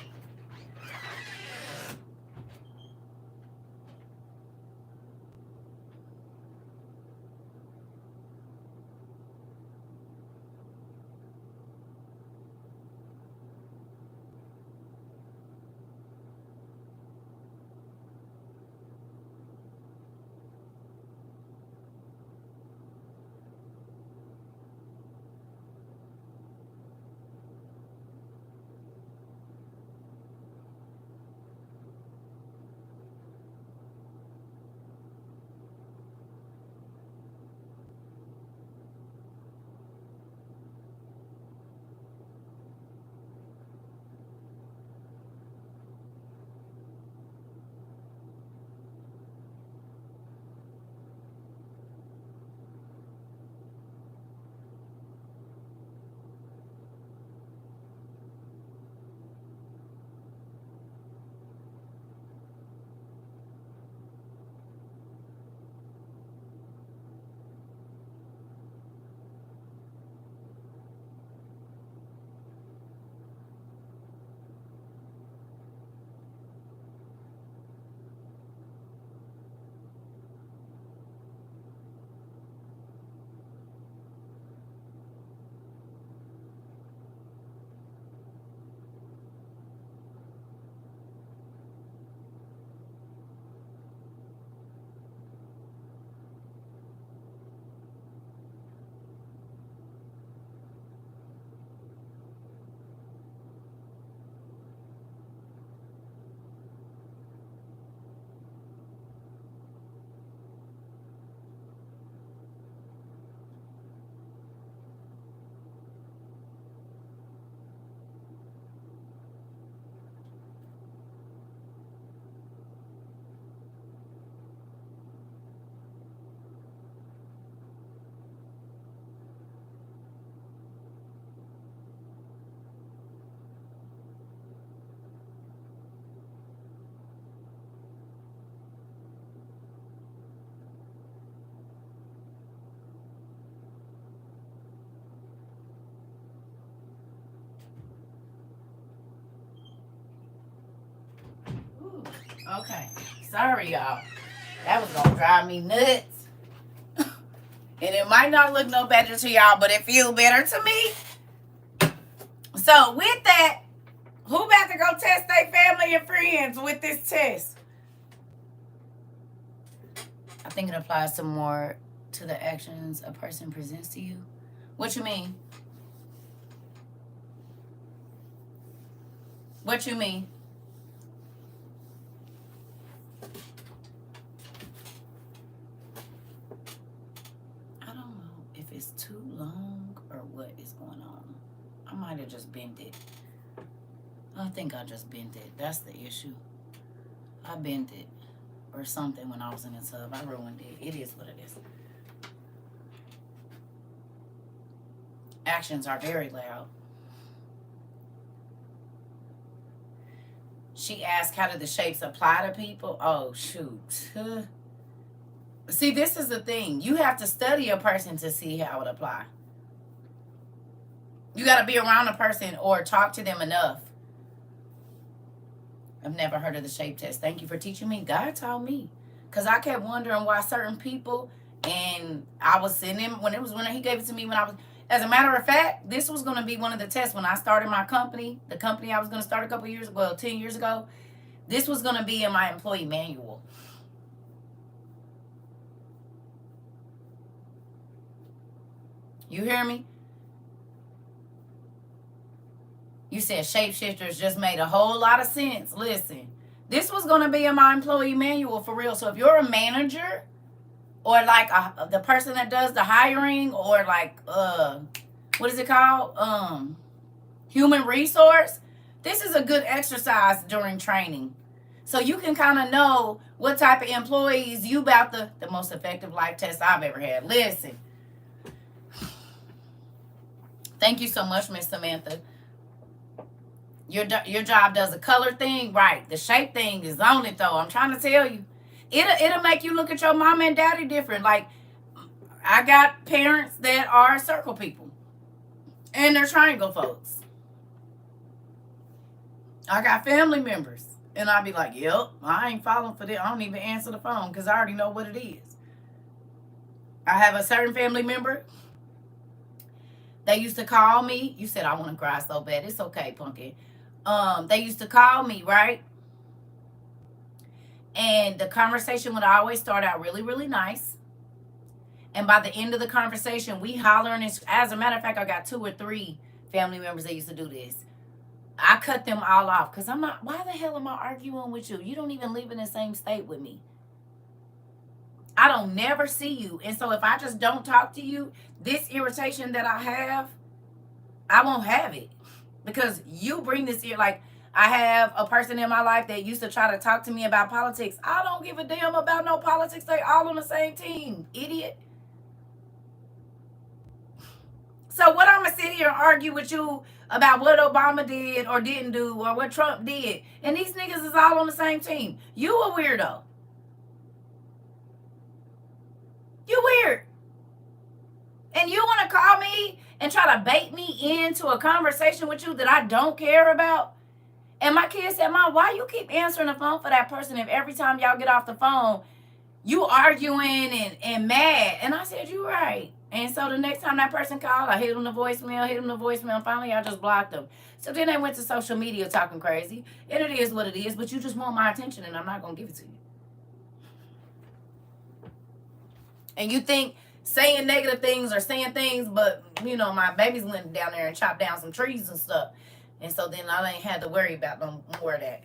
Okay. Sorry, y'all. That was gonna drive me nuts. And it might not look no better to y'all, but it feels better to me. So with that, who about to go test their family and friends with this test? I think it applies to more to the actions a person presents to you. What you mean? What you mean? I don't know if it's too long or what is going on. I might have just bent it. I think I just bent it. That's the issue. I bent it or something when I was in the tub. I ruined it. It is what it is. Actions are very loud. She asked, how do the shapes apply to people? Oh, shoot. See, this is the thing. You have to study a person to see how it apply. You got to be around a person or talk to them enough. I've never heard of the shape test. Thank you for teaching me. God taught me. Because I kept wondering why certain people, and I was sitting in, when he gave it to me when I was, as a matter of fact, this was going to be one of the tests when I started my company, the company I was going to start a couple years ago, well, 10 years ago. This was going to be in my employee manual. You hear me? You said shapeshifters just made a whole lot of sense. Listen, this was going to be in my employee manual for real. So if you're a manager or like the person that does the hiring or like, what is it called? Human resource. This is a good exercise during training. So you can kind of know what type of employees you about the most effective life test I've ever had. Listen. Thank you so much, Miss Samantha. Your job does a color thing, right? The shape thing is on it, though. I'm trying to tell you. It'll make you look at your mom and daddy different. Like, I got parents that are circle people. And they're triangle folks. I got family members. And I'll be like, yep, I ain't falling for that. I don't even answer the phone because I already know what it is. I have a certain family member. They used to call me. You said I want to cry so bad. It's okay, Pumpkin. They used to call me, right? And the conversation would always start out really, really nice. And by the end of the conversation, we hollering. As a matter of fact, I got 2 or 3 family members that used to do this. I cut them all off because I'm not, why the hell am I arguing with you? You don't even live in the same state with me. I don't never see you. And so if I just don't talk to you, this irritation that I have, I won't have it. Because you bring this here, like, I have a person in my life that used to try to talk to me about politics. I don't give a damn about no politics. They all on the same team, idiot. So what I'm going to sit here and argue with you about what Obama did or didn't do or what Trump did. And these niggas is all on the same team. You a weirdo. You weird. And you want to call me and try to bait me into a conversation with you that I don't care about? And my kid said, Mom, why you keep answering the phone for that person if every time y'all get off the phone, you arguing and mad? And I said, you're right. And so the next time that person called, I hit them the voicemail. And finally, I just blocked them. So then they went to social media talking crazy. And it is what it is, but you just want my attention, and I'm not going to give it to you. And you think saying negative things or saying things, but, you know, my babies went down there and chopped down some trees and stuff. And so then I ain't had to worry about no more of that.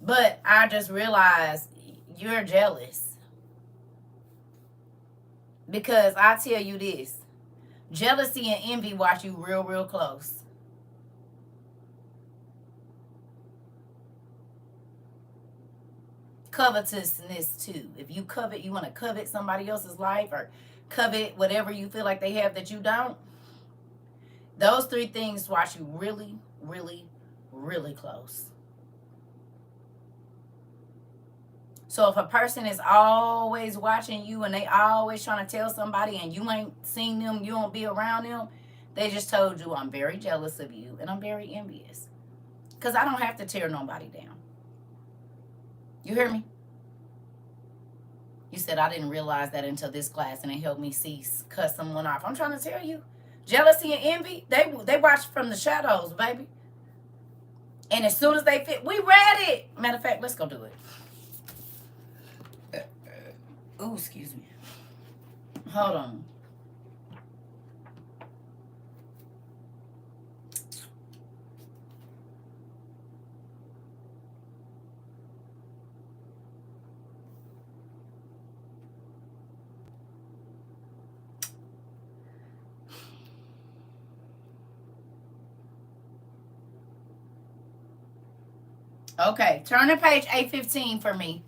But I just realized you're jealous. Because I tell you this, jealousy and envy watch you real, real close. Covetousness too. If you covet, you want to covet somebody else's life or covet whatever you feel like they have that you don't. Those 3 things watch you really, really, really close. So if a person is always watching you and they always trying to tell somebody and you ain't seen them, you don't be around them, they just told you, I'm very jealous of you and I'm very envious. Because I don't have to tear nobody down. You hear me? You said I didn't realize that until this class, and it helped me see cut someone off. I'm trying to tell you, jealousy and envy, they watch from the shadows, baby. And as soon as they fit, we read it. Matter of fact, let's go do it. Ooh, excuse me. Hold on. Okay, turn to page 815 for me.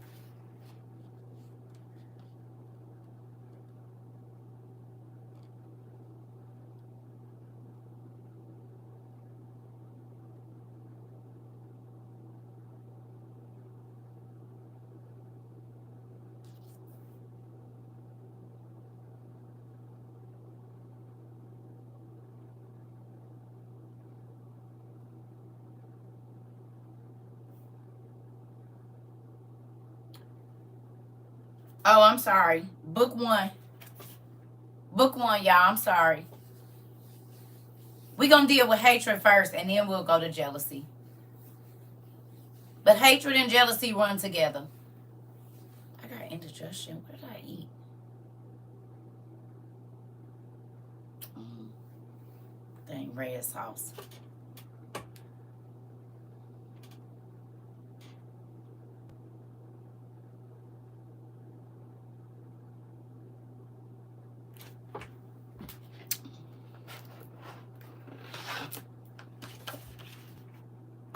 Oh, I'm sorry. Book one. Book one, y'all. I'm sorry. We're going to deal with hatred first, and then we'll go to jealousy. But hatred and jealousy run together. I got indigestion. What did I eat? Dang, red sauce.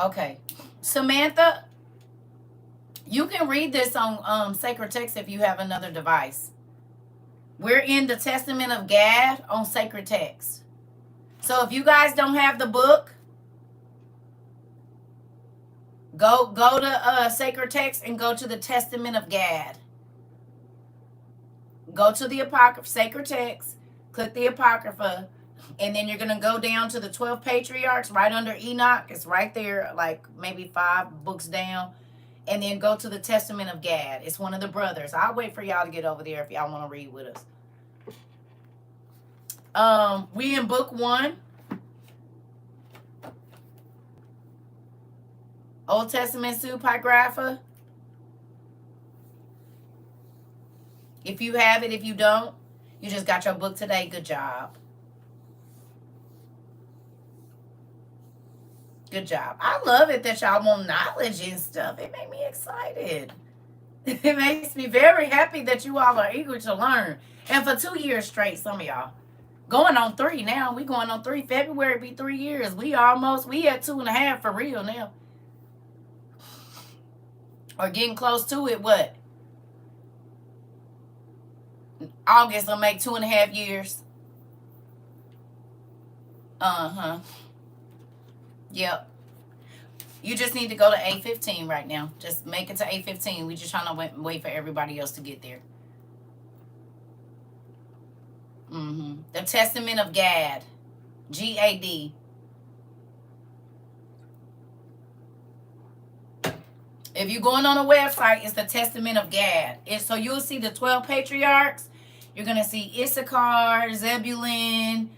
Okay. Samantha, you can read this on Sacred Text if you have another device. We're in the Testament of Gad on Sacred Text. So if you guys don't have the book, go to Sacred Text and go to the Testament of Gad. Go to the Apocrypha, Sacred Text, click the Apocrypha, and then you're going to go down to the 12 patriarchs right under Enoch. It's right there, like maybe 5 books down. And then go to the Testament of Gad. It's one of the brothers. I'll wait for y'all to get over there if y'all want to read with us. We in book 1. Old Testament Pseudepigrapha. If you have it, if you don't, you just got your book today. Good job. Good job. I love it that y'all want knowledge and stuff. It made me excited. It makes me very happy that you all are eager to learn. And for 2 years straight, some of y'all. Going on 3 now. We going on 3. February be 3 years. We at 2.5 for real now. Or getting close to it, what? August will make 2.5 years. Uh-huh. Yep. You just need to go to A15 right now. Just make it to A15. We just trying to wait for everybody else to get there. The Testament of Gad. G-A-D. If you're going on a website, it's the Testament of Gad. So you'll see the 12 patriarchs. You're going to see Issachar, Zebulun,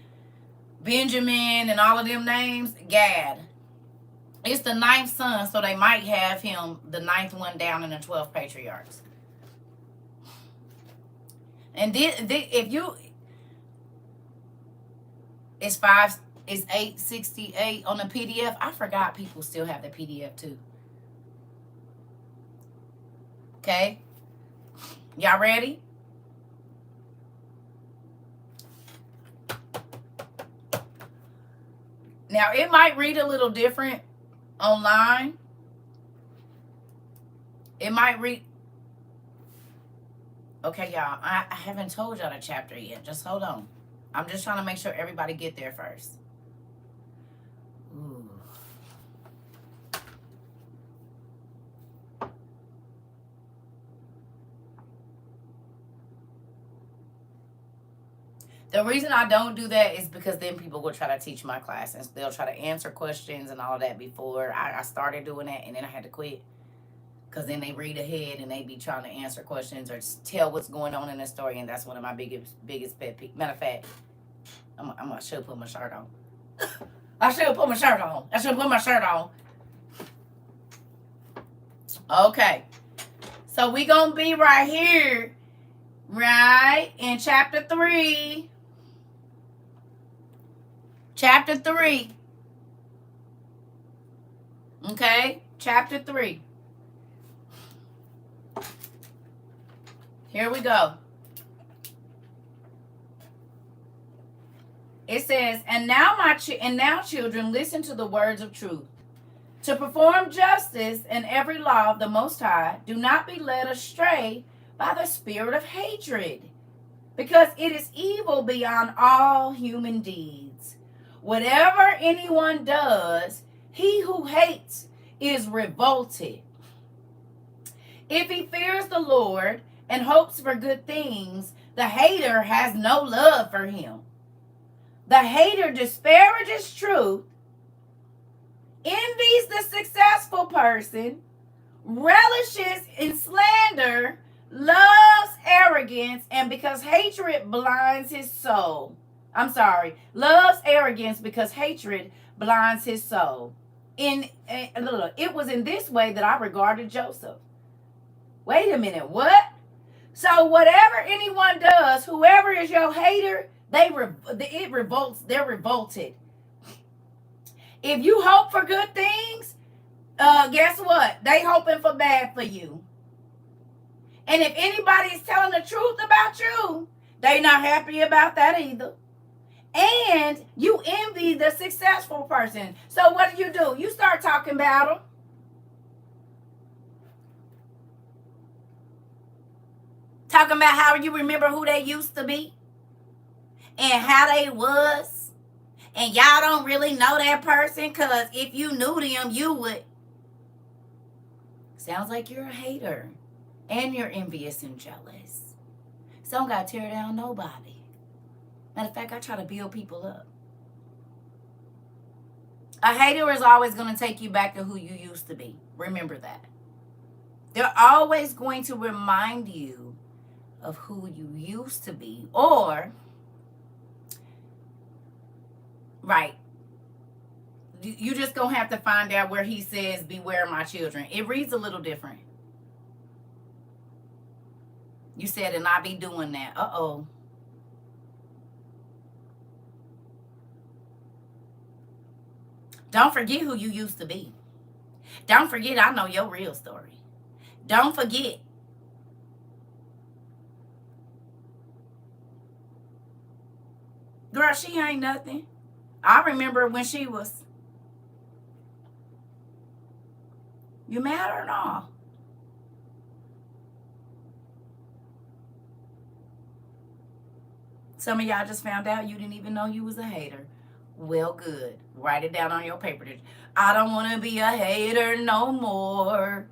Benjamin, and all of them names. Gad. It's the 9th son, so they might have him, the 9th one down in the 12 patriarchs. And if you, it's 868 on the PDF. I forgot people still have the PDF too. Okay, y'all ready? Now it might read a little different online. It might read. Okay, y'all. I haven't told y'all the chapter yet. Just hold on. I'm just trying to make sure everybody get there first. Ooh. The reason I don't do that is because then people will try to teach my class and they'll try to answer questions and all of that before. I started doing that and then I had to quit. Because then they read ahead and they be trying to answer questions or tell what's going on in the story. And that's one of my biggest pet peeves. Matter of fact, I should put my shirt on. I should put my shirt on. I should put my shirt on. Okay. So we going to be right here. Right? In chapter 3. Chapter 3. Okay? Chapter 3. Here we go. It says, and now children, listen to the words of truth. To perform justice and every law of the Most High, do not be led astray by the spirit of hatred, because it is evil beyond all human deeds. Whatever anyone does, he who hates is revolted. If he fears the Lord and hopes for good things, the hater has no love for him. The hater disparages truth, envies the successful person, relishes in slander, loves arrogance, and because hatred blinds his soul. Loves arrogance because hatred blinds his soul. It was in this way that I regarded Joseph. Wait a minute, what? So whatever anyone does, whoever is your hater, they're revolted. If you hope for good things, guess what? They hoping for bad for you. And if anybody is telling the truth about you, they not happy about that either. And you envy the successful person. So what do? You start talking about them. Talking about how you remember who they used to be and how they was. And y'all don't really know that person, because if you knew them, you would. Sounds like you're a hater. And you're envious and jealous. So I don't got to tear down nobody. Matter of fact, I try to build people up. A hater is always going to take you back to who you used to be. Remember that. They're always going to remind you of who you used to be. Or, right, you just going to have to find out where he says, beware my children. It reads a little different. You said, and I be doing that. Uh-oh. Don't forget who you used to be. Don't forget I know your real story. Don't forget. Girl, she ain't nothing. I remember when she was. You mad or not? Some of y'all just found out you didn't even know you was a hater. Well, good. Write it down on your paper. I don't want to be a hater no more.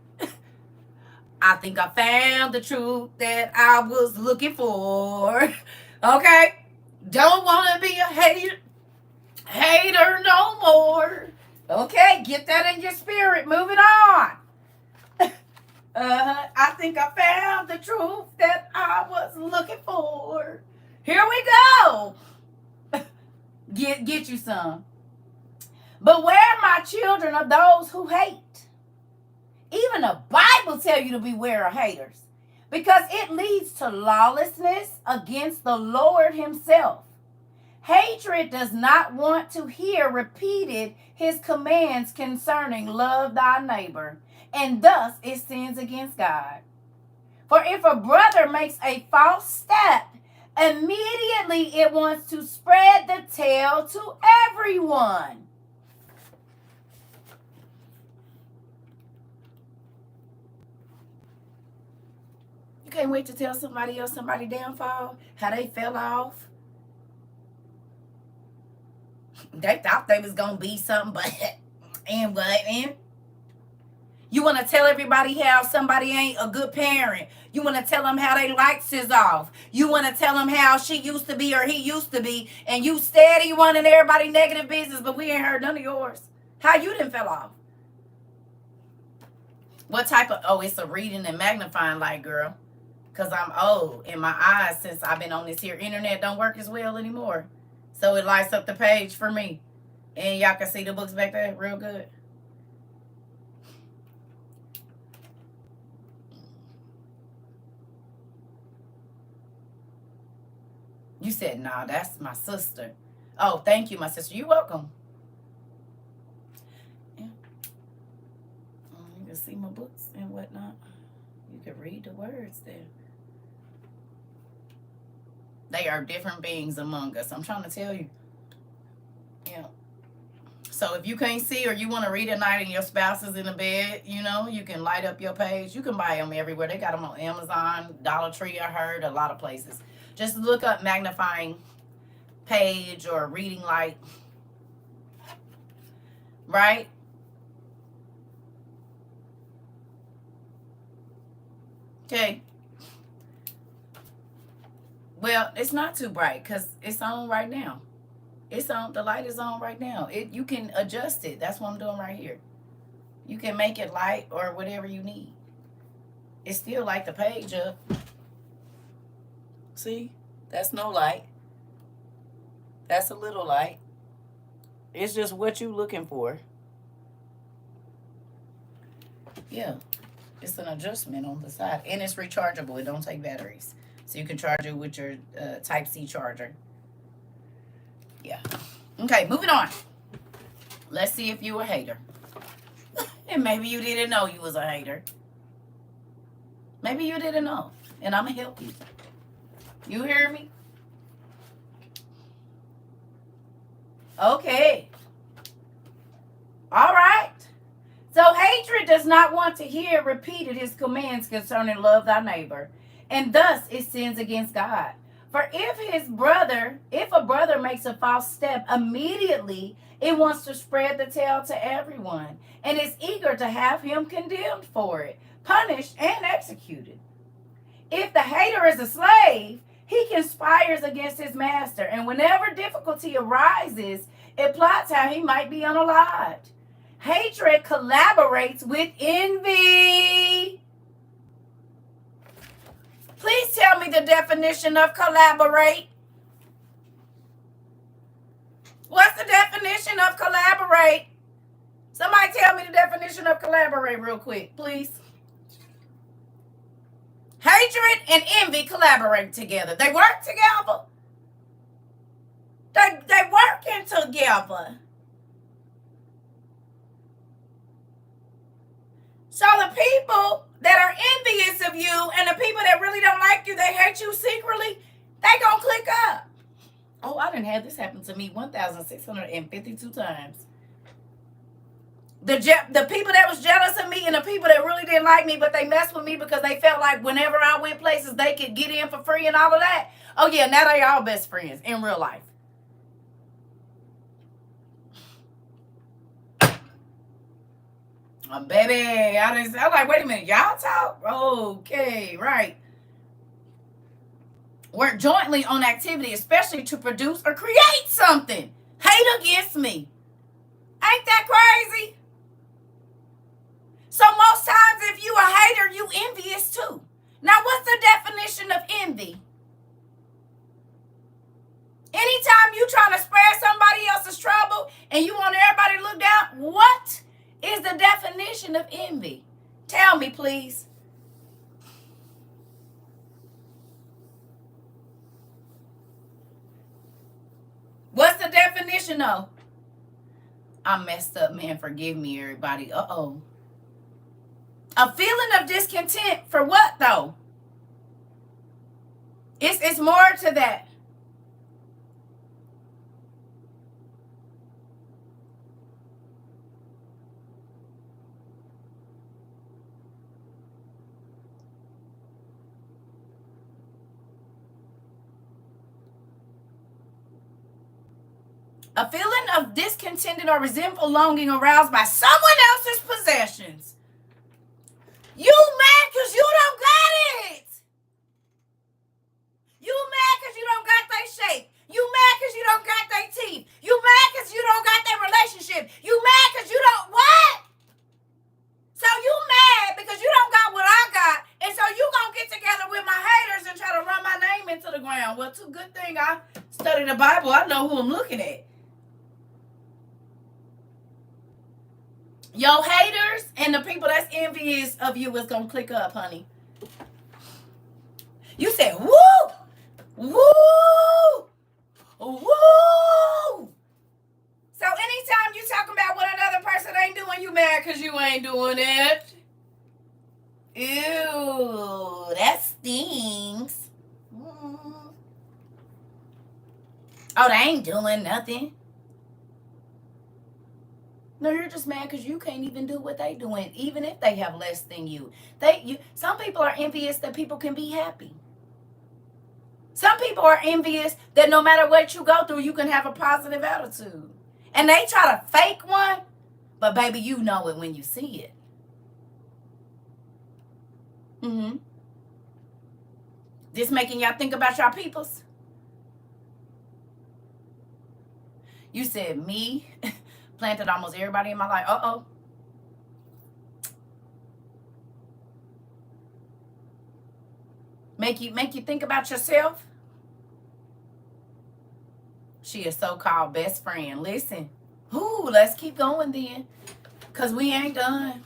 I think I found the truth that I was looking for. Okay? Don't want to be a hater no more. Okay? Get that in your spirit. Moving on. I think I found the truth that I was looking for. Here we go. Get you some. Beware, my children, of those who hate. Even the Bible tells you to beware of haters, because it leads to lawlessness against the Lord himself. Hatred does not want to hear repeated his commands concerning love thy neighbor, and thus it sins against God. For if a brother makes a false step, immediately it wants to spread the tale to everyone. You can't wait to tell somebody else somebody's downfall, how they fell off. They thought they was going to be something, but you want to tell everybody how somebody ain't a good parent. You want to tell them how they lights is off. You want to tell them how she used to be or he used to be. And you steady wanting everybody negative business, but we ain't heard none of yours. How you done fell off. What type of, oh, it's a reading and magnifying light, girl. Because I'm old and my eyes, since I've been on this here internet, don't work as well anymore. So it lights up the page for me. And y'all can see the books back there real good. You said, nah, that's my sister. Oh, thank you, my sister. You're welcome. Yeah. You can see my books and whatnot. You can read the words there. They are different beings among us. I'm trying to tell you. Yeah. So if you can't see or you want to read at night and your spouse is in the bed, you know, you can light up your page. You can buy them everywhere. They got them on Amazon, Dollar Tree, I heard, a lot of places. Just look up magnifying page or reading light. Right? Okay. Well, it's not too bright because it's on right now. It's on. The light is on right now. You can adjust it. That's what I'm doing right here. You can make it light or whatever you need. It's still like the page up. See? That's no light. That's a little light. It's just what you looking for. Yeah. It's an adjustment on the side. And it's rechargeable. It don't take batteries. So you can charge it with your Type-C charger. Yeah. Okay, moving on. Let's see if you a hater. And maybe you didn't know you was a hater. Maybe you didn't know. And I'm going to help you. You hear me? Okay. All right. So hatred does not want to hear repeated his commands concerning love thy neighbor. And thus it sins against God. For if a brother makes a false step, immediately it wants to spread the tale to everyone, and is eager to have him condemned for it, punished and executed. If the hater is a slave, he conspires against his master, and whenever difficulty arises, it plots how he might be unalived. Hatred collaborates with envy. Please tell me the definition of collaborate. What's the definition of collaborate? Somebody tell me the definition of collaborate real quick, please. Hatred and envy collaborate together. They work together. They working together. So the people that are envious of you and the people that really don't like you, they hate you secretly, they gonna click up. Oh, I done had this happen to me 1,652 times. The people that was jealous of me and the people that really didn't like me, but they messed with me because they felt like whenever I went places, they could get in for free and all of that. Oh, yeah, now they all best friends in real life. Baby, I'm like, wait a minute, y'all talk? Okay, right. Work jointly on activity, especially to produce or create something. Hate against me. Ain't that crazy? So most times if you a hater, you envious too. Now what's the definition of envy? Anytime you trying to spare somebody else's trouble and you want everybody to look down, what is the definition of envy? Tell me, please. What's the definition of? I messed up, man. Forgive me, everybody. Uh-oh. A feeling of discontent for what, though? It's more to that. A feeling of discontented or resentful longing aroused by someone else's possessions. You mad because you don't got it. You mad because you don't got their shape. You mad because you don't got their teeth. You mad because you don't got their relationship. You mad because you don't what? So you mad Well, it's a good thing I study the Bible. I know who I'm looking at. Your haters and the people that's envious of you is going to click up, honey. You said, woo! Woo! Woo! So anytime you talking about what another person ain't doing, you mad because you ain't doing it. Ew, that stings. Oh, they ain't doing nothing. No, you're just mad because you can't even do what they doing, even if they have less than you. Some people are envious that people can be happy. Some people are envious that no matter what you go through, you can have a positive attitude. And they try to fake one, but baby, you know it when you see it. This making y'all think about y'all peoples? You said me planted almost everybody in my life. Uh-oh. Make you think about yourself? She is so-called best friend. Listen. Ooh, let's keep going then. Because we ain't done.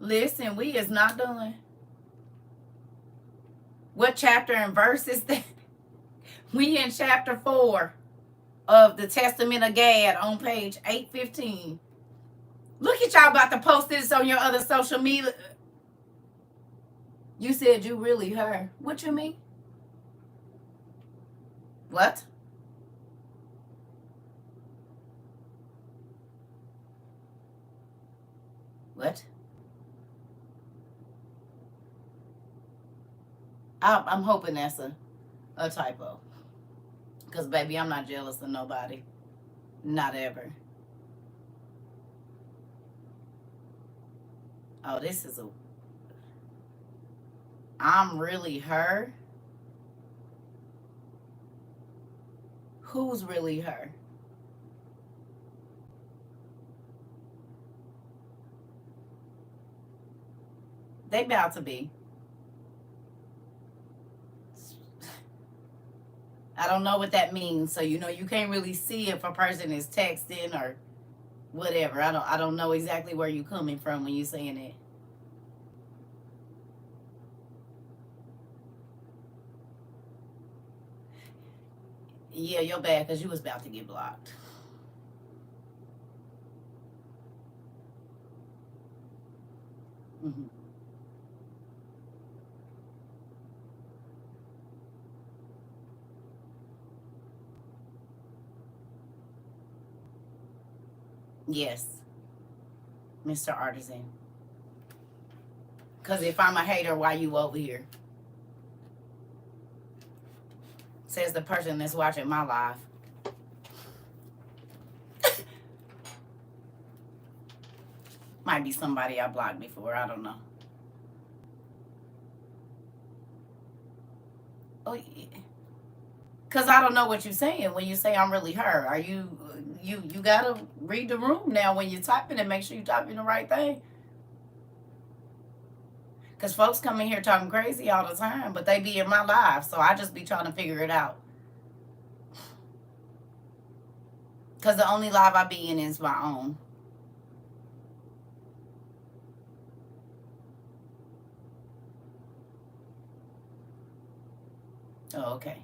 Listen, we is not done. What chapter and verse is that? We in chapter 4 of the Testament of Gad on page 815. Look at y'all about to post this on your other social media. You said you really her. What you mean? What? What? I'm hoping that's a typo. Because, baby, I'm not jealous of nobody. Not ever. Oh, this is I'm really her? Who's really her? They about to be. I don't know what that means. So, you can't really see if a person is texting or whatever. I don't know exactly where you're coming from when you're saying it. Yeah, you're bad because you was about to get blocked. Mm-hmm. Yes, Mr. Artisan. Because if I'm a hater, why you over here? Says the person that's watching my live. Might be somebody I blocked before. I don't know. Oh, yeah. Because I don't know what you're saying when you say I'm really her. Are you gotta read the room now when you're typing and make sure you're typing the right thing. Because folks come in here talking crazy all the time, but they be in my live, so I just be trying to figure it out. Because the only live I be in is my own. Oh, okay.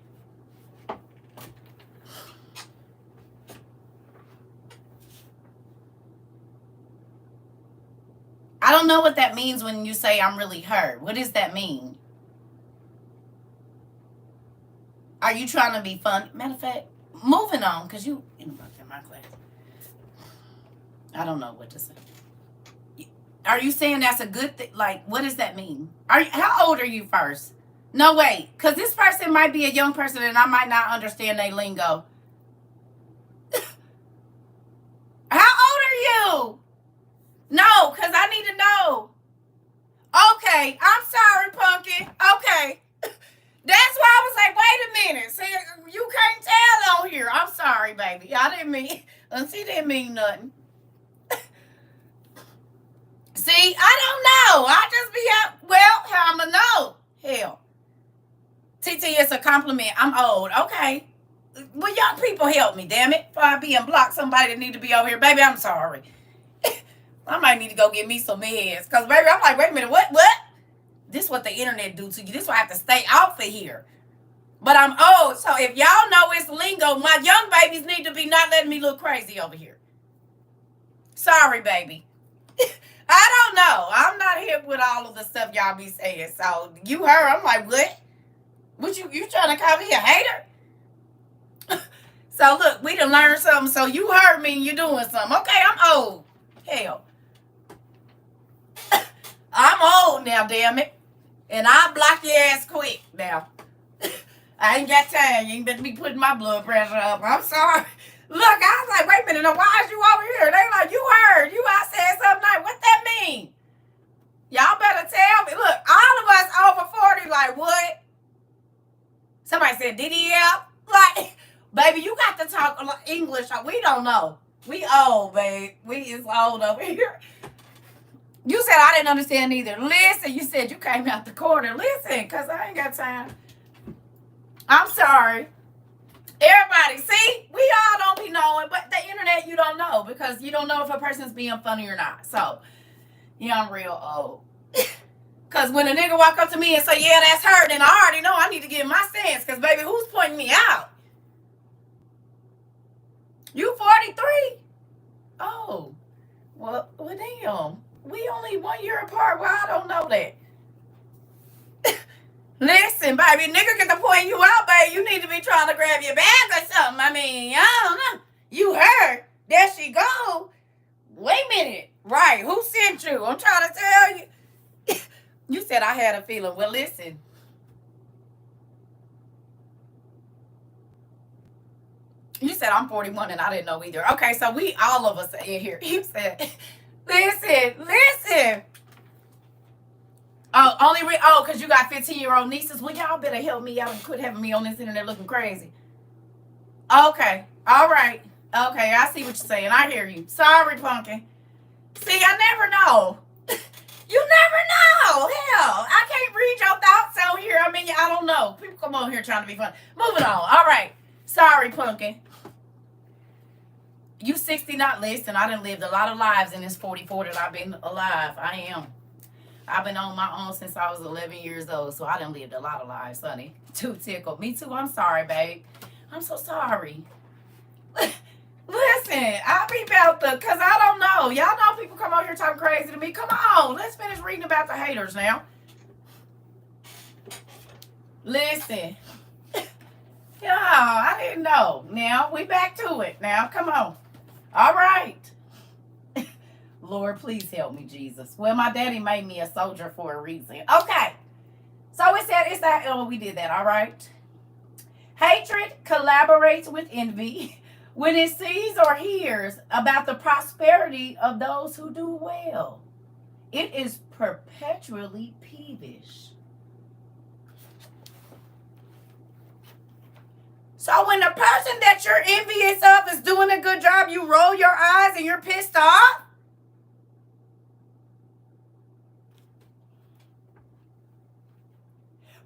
I don't know what that means when you say I'm really her. What does that mean? Are you trying to be fun? Matter of fact, moving on, because you interrupted my class. I don't know what to say. Are you saying that's a good thing? Like, what does that mean? How old are you first? No, wait, because this person might be a young person and I might not understand their lingo. How old are you? No, because I need to know. Okay, I'm sorry, Pumpkin. Okay. That's why I was like, wait a minute. See, you can't tell on here. I'm sorry, baby. I didn't mean, she didn't mean nothing. See, I don't know. I just be out. Well, how I'ma know? Hell. TT, 50 is a compliment. I'm old. Okay. Well, young people help me, damn it. Before I be and block somebody that need to be over here. Baby, I'm sorry. I might need to go get me some meds. Because, baby, I'm like, wait a minute, what? This is what the internet do to you. This is why I have to stay off of here. But I'm old, so if y'all know it's lingo, my young babies need to be not letting me look crazy over here. Sorry, baby. I don't know. I'm not hip with all of the stuff y'all be saying. So you heard, I'm like, what? What you trying to call me a hater? So look, we done learned something. So you heard me and you doing something. Okay, I'm old. Hell. I'm old now, damn it. And I'll block your ass quick now. I ain't got time. You ain't better be putting my blood pressure up. I'm sorry. Look, I was like, wait a minute. Now, why is you over here? They like, you heard. You out said something like, what that mean? Y'all better tell me. Look, all of us over 40, like, what? Somebody said, did he help? Like, baby, you got to talk English. We don't know. We old, babe. We is old over here. You said I didn't understand either. Listen, you said you came out the corner. Listen, because I ain't got time. I'm sorry. Everybody, see? We all don't be knowing, but the internet you don't know because you don't know if a person's being funny or not. So, yeah, I'm real old. Because when a nigga walk up to me and say, yeah, that's her, then I already know I need to give my stance because, baby, who's pointing me out? You 43? Oh, well, damn. We only 1 year apart. Well, I don't know that. Listen, baby, nigga get to point you out, baby. You need to be trying to grab your bag or something. I mean, I don't know. You heard. There she go. Wait a minute. Right. Who sent you? I'm trying to tell you. You said I had a feeling. Well, listen. You said I'm 41 and I didn't know either. Okay, so we all of us are in here. You said, listen. Oh, because you got 15-year-old nieces. Well, y'all better help me out and quit having me on this internet looking crazy. Okay. All right. Okay, I see what you're saying. I hear you. Sorry, Pumpkin. See, I never know. You never know. Hell, I can't read your thoughts out here. I mean, I don't know. People come on here trying to be funny. Moving on. All right. Sorry, Pumpkin. You 60 not listen. I done lived a lot of lives in this 44 that I've been alive. I am. I've been on my own since I was 11 years old, so I done lived a lot of lives, honey. Too tickled. Me too. I'm sorry, babe. I'm so sorry. Listen, I be about because I don't know. Y'all know people come out here talking crazy to me. Come on, let's finish reading about the haters now. Listen. Yeah, I didn't know. Now, we back to it. Now, come on. All right. Lord, please help me, Jesus. Well, my daddy made me a soldier for a reason. Okay. So it said, it's that, oh, we did that, all right? Hatred collaborates with envy when it sees or hears about the prosperity of those who do well. It is perpetually peevish. So when the person that you're envious of is doing a good job, you roll your eyes and you're pissed off?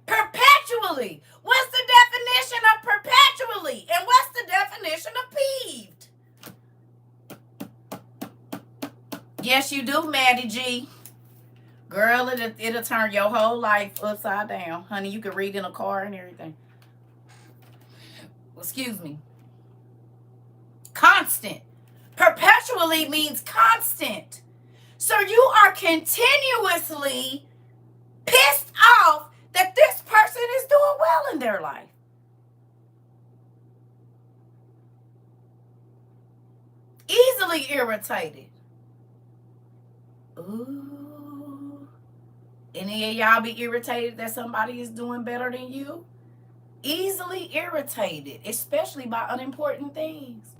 Perpetually. What's the definition of perpetually? And what's the definition of peeved? Yes, you do, Maddie G. Girl, it'll turn your whole life upside down. Honey, you can read in a car and everything. Excuse me. Constant. Perpetually means constant. So you are continuously pissed off that this person is doing well in their life. Easily irritated. Ooh. Any of y'all be irritated that somebody is doing better than you? Easily irritated, especially by unimportant things.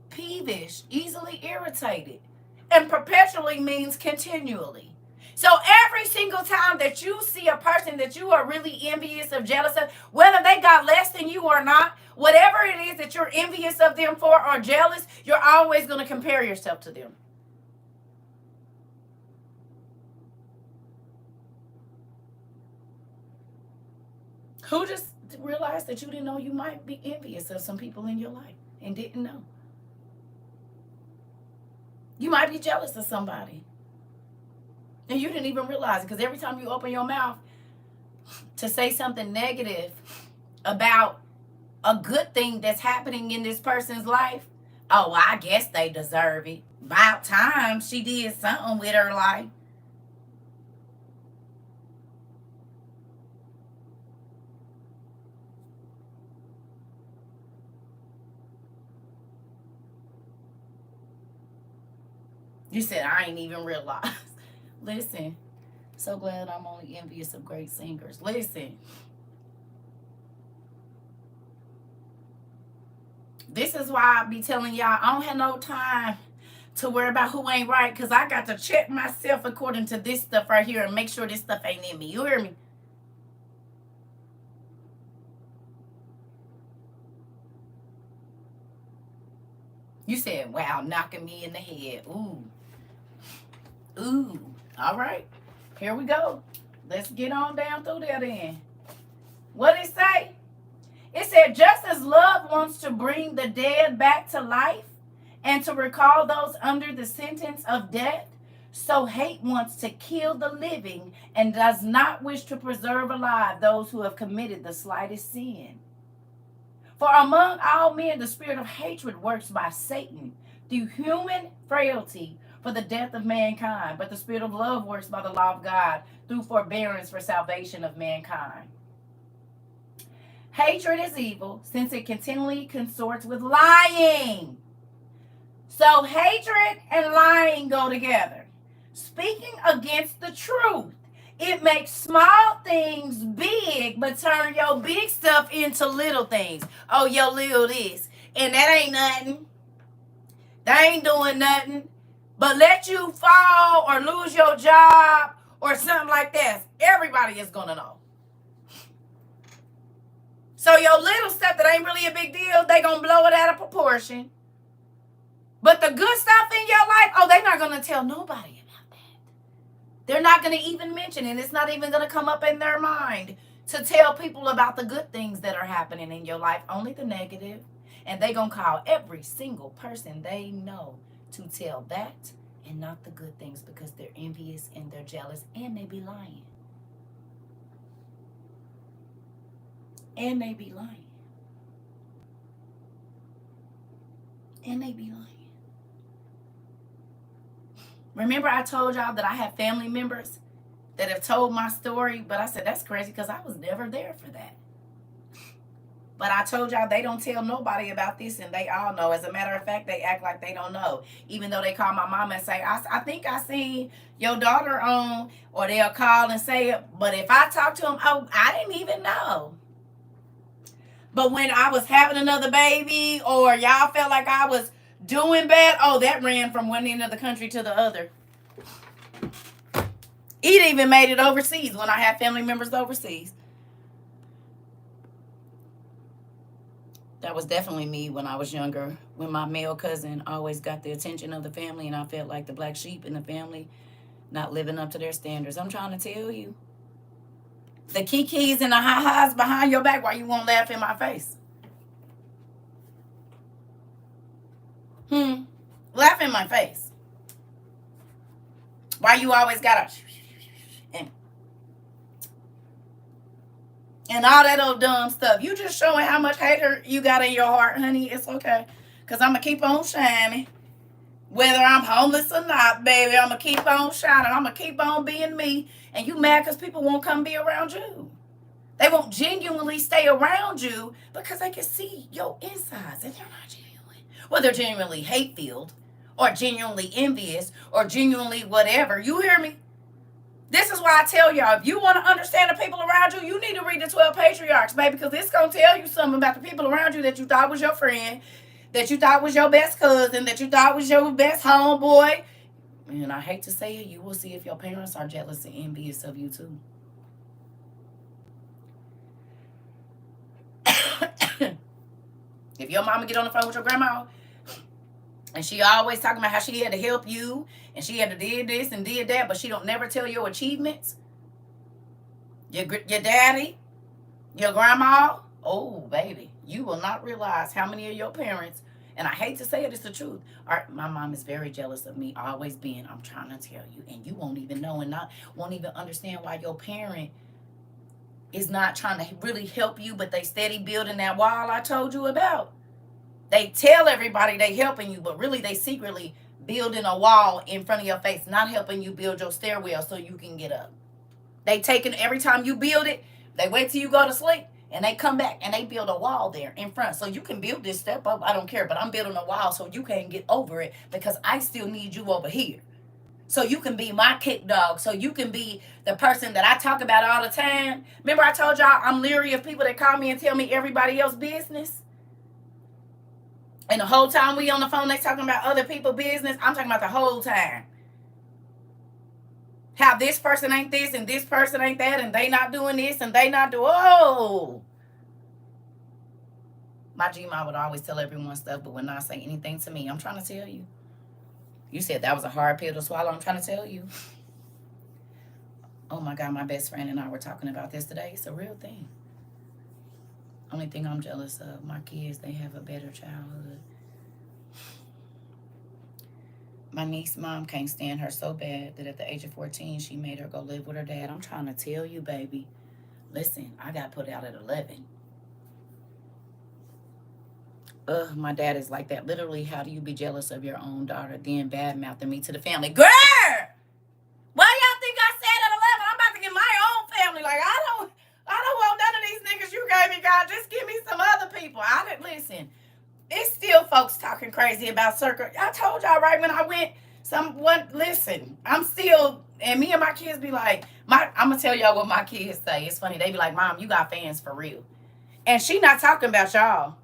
Peevish, easily irritated. And perpetually means continually. So every single time that you see a person that you are really envious of, jealous of, whether they got less than you or not, whatever it is that you're envious of them for or jealous, you're always going to compare yourself to them. realize that you didn't know you might be envious of some people in your life and didn't know. You might be jealous of somebody and you didn't even realize it, because every time you open your mouth to say something negative about a good thing that's happening in this person's life, oh, I guess they deserve it. About time she did something with her life. You said, I ain't even realized. Listen, so glad I'm only envious of great singers. Listen. This is why I be telling y'all, I don't have no time to worry about who ain't right, because I got to check myself according to this stuff right here and make sure this stuff ain't in me. You hear me? You said, wow, knocking me in the head. Ooh. Ooh. All right. Here we go. Let's get on down through there then. What did it say? It said, just as love wants to bring the dead back to life and to recall those under the sentence of death, so hate wants to kill the living and does not wish to preserve alive those who have committed the slightest sin. For among all men, the spirit of hatred works by Satan through human frailty for the death of mankind, but the spirit of love works by the law of God through forbearance for salvation of mankind. Hatred is evil, since it continually consorts with lying. So hatred and lying go together. Speaking against the truth, it makes small things big, but turn your big stuff into little things. Oh, your little this. And that ain't nothing. That ain't doing nothing. But let you fall or lose your job or something like that, everybody is going to know. So your little stuff that ain't really a big deal, they going to blow it out of proportion. But the good stuff in your life, oh, they're not going to tell nobody about that. They're not going to even mention it. It's not even going to come up in their mind to tell people about the good things that are happening in your life, only the negative. And they're going to call every single person they know to tell that and not the good things, because they're envious and they're jealous and they be lying. And they be lying. And they be lying. Remember I told y'all that I have family members that have told my story, but I said, that's crazy because I was never there for that. But I told y'all they don't tell nobody about this, and they all know. As a matter of fact, they act like they don't know. Even though they call my mama and say, I think I seen your daughter on, or they'll call and say it. But if I talk to them, oh, I didn't even know. But when I was having another baby, or y'all felt like I was doing bad, oh, that ran from one end of the country to the other. It even made it overseas when I had family members overseas. That was definitely me when I was younger, when my male cousin always got the attention of the family and I felt like the black sheep in the family, not living up to their standards. I'm trying to tell you. The kikis and the ha-has behind your back, why you won't laugh in my face? Laugh in my face. Why you always gotta and all that old dumb stuff. You just showing how much hater you got in your heart, honey. It's okay. Because I'm going to keep on shining. Whether I'm homeless or not, baby, I'm going to keep on shining. I'm going to keep on being me. And you mad because people won't come be around you. They won't genuinely stay around you because they can see your insides and they're not genuine. Well, they're genuinely hate-filled or genuinely envious or genuinely whatever. You hear me? This is why I tell y'all, if you want to understand the people around you, you need to read the 12 Patriarchs, baby, because it's going to tell you something about the people around you that you thought was your friend, that you thought was your best cousin, that you thought was your best homeboy. And I hate to say it, you will see if your parents are jealous and envious of you too. If your mama get on the phone with your grandma, and she always talking about how she had to help you, and she had to did this and did that, but she don't never tell your achievements. Your daddy, Your grandma, oh, baby, you will not realize how many of your parents, and I hate to say it, it's the truth. My mom is very jealous of me, always being, I'm trying to tell you, and you won't even know and not won't even understand why your parent is not trying to really help you, but they steady building that wall I told you about. They tell everybody they helping you, but really they secretly building a wall in front of your face, not helping you build your stairwell so you can get up. They taking every time you build it, they wait till you go to sleep, and they come back and they build a wall there in front. So you can build this step up, I don't care, but I'm building a wall so you can't get over it because I still need you over here. So you can be my kick dog. So you can be the person that I talk about all the time. Remember I told y'all I'm leery of people that call me and tell me everybody else's business? And the whole time we on the phone, they talking about other people's business. I'm talking about the whole time. How this person ain't this and this person ain't that and they not doing this and they not doing, oh. My Gma would always tell everyone stuff, but would not say anything to me. I'm trying to tell you. You said that was a hard pill to swallow. I'm trying to tell you. Oh my God, my best friend and I were talking about this today. It's a real thing. Only thing I'm jealous of, my kids, they have a better childhood. My niece's mom can't stand her so bad that at the age of 14, she made her go live with her dad. I'm trying to tell you, baby. Listen, I got put out at 11. My dad is like that. Literally, how do you be jealous of your own daughter, then bad-mouthing me to the family? Girl! Why y'all think I said at 11? I'm about to get my own family. Like, I don't want none of these niggas you gave me, God. Just give me some other people. I didn't listen. It's still folks talking crazy about CERCA. I told y'all right when I went, listen, I'm still, and me and my kids be like, I'm going to tell y'all what my kids say. It's funny. They be like, Mom, you got fans for real. And she not talking about y'all.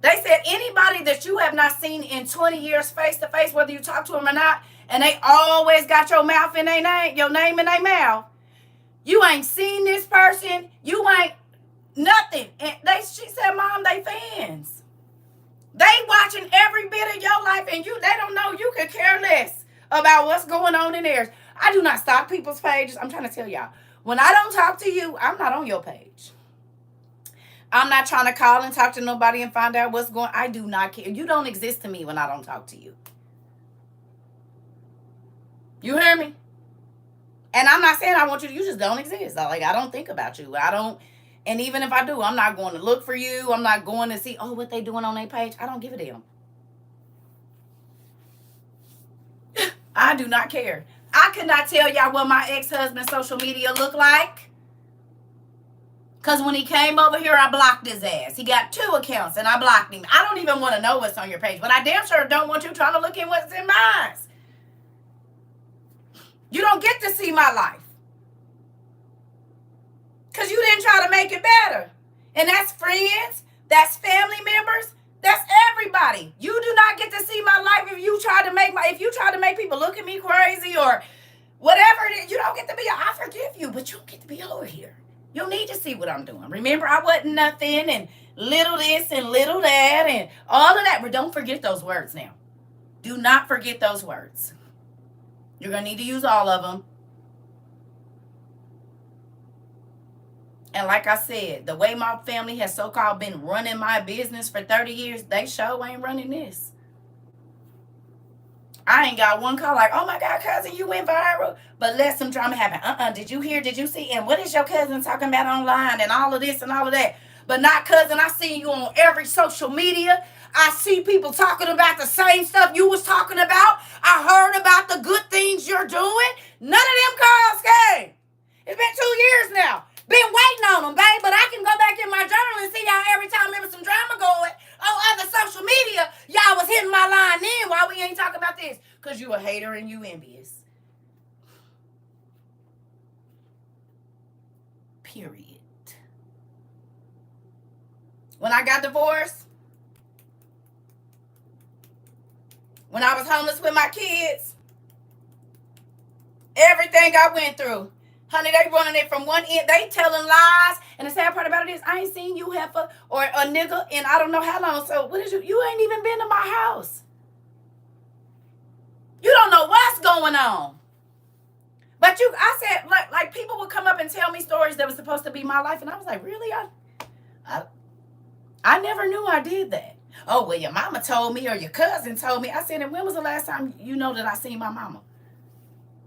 They said anybody that you have not seen in 20 years face to face, whether you talk to them or not, and they always got your mouth in their name, your name in their mouth. You ain't seen this person. You ain't nothing. And she said, Mom, they fans. They watching every bit of your life, and they don't know you could care less about what's going on in theirs. I do not stalk people's pages. I'm trying to tell y'all. When I don't talk to you, I'm not on your page. I'm not trying to call and talk to nobody and find out what's going on. I do not care. You don't exist to me when I don't talk to you. You hear me? And I'm not saying I want you to. You just don't exist. Like, I don't think about you. And even if I do, I'm not going to look for you. I'm not going to see, what they doing on their page. I don't give a damn. I do not care. I could not tell y'all what my ex-husband's social media looked like. Because when he came over here, I blocked his ass. He got 2 accounts, and I blocked him. I don't even want to know what's on your page, but I damn sure don't want you trying to look in what's in mine. You don't get to see my life. Because you didn't try to make it better. And that's friends. That's family members. That's everybody. You do not get to see my life if you try to make people look at me crazy or whatever it is. You don't get to be. I forgive you, but you don't get to be over here. You need to see what I'm doing. Remember, I wasn't nothing and little this and little that and all of that. But don't forget those words now. Do not forget those words. You're going to need to use all of them. And like I said, the way my family has so-called been running my business for 30 years, they sure ain't running this. I ain't got one call like, oh my God, cousin, you went viral. But let some drama happen. Did you hear? Did you see? And what is your cousin talking about online and all of this and all of that? But not cousin, I see you on every social media. I see people talking about the same stuff you was talking about. I heard about the good things you're doing. None of them calls came. It's been 2 years now. Been waiting on them, babe. But I can go back in my journal and see y'all every time there was some drama going on other social media. Y'all was hitting my line then. Why we ain't talking about this? Because you a hater and you envious. Period. When I got divorced, when I was homeless with my kids, everything I went through, honey, they running it from one end. They telling lies. And the sad part about it is I ain't seen you heifer or a nigga in I don't know how long. So what is you ain't even been to my house. You don't know what's going on. But I said, like people would come up and tell me stories that was supposed to be my life, and I was like, really? I never knew I did that. Oh, well, your mama told me or your cousin told me. I said, and when was the last time you know that I seen my mama?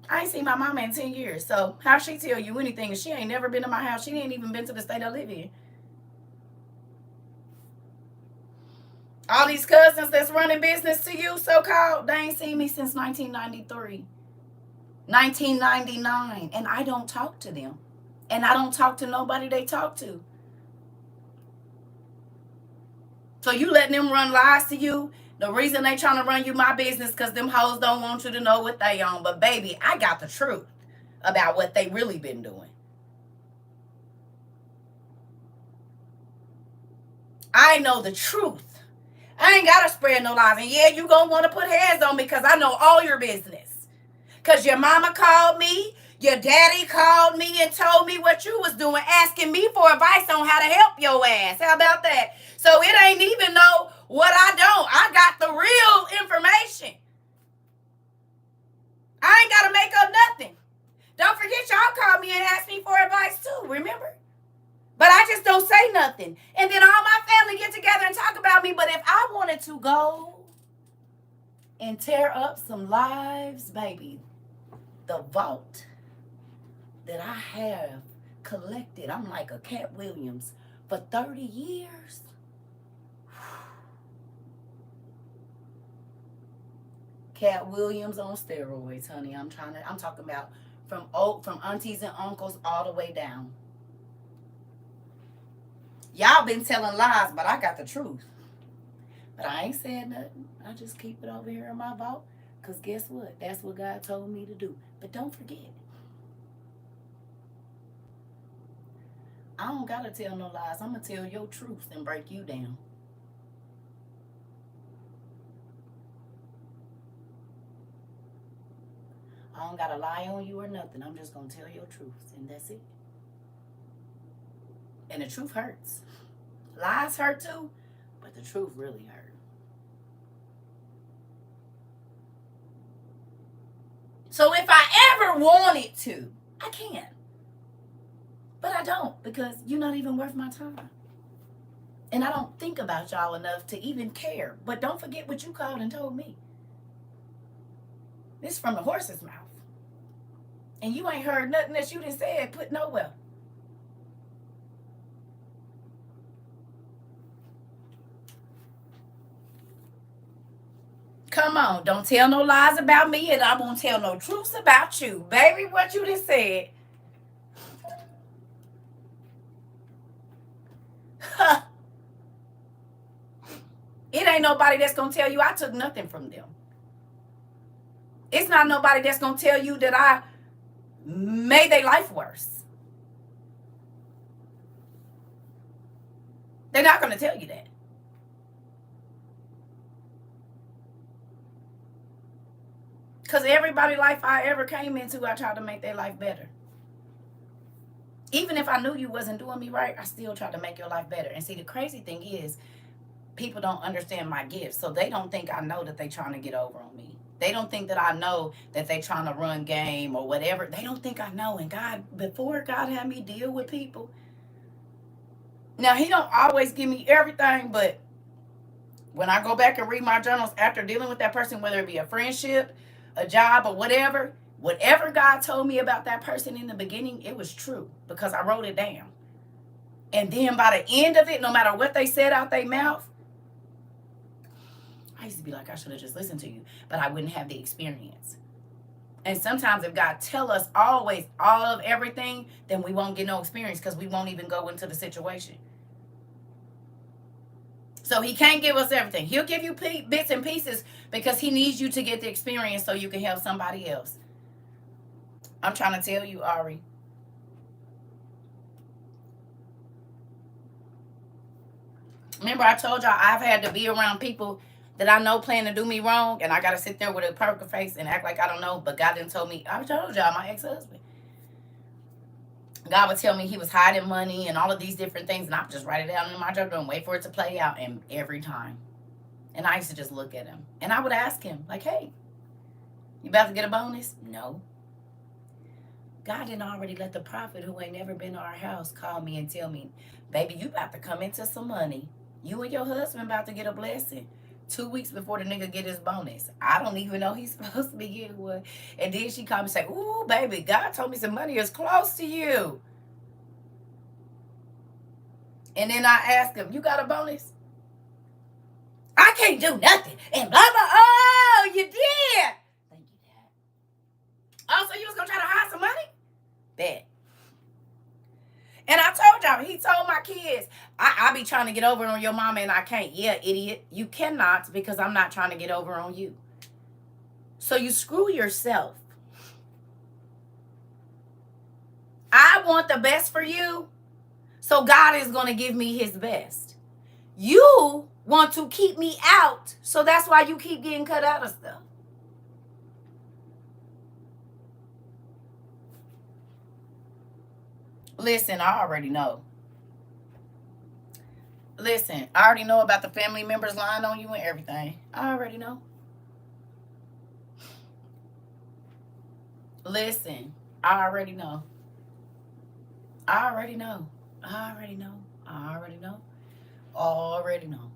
I ain't seen my mama in 10 years. So how she tell you anything if she ain't never been to my house? She ain't even been to the state I live in. All these cousins that's running business to you, so-called, they ain't seen me since 1993, 1999. And I don't talk to them. And I don't talk to nobody they talk to. So you letting them run lies to you? The reason they trying to run you my business because them hoes don't want you to know what they own. But baby, I got the truth about what they really been doing. I know the truth. I ain't got to spread no lies. And yeah, you going to want to put hands on me because I know all your business. Because your mama called me. Your daddy called me and told me what you was doing, asking me for advice on how to help your ass. How about that? So it ain't even know what I don't. I got the real information. I ain't got to make up nothing. Don't forget, y'all called me and asked me for advice too, remember? But I just don't say nothing. And then all my family get together and talk about me. But if I wanted to go and tear up some lives, baby, the vault that I have collected, I'm like a Cat Williams, for 30 years. Cat Williams on steroids, honey. I'm talking about from aunties and uncles all the way down. Y'all been telling lies, but I got the truth. But I ain't saying nothing. I just keep it over here in my vault. Because guess what? That's what God told me to do. But don't forget, I don't got to tell no lies. I'm going to tell your truth and break you down. I don't got to lie on you or nothing. I'm just going to tell your truth. And that's it. And the truth hurts. Lies hurt too, but the truth really hurt. So if I ever wanted to, I can. But I don't, because you're not even worth my time. And I don't think about y'all enough to even care. But don't forget what you called and told me. This is from the horse's mouth. And you ain't heard nothing that you done said put nowhere. Come on, don't tell no lies about me, and I won't tell no truths about you. Baby, what you just said. It ain't nobody that's going to tell you I took nothing from them. It's not nobody that's going to tell you that I made their life worse. They're not going to tell you that. Because everybody's life I ever came into, I tried to make their life better. Even if I knew you wasn't doing me right, I still tried to make your life better. And see, the crazy thing is, people don't understand my gifts. So they don't think I know that they trying to get over on me. They don't think that I know that they trying to run game or whatever. They don't think I know. And God, before God had me deal with people, now he don't always give me everything, but when I go back and read my journals after dealing with that person, whether it be a friendship, a job, or whatever God told me about that person in the beginning, it was true because I wrote it down. And then by the end of it, no matter what they said out their mouth, I used to be like, I should have just listened to you, but I wouldn't have the experience. And sometimes if God tell us always all of everything, then we won't get no experience because we won't even go into the situation. So he can't give us everything. He'll give you bits and pieces because he needs you to get the experience so you can help somebody else. I'm trying to tell you, Ari. Remember I told y'all I've had to be around people that I know plan to do me wrong, and I got to sit there with a poker face and act like I don't know, but God didn't tell me. I told y'all, my ex-husband. God would tell me he was hiding money and all of these different things, and I would just write it down in my journal and wait for it to play out, and every time. And I used to just look at him. And I would ask him, like, hey, you about to get a bonus? No. God didn't already let the prophet who ain't never been to our house call me and tell me, baby, you about to come into some money. You and your husband about to get a blessing. 2 weeks before the nigga get his bonus. I don't even know he's supposed to be getting one. And then she called me and say, ooh, baby, God told me some money is close to you. And then I asked him, you got a bonus? I can't do nothing. And blah, blah. Oh, you did. Thank you, Dad. Oh, so you was going to try to hide some money? Bet. And I told y'all, he told my kids, I be trying to get over on your mama and I can't. Yeah, idiot. You cannot because I'm not trying to get over on you. So you screw yourself. I want the best for you. So God is going to give me his best. You want to keep me out. So that's why you keep getting cut out of stuff. Listen, I already know. Listen, I already know about the family members lying on you and everything. I already know. Listen, I already know. I already know. I already know. I already know. Already know.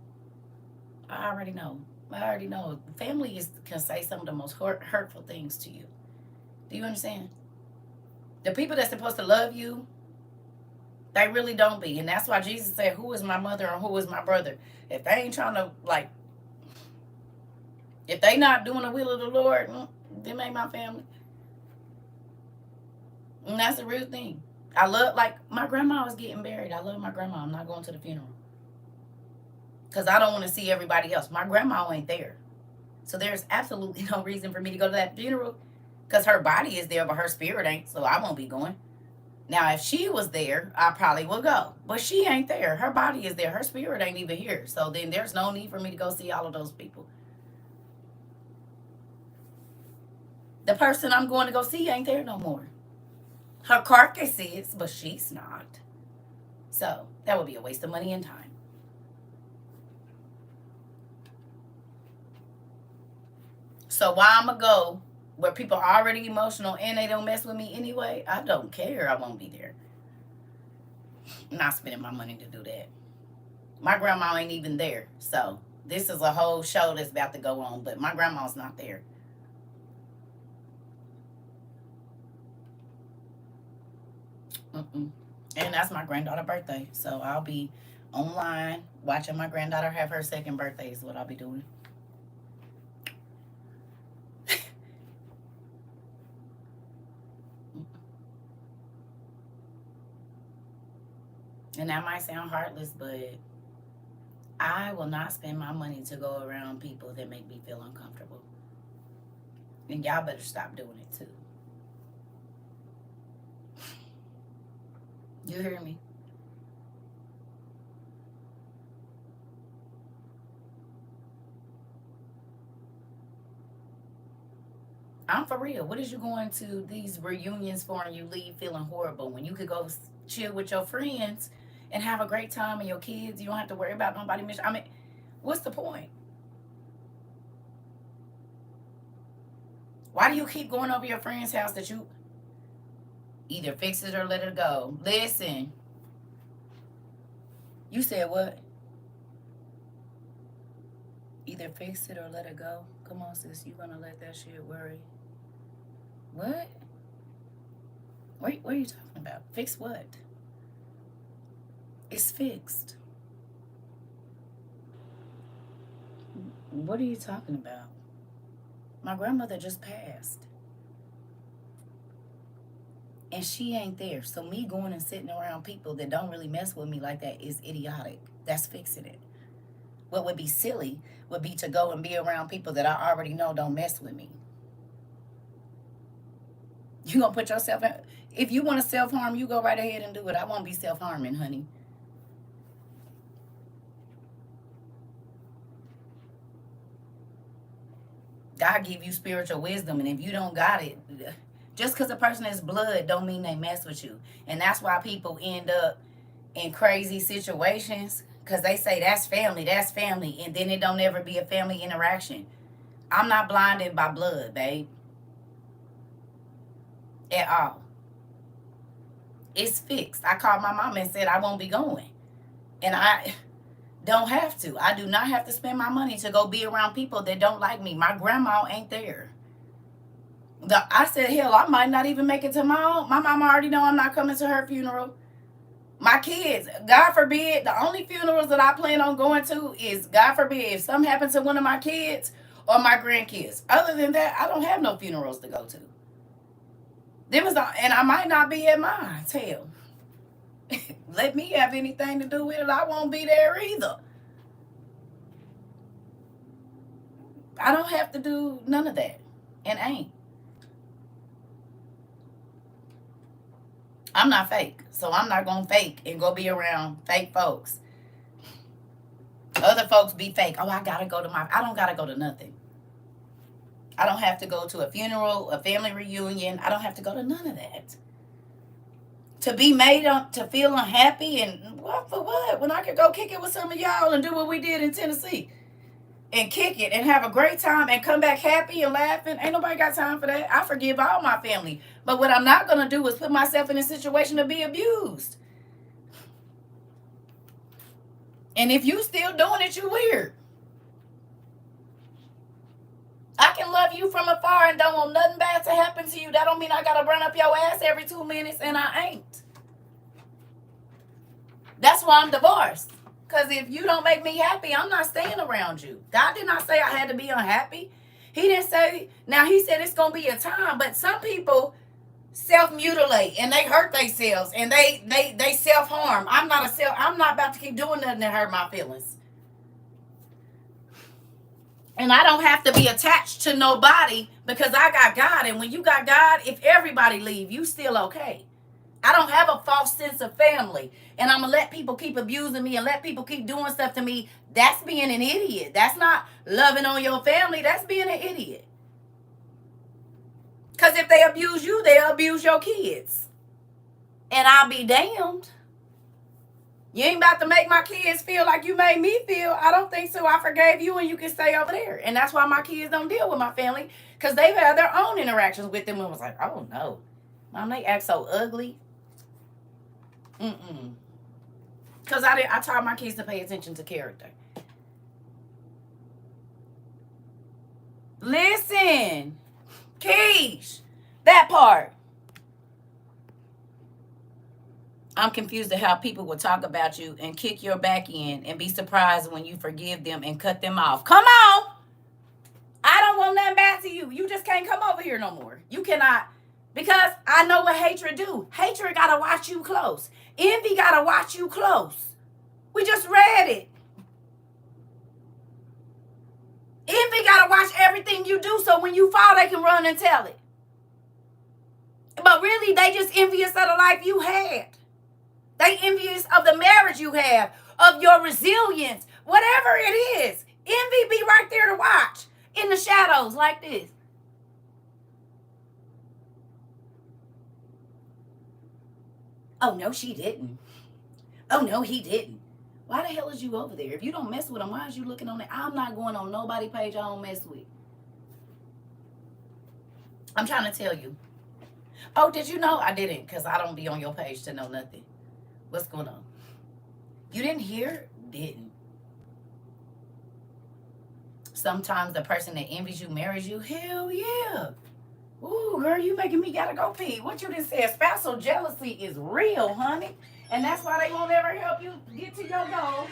I already know. I already know. Family can say some of the most hurtful things to you. Do you understand? The people that's supposed to love you, they really don't be. And that's why Jesus said, who is my mother and who is my brother? If they ain't trying to, like, if they not doing the will of the Lord, them ain't my family. And that's the real thing. I love, like, my grandma was getting buried. I love my grandma. I'm not going to the funeral. Because I don't want to see everybody else. My grandma ain't there. So there's absolutely no reason for me to go to that funeral. Because her body is there, but her spirit ain't. So I won't be going. Now, if she was there, I probably would go. But she ain't there. Her body is there. Her spirit ain't even here. So then there's no need for me to go see all of those people. The person I'm going to go see ain't there no more. Her carcass is, but she's not. So that would be a waste of money and time. So why I'm going to go where people are already emotional and they don't mess with me anyway? I don't care. I won't be there. I'm not spending my money to do that. My grandma ain't even there. So this is a whole show that's about to go on, but my grandma's not there. And that's my granddaughter's birthday. So I'll be online watching my granddaughter have her second birthday is what I'll be doing. And that might sound heartless, but I will not spend my money to go around people that make me feel uncomfortable. And y'all better stop doing it too. You hear me? I'm for real. What is you going to these reunions for and you leave feeling horrible when you could go chill with your friends and have a great time and your kids? You don't have to worry about nobody. I mean, what's the point? Why do you keep going over your friend's house that you either fix it or let it go? Listen. You said what? Either fix it or let it go. Come on, sis. You gonna let that shit worry? What? What are you talking about? Fix what? It's fixed. What are you talking about? My grandmother just passed. And she ain't there. So me going and sitting around people that don't really mess with me like that is idiotic. That's fixing it. What would be silly would be to go and be around people that I already know don't mess with me. You gonna put yourself in, if you want to self-harm, you go right ahead and do it. I won't be self-harming, honey. God give you spiritual wisdom, and if you don't got it, just because a person is blood don't mean they mess with you. And that's why people end up in crazy situations, because they say that's family, and then it don't ever be a family interaction. I'm not blinded by blood, babe. At all. It's fixed. I called my mom and said I won't be going. And I don't have to. I do not have to spend my money to go be around people that don't like me. My grandma ain't there. I said, hell, I might not even make it to my own. My mama already know I'm not coming to her funeral. My kids, God forbid, the only funerals that I plan on going to is, God forbid, if something happens to one of my kids or my grandkids. Other than that, I don't have no funerals to go to. And I might not be at mine. Hell, let me have anything to do with it. I won't be there either. I don't have to do none of that. And ain't. I'm not fake. So I'm not going to fake and go be around fake folks. Other folks be fake. Oh, I got to go to I don't got to go to nothing. I don't have to go to a funeral, a family reunion. I don't have to go to none of that. To be made to feel unhappy and what for what? When I could go kick it with some of y'all and do what we did in Tennessee. And kick it and have a great time and come back happy and laughing. Ain't nobody got time for that. I forgive all my family. But what I'm not going to do is put myself in a situation to be abused. And if you still doing it, you weird. I can love you from afar and don't want nothing bad to happen to you. That don't mean I got to run up your ass every 2 minutes, and I ain't. That's why I'm divorced. Because if you don't make me happy, I'm not staying around you. God did not say I had to be unhappy. He didn't say, now he said it's going to be a time, but some people self-mutilate and they hurt themselves and they self-harm. I'm not about to keep doing nothing that hurt my feelings. And I don't have to be attached to nobody because I got God. And when you got God, if everybody leave, you still okay. I don't have a false sense of family. And I'm going to let people keep abusing me and let people keep doing stuff to me. That's being an idiot. That's not loving on your family. That's being an idiot. Because if they abuse you, they'll abuse your kids. And I'll be damned. You ain't about to make my kids feel like you made me feel. I don't think so. I forgave you and you can stay over there. And that's why my kids don't deal with my family. Because they've had their own interactions with them and was like, oh no. Mom, they act so ugly. Because I taught my kids to pay attention to character. Listen, Keish, that part. I'm confused at how people will talk about you and kick your back in and be surprised when you forgive them and cut them off. Come on. I don't want nothing bad to you. You just can't come over here no more. You cannot. Because I know what hatred do. Hatred got to watch you close. Envy got to watch you close. We just read it. Envy got to watch everything you do so when you fall, they can run and tell it. But really, they just envious of the life you had. They envious of the marriage you have, of your resilience, whatever it is. Envy be right there to watch in the shadows like this. Oh, no, she didn't. Oh, no, he didn't. Why the hell is you over there? If you don't mess with him, why is you looking on it? I'm not going on nobody's page I don't mess with. I'm trying to tell you. Oh, did you know? I didn't, because I don't be on your page to know nothing. What's going on? You didn't hear? Didn't. Sometimes the person that envies you marries you. Hell yeah. Ooh, girl, you making me gotta go pee. What you just said, spousal jealousy is real, honey. And that's why they won't ever help you get to your goal.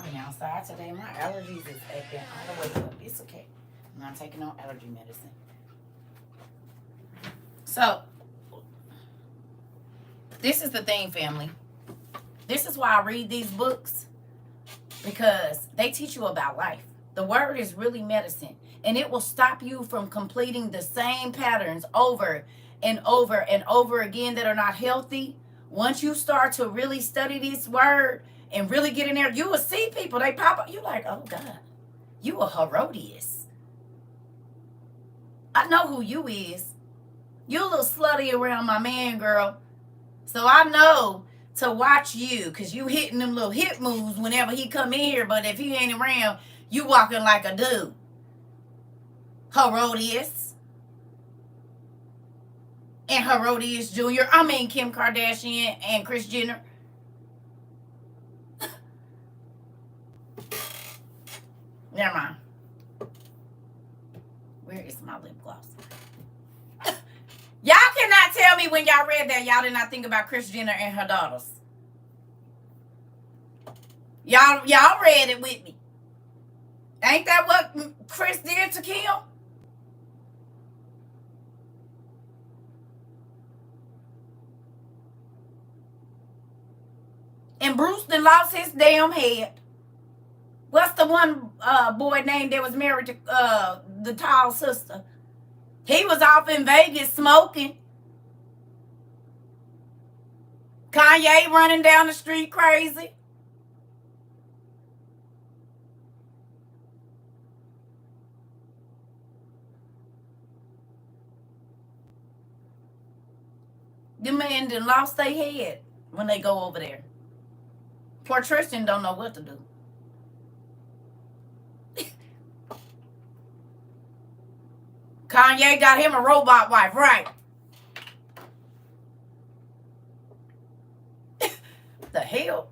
I've been outside today. My allergies is acting all the way up. It's okay. I'm not taking no allergy medicine. So, this is the thing, family. This is why I read these books, because they teach you about life. The word is really medicine, and it will stop you from completing the same patterns over and over and over again that are not healthy. Once you start to really study this word and really get in there, you will see people, they pop up. You're like, oh God, you a Herodias. I know who you is. You a little slutty around my man, girl. So I know to watch you, because you hitting them little hip moves whenever he come in here, but if he ain't around, you walking like a dude. Herodias. And Herodias Jr. I mean Kim Kardashian and Kris Jenner. Never mind. Where is my lip gloss? Y'all cannot tell me when y'all read that y'all did not think about Kris Jenner and her daughters. Y'all read it with me. Ain't that what Kris did to Kim? And Bruce done lost his damn head. What's the one boy named that was married to the tall sister? He was off in Vegas smoking. Kanye running down the street crazy. The man done lost their head when they go over there. Poor Tristan don't know what to do. Kanye got him a robot wife, right? The hell?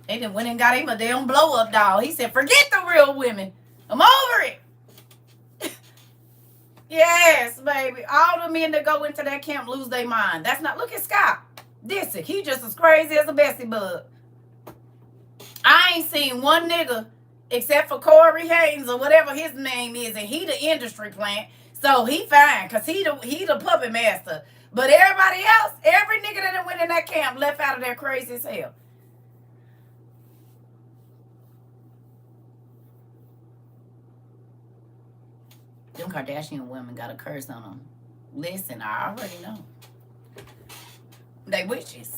They done went and got him a damn blow-up doll. He said, forget the real women. I'm over it. Yes, baby. All the men that go into that camp lose their mind. That's not... Look at Scott Disick. He just as crazy as a Bessie bug. I ain't seen one nigga except for Corey Haynes or whatever his name is, and he the industry plant. So he fine, because he the puppet master. But everybody else, every nigga that went in that camp left out of there crazy as hell. Them Kardashian women got a curse on them. Listen, I already know. They witches.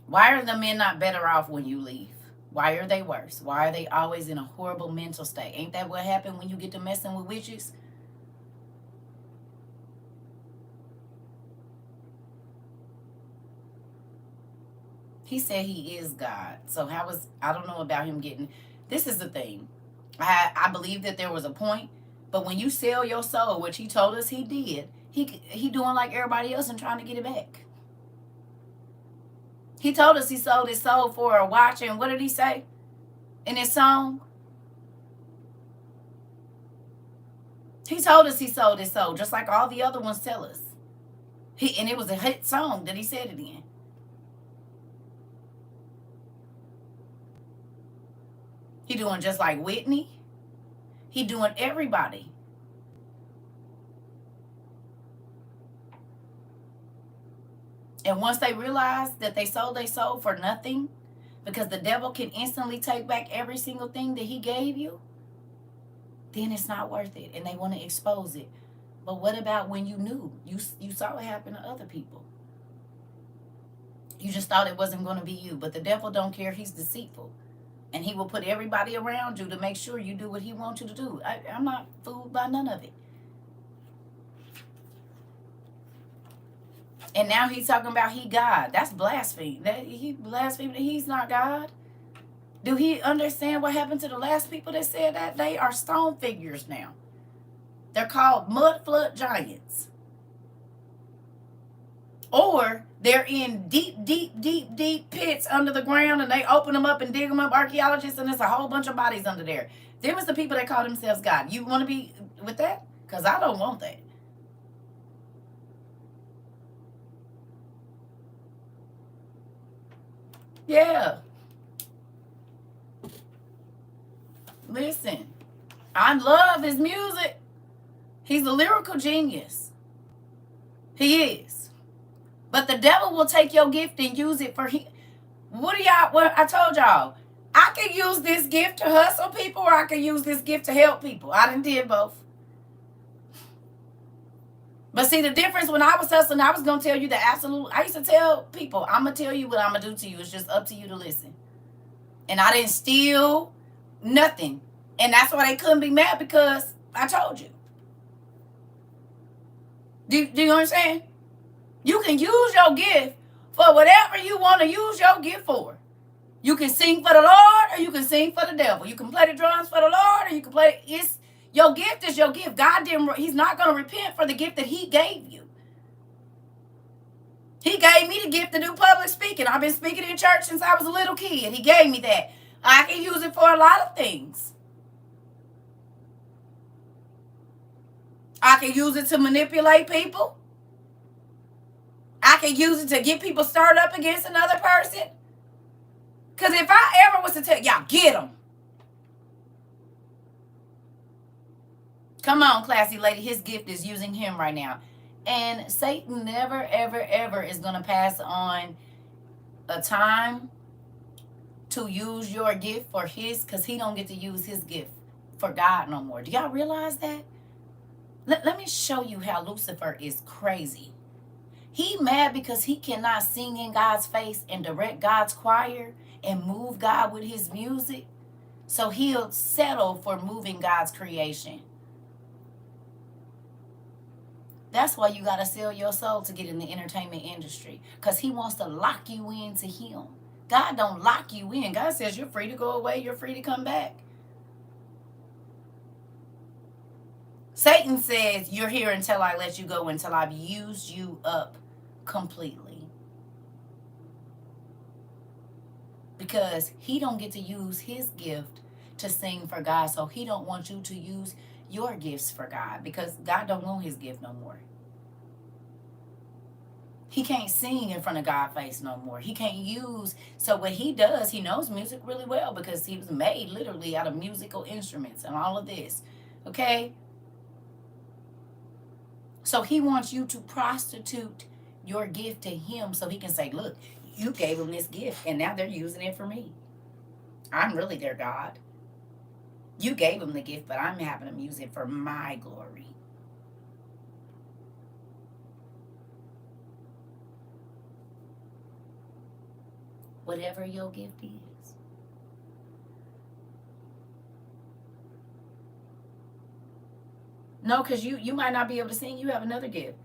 Why are the men not better off when you leave? Why are they worse? Why are they always in a horrible mental state? Ain't that what happened when you get to messing with witches? He said he is God. So I don't know about him getting... This is the thing. I believe that there was a point, but when you sell your soul, which he told us he did, he doing like everybody else and trying to get it back. He told us he sold his soul for a watch, and what did he say in his song? He told us he sold his soul, just like all the other ones tell us. And it was a hit song that he said it in. He doing just like Whitney. He doing everybody. And once they realize that they sold their soul for nothing, because the devil can instantly take back every single thing that he gave you, then it's not worth it. And they want to expose it. But what about when you knew? You saw it happen to other people. You just thought it wasn't going to be you. But the devil don't care. He's deceitful. And he will put everybody around you to make sure you do what he wants you to do. I'm not fooled by none of it. And now he's talking about he God. That's blasphemy. He blasphemed that he's not God. Do he understand what happened to the last people that said that? They are stone figures now. They're called mud flood giants. Or they're in deep, deep, deep, deep pits under the ground, and they open them up and dig them up, archaeologists, and there's a whole bunch of bodies under there. Them was the people that call themselves God. You want to be with that? Because I don't want that. Yeah. Listen, I love his music. He's a lyrical genius. He is. But the devil will take your gift and use it for him. What do y'all, well, I told y'all, I can use this gift to hustle people, or I can use this gift to help people. I done did both. But see, the difference when I was hustling, I was going to tell you the absolute, I used to tell people, I'm going to tell you what I'm going to do to you. It's just up to you to listen. And I didn't steal nothing. And that's why they couldn't be mad, because I told you. Do you understand? You can use your gift for whatever you want to use your gift for. You can sing for the Lord, or you can sing for the devil. You can play the drums for the Lord, or you can play, it's your gift is your gift. God didn't, he's not going to repent for the gift that he gave you. He gave me the gift to do public speaking. I've been speaking in church since I was a little kid. He gave me that. I can use it for a lot of things. I can use it to manipulate people. I can use it to get people stirred up against another person. Because if I ever was to tell y'all, get them. Come on, classy lady. His gift is using him right now. And Satan never, ever, ever is going to pass on a time to use your gift for his, because he don't get to use his gift for God no more. Do y'all realize that? Let me show you how Lucifer is crazy. He mad because he cannot sing in God's face and direct God's choir and move God with his music. So he'll settle for moving God's creation. That's why you got to sell your soul to get in the entertainment industry, because he wants to lock you into him. God don't lock you in. God says you're free to go away. You're free to come back. Satan says you're here until I let you go, until I've used you up completely. Because he don't get to use his gift to sing for God. So he don't want you to use your gifts for God, because God don't want his gift no more. He can't sing in front of God's face no more. He can't use. So what he does, he knows music really well, because he was made literally out of musical instruments and all of this. Okay? So he wants you to prostitute your gift to him, so he can say, look, you gave him this gift and now they're using it for me. I'm really their God. You gave him the gift, but I'm having them use it for my glory. Whatever your gift is. No, because you might not be able to sing. You have another gift.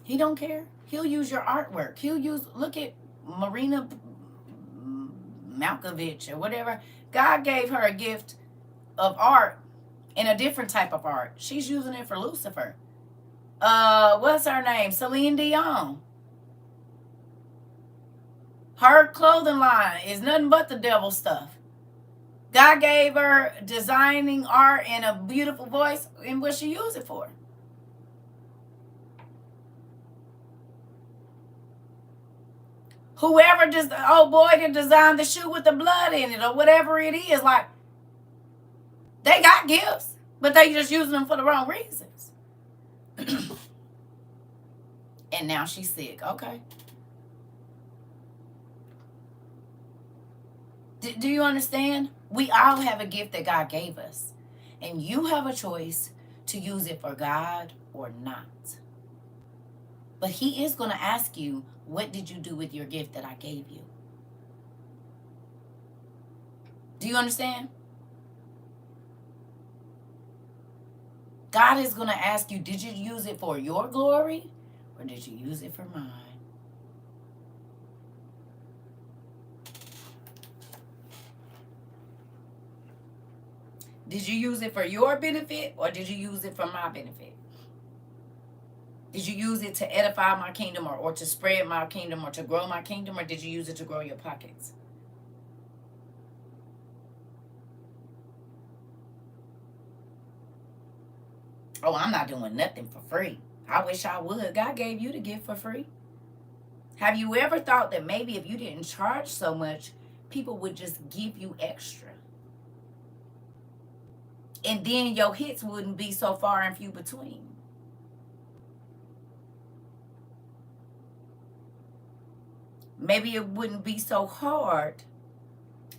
He don't care. He'll use your artwork. Look at Marina Malkovich or whatever. God gave her a gift of art and a different type of art. She's using it for Lucifer. What's her name? Celine Dion. Her clothing line is nothing but the devil stuff. God gave her designing art and a beautiful voice, and what she used it for. Whoever just, oh boy, that designed the shoe with the blood in it or whatever it is, like, they got gifts, but they just using them for the wrong reasons. And now she's sick. Okay. Do you understand? We all have a gift that God gave us, and you have a choice to use it for God or not. But he is going to ask you, what did you do with your gift that I gave you? Do you understand? God is going to ask you, did you use it for your glory or did you use it for mine? Did you use it for your benefit or did you use it for my benefit? Did you use it to edify my kingdom or to spread my kingdom or to grow my kingdom, or did you use it to grow your pockets? Oh, I'm not doing nothing for free. I wish I would. God gave you the gift for free. Have you ever thought that maybe if you didn't charge so much, people would just give you extra? And then your hits wouldn't be so far and few between. Maybe it wouldn't be so hard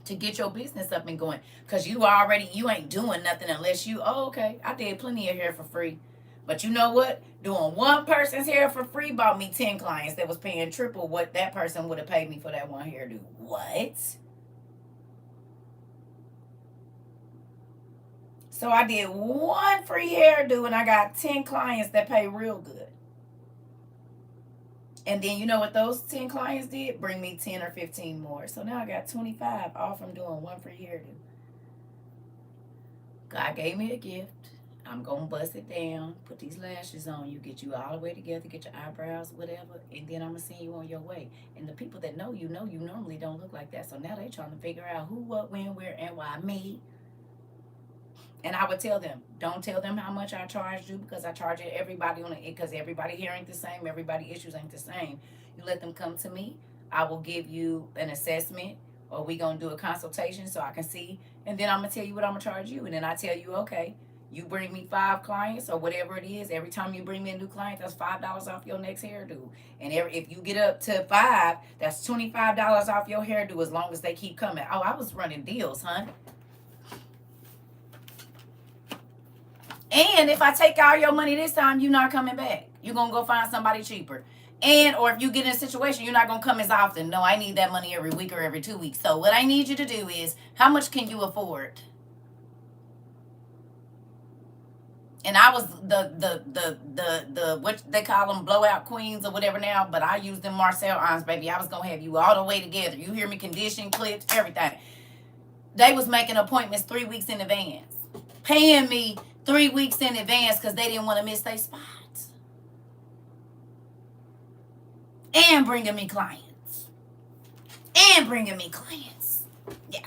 to get your business up and going, because you ain't doing nothing unless you, oh, okay, I did plenty of hair for free. But you know what? Doing one person's hair for free bought me 10 clients that was paying triple what that person would have paid me for that one hairdo. What? So I did one free hairdo and I got 10 clients that pay real good. And then you know what those 10 clients did? Bring me 10 or 15 more. So now I got 25 all from doing one free hairdo. God gave me a gift. I'm going to bust it down, put these lashes on you, get you all the way together, get your eyebrows, whatever, and then I'm going to send you on your way. And the people that know you normally don't look like that. So now they trying to figure out who, what, when, where, and why me. And I would tell them, don't tell them how much I charged you, because I charge it everybody on it, because everybody here ain't the same, everybody issues ain't the same. You let them come to me, I will give you an assessment, or we gonna do a consultation so I can see, and then I'm gonna tell you what I'm gonna charge you. And then I tell you, okay, you bring me 5 clients or whatever it is. Every time you bring me a new client, that's $5 off your next hairdo. And if you get up to 5, that's $25 off your hairdo, as long as they keep coming. Oh, I was running deals, huh? And if I take all your money this time, you're not coming back. You're going to go find somebody cheaper. And, or if you get in a situation, you're not going to come as often. No, I need that money every week or every 2 weeks. So what I need you to do is, how much can you afford? And I was the what they call them, blowout queens or whatever now, but I used them Marcel arms, baby. I was going to have you all the way together. You hear me? Condition, clips, everything. They was making appointments 3 weeks in advance, paying me 3 weeks in advance because they didn't want to miss their spots, and bringing me clients, Yeah,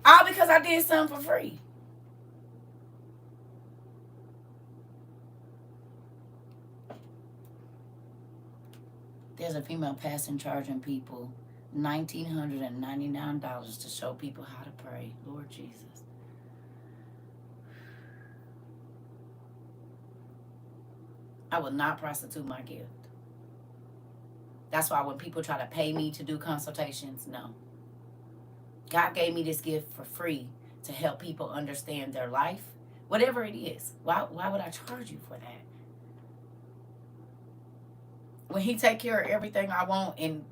all because I did something for free. There's a female pastor charging people $1,999 to show people how to pray. Lord Jesus. I will not prostitute my gift. That's why when people try to pay me to do consultations, no. God gave me this gift for free to help people understand their life, whatever it is. Why would I charge you for that? When he take care of everything I want, and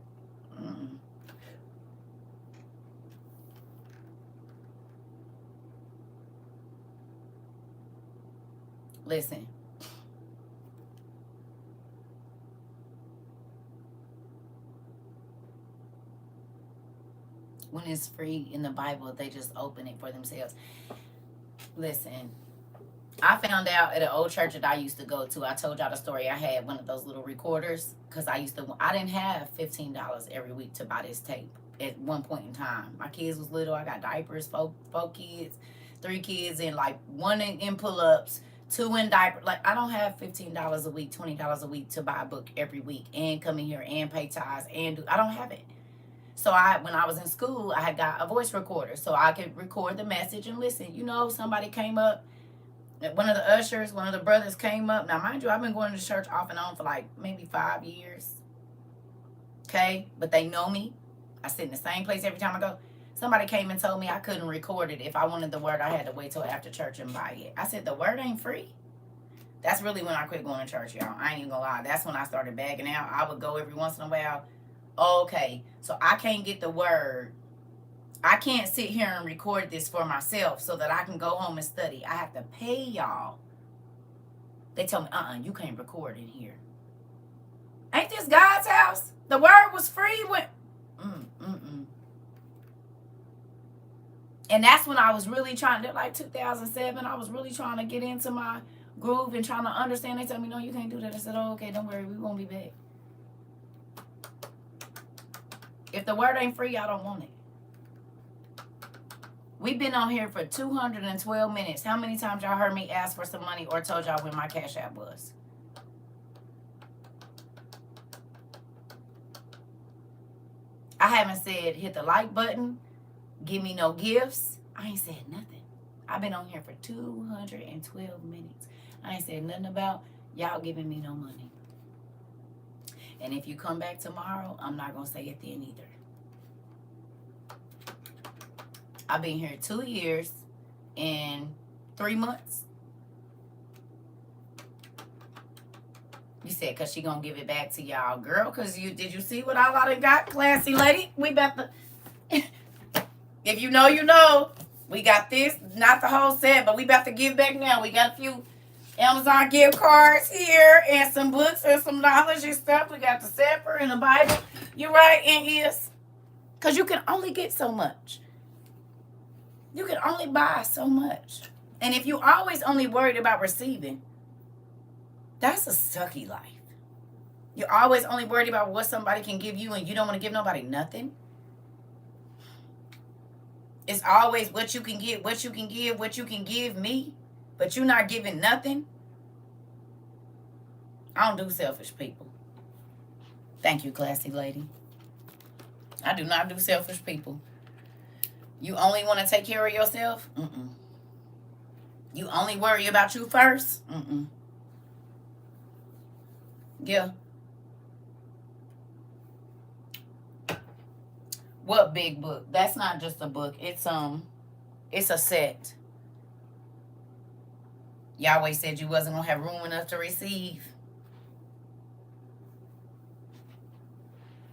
listen, when it's free in the Bible, they just open it for themselves. Listen, I found out at an old church that I used to go to. I told y'all the story. I had one of those little recorders because I didn't have $15 every week to buy this tape at one point in time. My kids was little. I got diapers, four kids, 3 kids, and like 1 in pull-ups, 2 in diaper. Like, I don't have $15 a week, $20 a week to buy a book every week and come in here and pay tithes and I don't have it. So when I was in school, I had got a voice recorder so I could record the message and listen. You know, somebody came up, one of the ushers, one of the brothers came up. Now, mind you, I've been going to church off and on for like maybe 5 years. Okay? But they know me. I sit in the same place every time I go. Somebody came and told me I couldn't record it. If I wanted the word, I had to wait till after church and buy it. I said, the word ain't free. That's really when I quit going to church, y'all. I ain't even gonna lie. That's when I started bagging out. I would go every once in a while. Okay, so I can't get the word. I can't sit here and record this for myself so that I can go home and study. I have to pay y'all. They tell me, you can't record in here. Ain't this God's house? The word was free when... And that's when I was really trying to, like 2007, I was really trying to get into my groove and trying to understand. They tell me, no, you can't do that. I said, oh, okay, don't worry, we won't be back. If the word ain't free, I don't want it. We've been on here for 212 minutes. How many times y'all heard me ask for some money or told y'all when my Cash App was? I haven't said hit the like button, give me no gifts. I ain't said nothing. I've been on here for 212 minutes. I ain't said nothing about y'all giving me no money. And if you come back tomorrow, I'm not going to say it then either. I've been here 2 years and 3 months. You said because she going to give it back to y'all. Girl, because did you see what all I done got, classy lady? We about to... If you know, you know. We got this, not the whole set, but we about to give back now. We got a few Amazon gift cards here and some books and some knowledge and stuff. We got the Sefer and the Bible. You're right, and yes. Because you can only get so much. You can only buy so much. And if you always only worried about receiving, that's a sucky life. You're always only worried about what somebody can give you and you don't want to give nobody nothing. It's always what you can get, what you can give, what you can give me, but you're not giving nothing. I don't do selfish people. Thank you, classy lady. I do not do selfish people. You only want to take care of yourself? Mm-mm. You only worry about you first? Mm-mm. Yeah. What big book? That's not just a book. It's a set. Yahweh said you wasn't gonna have room enough to receive.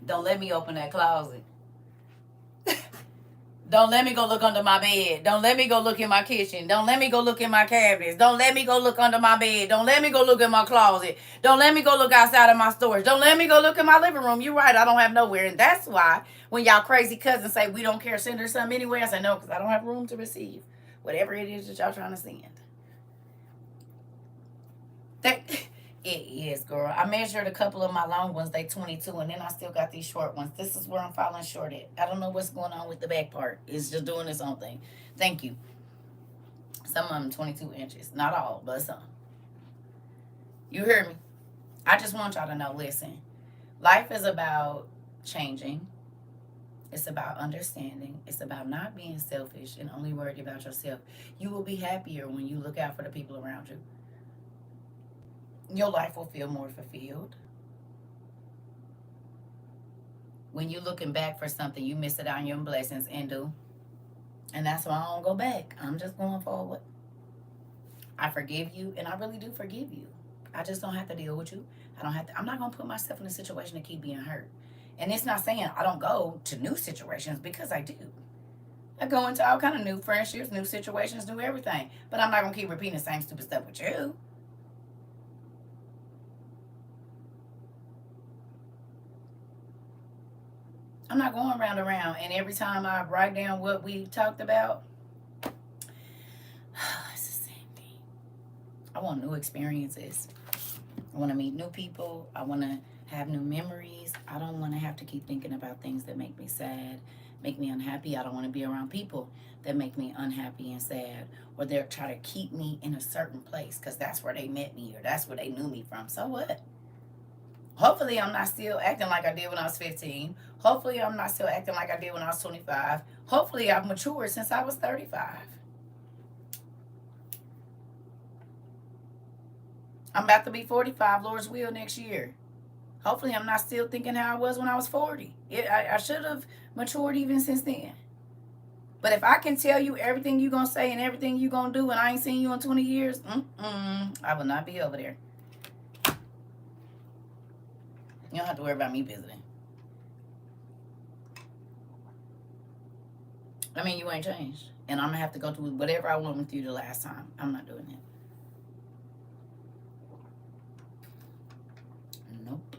Don't let me open that closet. Don't let me go look under my bed. Don't let me go look in my kitchen. Don't let me go look in my cabinets. Don't let me go look under my bed. Don't let me go look in my closet. Don't let me go look outside of my storage. Don't let me go look in my living room. You're right. I don't have nowhere. And that's why when y'all crazy cousins say we don't care, send her something anyway, I say no, because I don't have room to receive whatever it is that y'all trying to send. It is, girl. I measured a couple of my long ones. They 22, and then I still got these short ones. This is where I'm falling short at. I don't know what's going on with the back part. It's just doing its own thing. Thank you. Some of them 22 inches. Not all, but some. You hear me? I just want y'all to know, listen. Life is about changing. It's about understanding. It's about not being selfish and only worried about yourself. You will be happier when you look out for the people around you. Your life will feel more fulfilled. When you're looking back for something, you miss it on your blessings and do. And that's why I don't go back. I'm just going forward. I forgive you, and I really do forgive you. I just don't have to deal with you. I'm not going to put myself in a situation to keep being hurt. And it's not saying I don't go to new situations, because I do. I go into all kind of new friendships, new situations, new everything. But I'm not going to keep repeating the same stupid stuff with you. I'm not going round and round, and every time I write down what we talked about, it's the same thing. I want new experiences. I want to meet new people. I want to have new memories. I don't want to have to keep thinking about things that make me sad, make me unhappy. I don't want to be around people that make me unhappy and sad, or they're trying to keep me in a certain place because that's where they met me or that's where they knew me from. So what? Hopefully, I'm not still acting like I did when I was 15. Hopefully, I'm not still acting like I did when I was 25. Hopefully, I've matured since I was 35. I'm about to be 45, Lord's will, next year. Hopefully, I'm not still thinking how I was when I was 40. I should have matured even since then. But if I can tell you everything you're going to say and everything you're going to do and I ain't seen you in 20 years, I will not be over there. You don't have to worry about me visiting. I mean, you ain't changed. And I'm going to have to go through whatever I went with you the last time. I'm not doing that. Nope.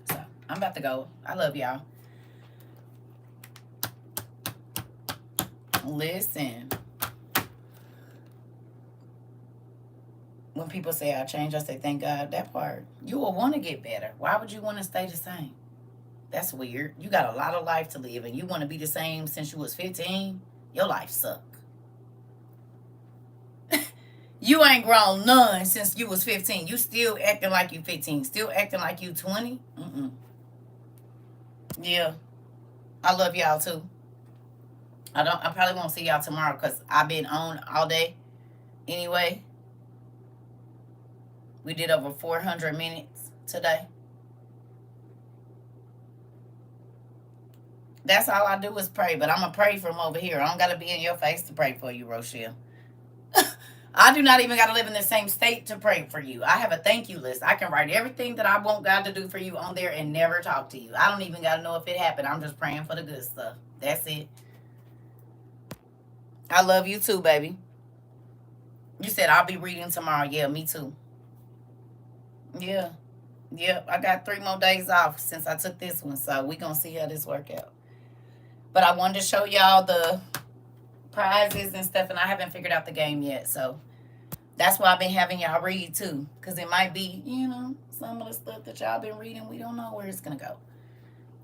So, I'm about to go. I love y'all. Listen. When people say I change, I say, thank God. That part. You will want to get better. Why would you want to stay the same? That's weird. You got a lot of life to live, and you want to be the same since you was 15? Your life suck. You ain't grown none since you was 15. You still acting like you 15. Still acting like you 20? Yeah. I love y'all too. I probably won't see y'all tomorrow because I've been on all day. Anyway, we did over 400 minutes today. That's all I do is pray, but I'm going to pray from over here. I don't got to be in your face to pray for you, Rochelle. I do not even got to live in the same state to pray for you. I have a thank you list. I can write everything that I want God to do for you on there and never talk to you. I don't even got to know if it happened. I'm just praying for the good stuff. That's it. I love you too, baby. You said I'll be reading tomorrow. Yeah, me too. Yeah. Yep. I got 3 more days off since I took this one. So we going to see how this work out. But I wanted to show y'all the prizes and stuff, and I haven't figured out the game yet. So that's why I've been having y'all read too. Because it might be, some of the stuff that y'all been reading, we don't know where it's going to go.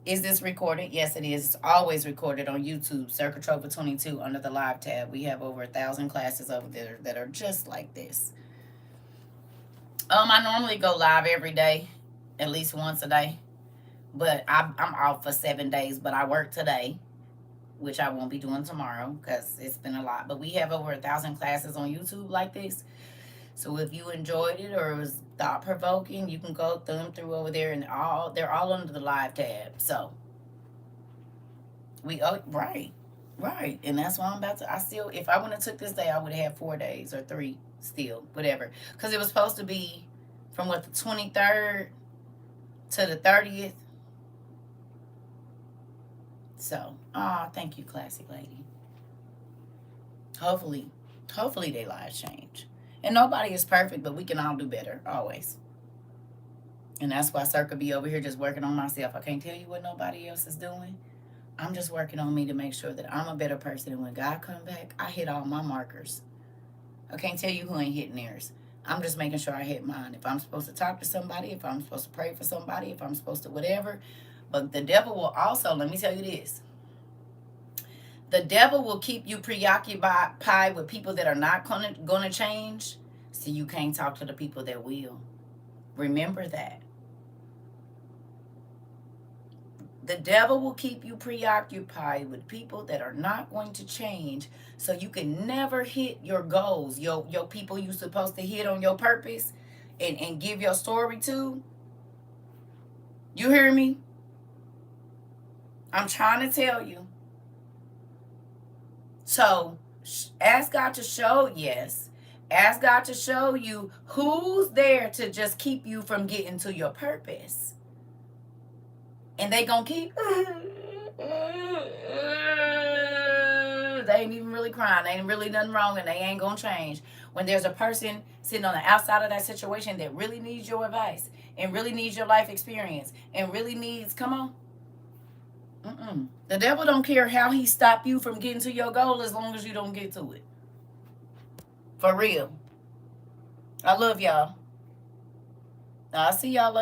Is this recorded? Yes, it is. It's always recorded on YouTube, CERCA TROVA 22 under the live tab. We have over 1,000 classes over there that are just like this. I normally go live every day, at least once a day. But I'm off for 7 days, but I work today, which I won't be doing tomorrow because it's been a lot. But we have over 1,000 classes on YouTube like this. So if you enjoyed it or it was thought-provoking, you can go thumb through over there, and they're all under the live tab. So right. And that's why I'm about to, if I wouldn't have took this day, I would have had 4 days or 3 still, whatever. Because it was supposed to be from the 23rd to the 30th. So, thank you, classy lady. Hopefully their lives change. And nobody is perfect, but we can all do better, always. And that's why CERCA be over here just working on myself. I can't tell you what nobody else is doing. I'm just working on me to make sure that I'm a better person. And when God come back, I hit all my markers. I can't tell you who ain't hitting theirs. I'm just making sure I hit mine. If I'm supposed to talk to somebody, if I'm supposed to pray for somebody, if I'm supposed to whatever. But the devil will also, let me tell you this. The devil will keep you preoccupied with people that are not going to change, so you can't talk to the people that will. Remember that. The devil will keep you preoccupied with people that are not going to change, so you can never hit your goals, your people you're supposed to hit on your purpose and give your story to. You hear me? I'm trying to tell you. So ask God to show, ask God to show you who's there to just keep you from getting to your purpose. And they gonna keep, they ain't even really crying. They ain't really nothing wrong and they ain't gonna change. When there's a person sitting on the outside of that situation that really needs your advice and really needs your life experience and really needs, come on. The devil don't care how he stop you from getting to your goal as long as you don't get to it. For real. I love y'all. I'll see y'all later.